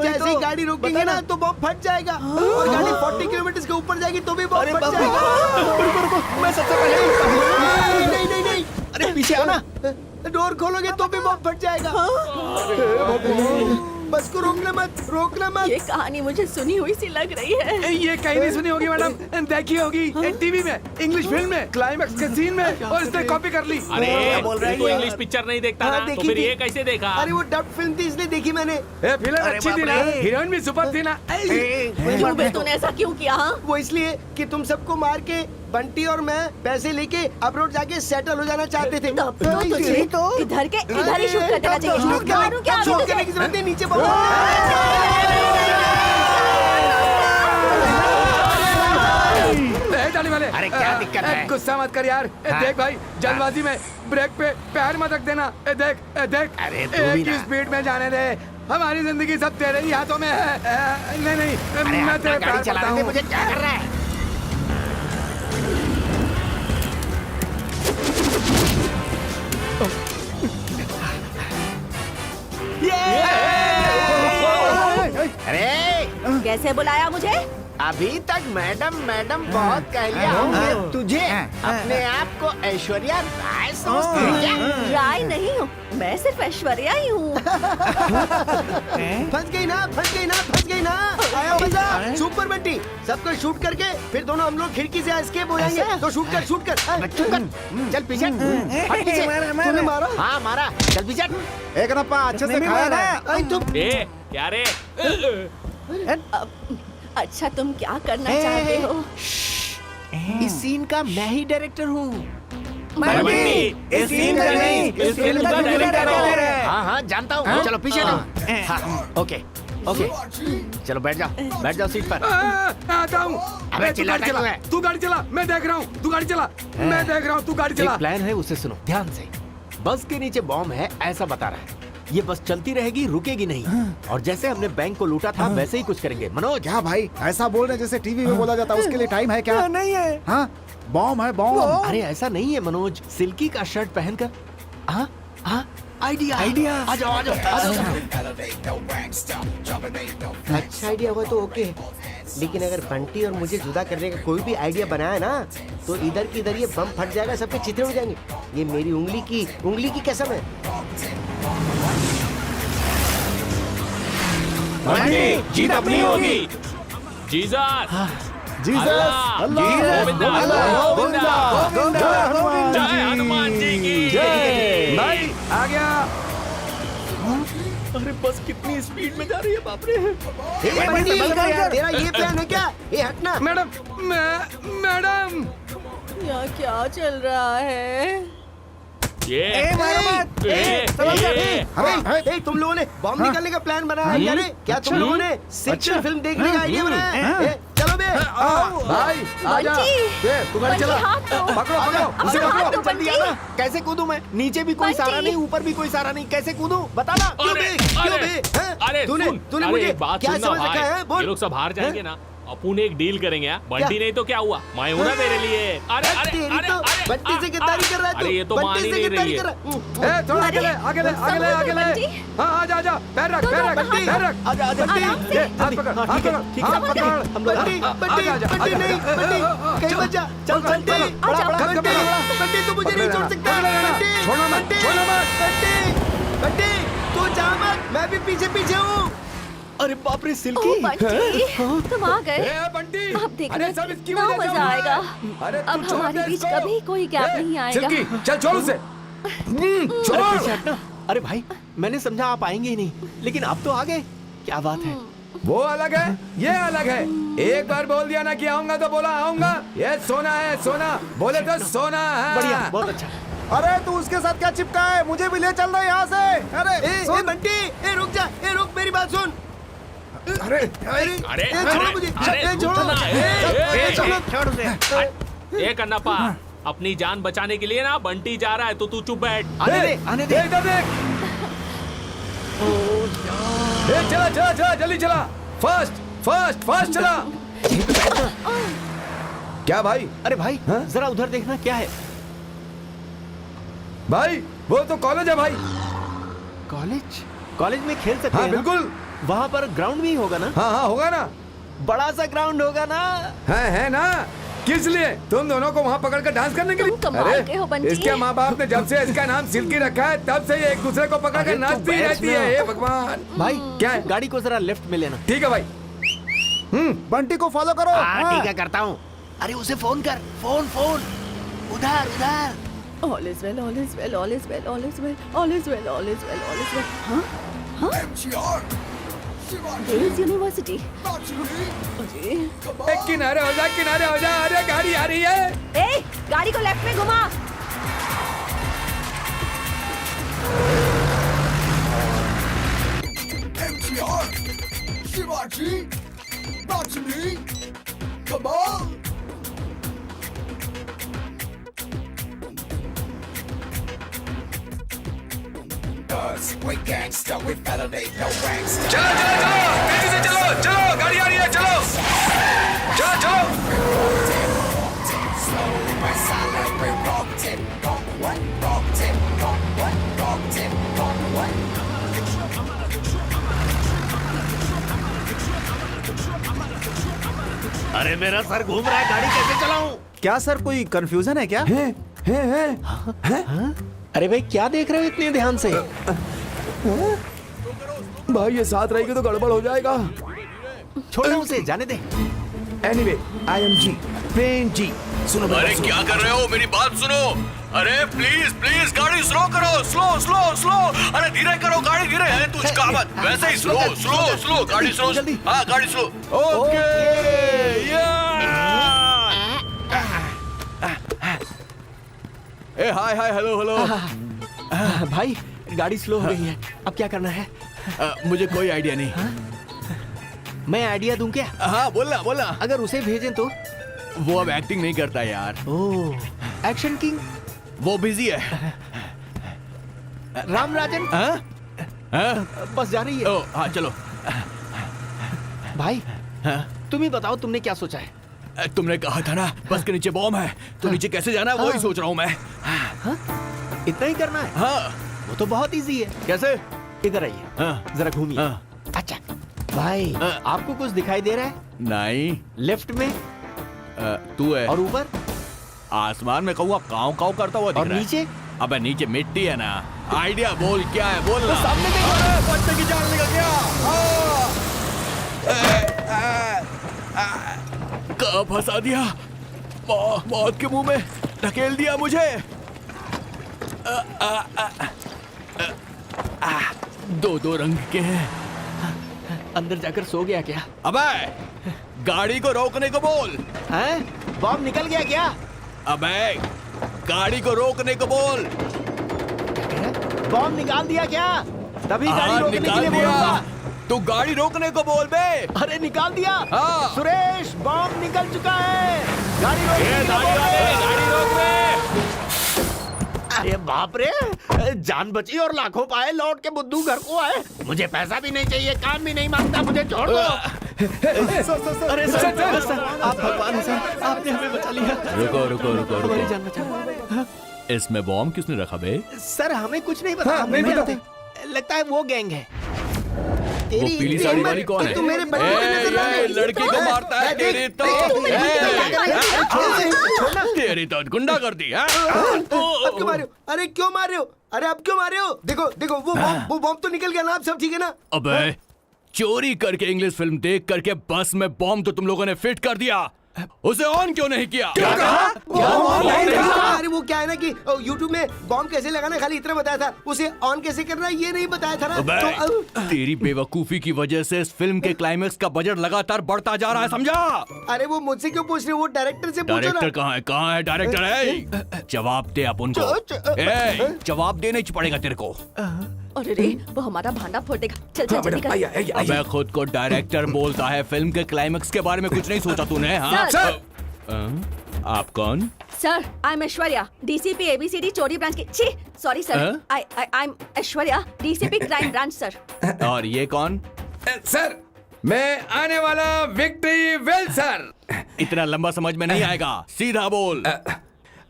जैसे ही गाड़ी रोकेंगे ना तो बॉम्ब फट जाएगा और गाड़ी 40 किलोमीटर के ऊपर जाएगी तो भी बॉम्ब फट जाएगा। मैं सबसे पहले नहीं। अरे पीछे आना। डोर खोलोगे तो भी बॉम्ब फट जाएगा। बस को रोकना मत। ये कहानी मुझे सुनी हुई सी लग रही है। ये कहीं नहीं सुनी होगी मैडम, देखी होगी टीवी में, इंग्लिश फिल्म में, क्लाइमैक्स के सीन में, और इसने कॉपी कर ली। अरे तू तो इंग्लिश पिक्चर नहीं देखता ना, तो फिर ये कैसे देखा? अरे वो डब फिल्म थी इसलिए देखी मैंने। फिल्म अच्छी थी ना, हीरोइन भी सुपर थी ना। क्यों बे तूने ऐसा क्यों किया? वो इसलिए कि तुम सबको मार के बंटी और मैं पैसे लेके अब्रॉड जाके सेटल हो जाना चाहते थे। तो तुझे इधर ही शूट कर देना चाहिए। शूट करने की जरूरत नहीं, नीचे जाने वाले। अरे क्या दिक्कत है? गुस्सा मत कर यार। देख भाई, जल्दबाजी में ब्रेक पे पैर मत रख देना। देख अरे तू भी एक ही ना। स्पीड में जाने दे। हमारी जिंदगी सब तेरे ही हाथों में है। नहीं, मैं तेरे गाड़ी पैर चला पड़ता रहे थे, हूँ। मुझे क्या कर रहा है? अरे कैसे बुलाया मुझे? अभी तक मैडम बहुत कह लिया हूँ। तुझे अपने आप को ऐश्वर्या राय समझती है क्या? राय नहीं हूँ, मैं सिर्फ ऐश्वर्या ही हूँ। फंस गई ना। आया मजा। सुपर बंटी, सबको शूट करके फिर दोनों हम लोग खिड़की से एस्केप हो जाएंगे। तो शूट कर। चुप कर। चल पीछे। हट पीछे। तूने मारा? हाँ मारा। चल पीछे। एक नप्पा अच्छे से खाया ना। ए क्या रे? अच्छा तुम क्या करना चाहते हो? इस सीन का मैं ही डायरेक्टर हूँ। इस सीन का नहीं, इस फिल्म का डायरेक्टर हो। हाँ जानता हूँ। चलो पीछे ओके चलो बैठ जाओ सीट पर। आता हूँ। अबे तू गाड़ी चला, मैं देख रहा हूँ। तू गाड़ी चला, मैं देख रहा हूँ। तू गाड़ी चला। एक प्लान है, उसे सुनो ध्यान से। बस के नीचे बॉम्ब है ऐसा बता रहा है। ये बस चलती रहेगी, रुकेगी नहीं। और जैसे हमने बैंक को लूटा था वैसे ही कुछ करेंगे। मनोज क्या भाई ऐसा बोल रहे जैसे टीवी में बोला जाता है? उसके लिए टाइम है क्या? नहीं है। हाँ बॉम्ब है बॉम्ब। अरे ऐसा नहीं है मनोज, सिल्की का शर्ट पहनकर। हाँ आइडिया आ जाओ। अच्छा आइडिया हुआ तो ओके, लेकिन अगर बंटी और मुझे जुदा करने का कोई भी आइडिया बनाया ना तो इधर की इधर ये बम फट जाएगा, सबके चित्रे हो जाएंगे। ये मेरी उंगली की कसम है। जीत अपनी होगी। जीसस जय हनुमान जी की जय। भाई आ गया। अरे बस कितनी स्पीड में जा रही है, बाप रे। तेरा ये प्लान है क्या? ये हटना। मैडम यहाँ क्या चल रहा है? तुम लोगों ने बॉम्ब निकालने का प्लान बनाया है क्या? क्या तुम लोगों ने सेक्शन फिल्म देखने का आइडिया बनाया है? चलो बे भाई आजा। तू गाड़ी चला। पकड़ो उसे पकड़ो। जल्दी आना। कैसे कूदूं मैं? नीचे भी कोई सहारा नहीं, ऊपर भी कोई सहारा नहीं, कैसे कूदूं बताना। अरे तूने मुझे बात क्या सुनना समझ रखा है? भाई, ये लोग सब हार जाएंगे ना। अपन एक डील करेंगे। बंटी नहीं तो क्या हुआ, मैं हूं ना तेरे लिए। अरे बंटी से गद्दारी कर रहा है तू। अरे ये तो मान ही नहीं रही है। थोड़ा आगे ले। हाँ आजा। पैर रख। बंटी हाथ पकड़। बंटी नहीं, बंटी कहीं बच जा। चल बंटी तू मुझे नहीं छोड़ सकता। बंटी तू जा मत, मैं भी पीछे हूँ। अरे बाप रे सिल्की। तुम आ गए। बंटी अब देखना कितना मजा आएगा। अब हमारे बीच कभी कोई गैप नहीं आएगा। चल छोड़ उसे। अरे भाई मैंने समझा आप आएंगे ही नहीं, लेकिन आप तो आ गए। क्या बात है? वो अलग है, ये अलग है। एक बार बोल दिया ना कि आऊंगा तो बोला आऊंगा। ये सोना है, सोना बोले तो सोना है। बढ़िया, बहुत अच्छा। अरे तू उसके साथ क्या चिपका है? मुझे भी ले चल रहा है यहाँ से। अरे बंटी रुक जा, रुक। मेरी बात सुन। अरे अरे छोड़ो मुझे, छोड़ो, छोड़ उसे। ए कन्नप्पा, अपनी जान बचाने के लिए ना बंटी जा रहा है, तो तू चुप बैठ। आने दे, आने दे। इधर देख। चला चला चला, जल्दी चला, फास्ट फास्ट फास्ट चला। क्या भाई? अरे भाई, जरा उधर देखना, क्या है? भाई वो तो कॉलेज है भाई। कॉलेज? कॉलेज में खेल सकते हाँ हैं ना? बिल्कुल। वहाँ पर ग्राउंड भी होगा ना? हाँ हाँ होगा ना, बड़ा सा ग्राउंड होगा ना? है ना। किस लिए? तुम दोनों को वहाँ पकड़ कर डांस करने के लिए? तुम कमाल के हो बंटी। इसके माँ बाप ने जब से इसका नाम सिल्की रखा है तब से ये एक दूसरे को पकड़ कर नाचती रहती है। हे भगवान। भाई क्या है? गाड़ी को जरा लेफ्ट में लेना। ठीक है भाई। बंटी को फॉलो करो। ठीक है, करता हूँ। अरे उसे फोन कर, फोन फोन, उधर उधर। All is well, all is well, all is well, all is well, all is well, all is well, all is well. हाँ? हाँ? Girls University. अरे किनारे हो जा, किनारे हो जा। अरे गाड़ी आ रही है। ए, गाड़ी को लेफ्ट में घुमा। We gangsta, we validate no gangsta. चलो चलो चलो, तेजी से चलो, चलो, गाड़ी आ रही है, चलो, चलो चलो। Slowly but silent, we rocked it, rocked it, rocked it, अरे मेरा सर घूम रहा है, गाड़ी कैसे चलाऊं? क्या सर, कोई कंफ्यूजन है क्या? अरे भाई, क्या देख रहे हो इतने ध्यान से? भाई ये साथ रहेगी तो गड़बड़ हो जाएगा। छोड़ो उसे, जाने दे। एनीवे, IMG, प्लेन जी। सुनो अरे क्या कर रहे हो, मेरी बात सुनो। अरे प्लीज प्लीज गाड़ी स्लो करो, स्लो स्लो स्लो। अरे धीरे करो, गाड़ी धीरे है, तू उसका मत, वैसे ही स्लो स्लो स्लो, गाड़ी स्लो। हाँ गाड़ी स्लो। ओके। ए हाय हाय, हेलो हेलो। भाई गाड़ी स्लो हो गई है, अब क्या करना है? मुझे कोई आइडिया नहीं। मैं आइडिया दूं क्या? हाँ बोलना बोलना। अगर उसे भेजें तो? वो अब एक्टिंग नहीं करता यार। ओह, एक्शन किंग। वो बिजी है। राम राजन। बस जा रही है। ओ हाँ चलो। भाई तुम ही बताओ, तुमने क्या सोचा है? तुमने कहा था ना बस के नीचे बॉम्ब है, तो नीचे कैसे जाना है वही सोच रहा हूँ मैं। इतना ही करना है? हाँ वो तो बहुत इजी है। कैसे? इधर आइए, जरा घूमिए। अच्छा भाई, आपको कुछ दिखाई दे रहा है? नहीं। लेफ्ट में? तू है। और ऊपर? आसमान में कौवा काव काव करता हुआ दिख और रहा है। नीचे? अबे नीचे मिट्टी है ना। आइडिया बोल, क्या है बोल ना। सामने में बच्चे की जान निकल गया। कहाँ फंसा दिया? मौत के मुंह में ढकेल दिया मुझे। दो दो रंग के हैं। अंदर जाकर सो गया क्या? अबे गाड़ी को रोकने को बोल। हैं? बॉम्ब निकल गया क्या? अबे गाड़ी को रोकने को बोल। बॉम्ब निकाल दिया क्या? तभी गाड़ी रोकने के निकाल लिए दिया। बोलूंगा। तू गाड़ी रोकने को बोल बे। अरे निकाल दिया। हाँ। सुरेश, बॉम्ब निकल चुका है, गाड़ी रोक। गाड़ी रोक बे। अरे बाप रे, जान बची और लाखों पाए, लौट के बुद्धू घर को आए। मुझे पैसा भी नहीं चाहिए, काम भी नहीं मांगता, मुझे छोड़ दो। अरे सर, आप भगवान हैं सर, आपने हमें बचा लिया। रुको रुको रुको हमारी रुको। जान बचा। इसमें बॉम्ब किसने रखा बे? सर हमें कुछ नहीं पता। हाँ, नहीं पता। लगता है वो गैंग है। वो पीली साड़ी वाली कौन है? तू मेरे बच्चे को ए, नजर आ ये गई। लड़की को मारता है तेरी तो। तेरी तो गुंडा कर दी। अब क्यों मार रहे हो? अरे क्यों मार रहे हो? अरे अब क्यों मार रहे हो? देखो देखो, वो बॉम्ब तो निकल गया ना, अब सब ठीक है ना? अबे चोरी करके इंग्लिश फिल्म देख करके बस में बॉम्ब तो तुम लोगों ने फिट कर दिया, उसे ऑन क्यों नहीं किया? क्या अरे वो क्या है ना कि YouTube में बॉम्ब कैसे लगाना खाली इतना बताया था, उसे ऑन कैसे करना ये नहीं बताया था ना। तो तेरी बेवकूफी की वजह से इस फिल्म के क्लाइमेक्स का बजट लगातार बढ़ता जा रहा है, समझा? अरे वो मुझसे क्यों पूछ रहे हो? वो डायरेक्टर से पूछो ना। डायरेक्टर कहाँ है? कहाँ है डायरेक्टर? है जवाब दे आप उनको। जवाब देना ही पड़ेगा तेरे को। अरे रे, वो हमारा भांडा फोड़ेगा। चल चल जल्दी कर। अबे खुद को डायरेक्टर बोलता है, फिल्म के क्लाइमेक्स के बारे में कुछ नहीं सोचा तूने? हाँ सर। आप कौन? Sir, I am Aishwarya, DCP ABCD चोरी ब्रांच की। छी, sorry sir, I am Aishwarya, DCP crime branch sir. और ये कौन? सर, मैं आने वाला विक्ट्री वेल सर। इतना लंबा समझ में नहीं आएगा, सीधा बोल।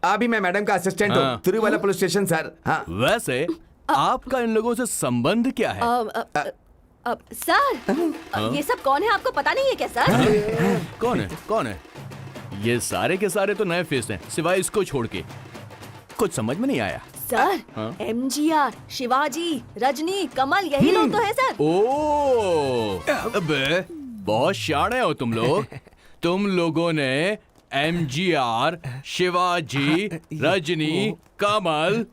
अभी मैं मैडम का असिस्टेंट हूँ, तिरुवाला पुलिस स्टेशन सर। हाँ। वैसे आपका इन लोगों से संबंध क्या है? सर, ये सब कौन है आपको पता नहीं है क्या सर? कौन है? ये सारे के सारे तो नए फेस हैं, सिवाय इसको छोड़ के। कुछ समझ में नहीं आया सर। एमजीआर, शिवाजी, रजनी, कमल, यही लोग तो है सर। ओ, अबे बहुत शाणे हो तुम लोग। तुम लोगों ने एमजीआर, शिवाजी, रजनी, कमल,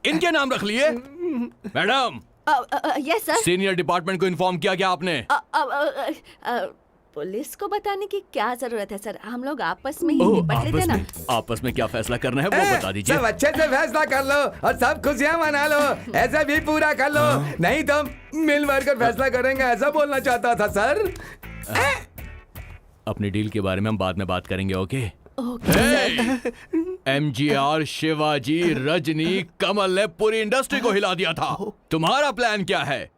इनके नाम रख लिए? Madam, yes sir. Senior department को इन्फॉर्म किया क्या आपने? पुलिस को बताने की क्या जरूरत है सर, हम लोग आपस में ही निपट लेते ना। आपस में क्या फैसला करना है वो बता दीजिए। सब अच्छे से फैसला कर लो और सब खुशियाँ मना लो, ऐसे भी पूरा कर लो, नहीं तो मिल भर कर फैसला करेंगे, ऐसा बोलना चाहता था सर। अपनी डील के बारे में हम बाद में बात करेंगे, ओके? ओके। एमजीआर, शिवाजी, रजनी, कमल ने पूरी इंडस्ट्री को हिला दिया था। तुम्हारा प्लान क्या है?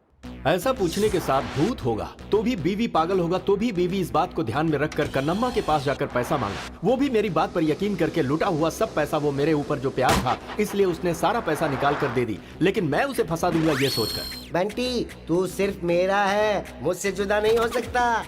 ऐसा पूछने के साथ भूत होगा तो भी बीवी, पागल होगा तो भी बीवी इस बात को ध्यान में रखकर कन्नम्मा के पास जाकर पैसा मांगा। वो भी मेरी बात पर यकीन करके लुटा हुआ सब पैसा वो मेरे ऊपर जो प्यार था, इसलिए उसने सारा पैसा निकाल कर दे दी, लेकिन मैं उसे फंसा दूंगा ये सोचकर। बंटी, तू सिर्फ मेरा है, मुझसे जुदा नहीं हो सकता।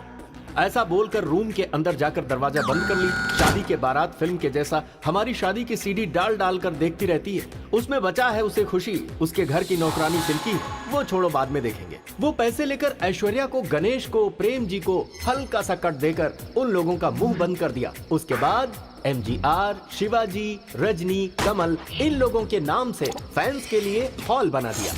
ऐसा बोलकर रूम के अंदर जाकर दरवाजा बंद कर ली। शादी के बारात फिल्म के जैसा हमारी शादी की सीडी डाल डाल कर देखती रहती है। उसमें बचा है उसे खुशी, उसके घर की नौकरानी सिल्की, वो छोड़ो बाद में देखेंगे। वो पैसे लेकर ऐश्वर्या को, गणेश को, प्रेम जी को हल्का सा कट देकर उन लोगों का मुंह बंद कर दिया। उसके बाद एमजीआर, शिवाजी, रजनी, कमल, इन लोगों के नाम से फैंस के लिए हॉल बना दिया।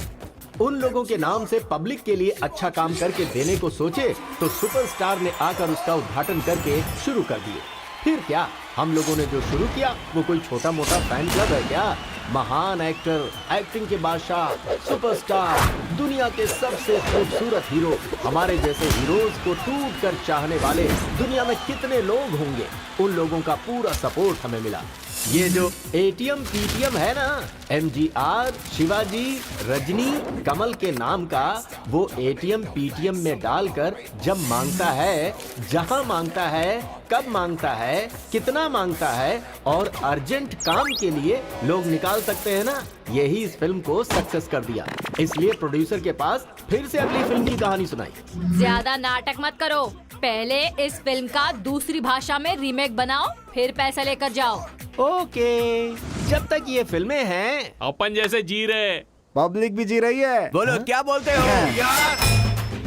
उन लोगों के नाम से पब्लिक के लिए अच्छा काम करके देने को सोचे तो सुपरस्टार ने आकर उसका उद्घाटन करके शुरू कर दिए। फिर क्या, हम लोगों ने जो शुरू किया वो कोई छोटा मोटा फैन क्लब है क्या? महान एक्टर, एक्टिंग के बादशाह, सुपरस्टार, दुनिया के सबसे खूबसूरत हीरो, हमारे जैसे हीरोज को टूट कर चाहने वाले दुनिया में कितने लोग होंगे? उन लोगों का पूरा सपोर्ट हमें मिला। ये जो एटीएम पीटीएम है ना, एमजीआर, शिवाजी, रजनी, कमल के नाम का, वो एटीएम पीटीएम में डालकर जब मांगता है, जहां मांगता है, कब मांगता है, कितना मांगता है और अर्जेंट काम के लिए लोग निकाल सकते हैं ना, यही इस फिल्म को सक्सेस कर दिया। इसलिए प्रोड्यूसर के पास फिर से अगली फिल्म की कहानी सुनाई। ज्यादा नाटक मत करो, पहले इस फिल्म का दूसरी भाषा में रीमेक बनाओ, फिर पैसा लेकर जाओ। ओके, जब तक ये फिल्में हैं अपन जैसे जी रहे, पब्लिक भी जी रही है। बोलो क्या बोलते हो?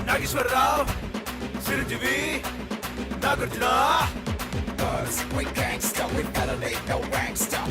Nageshwar Rao, Chiranjeevi, Nagarjuna, we gangsta, we better make no gangsta.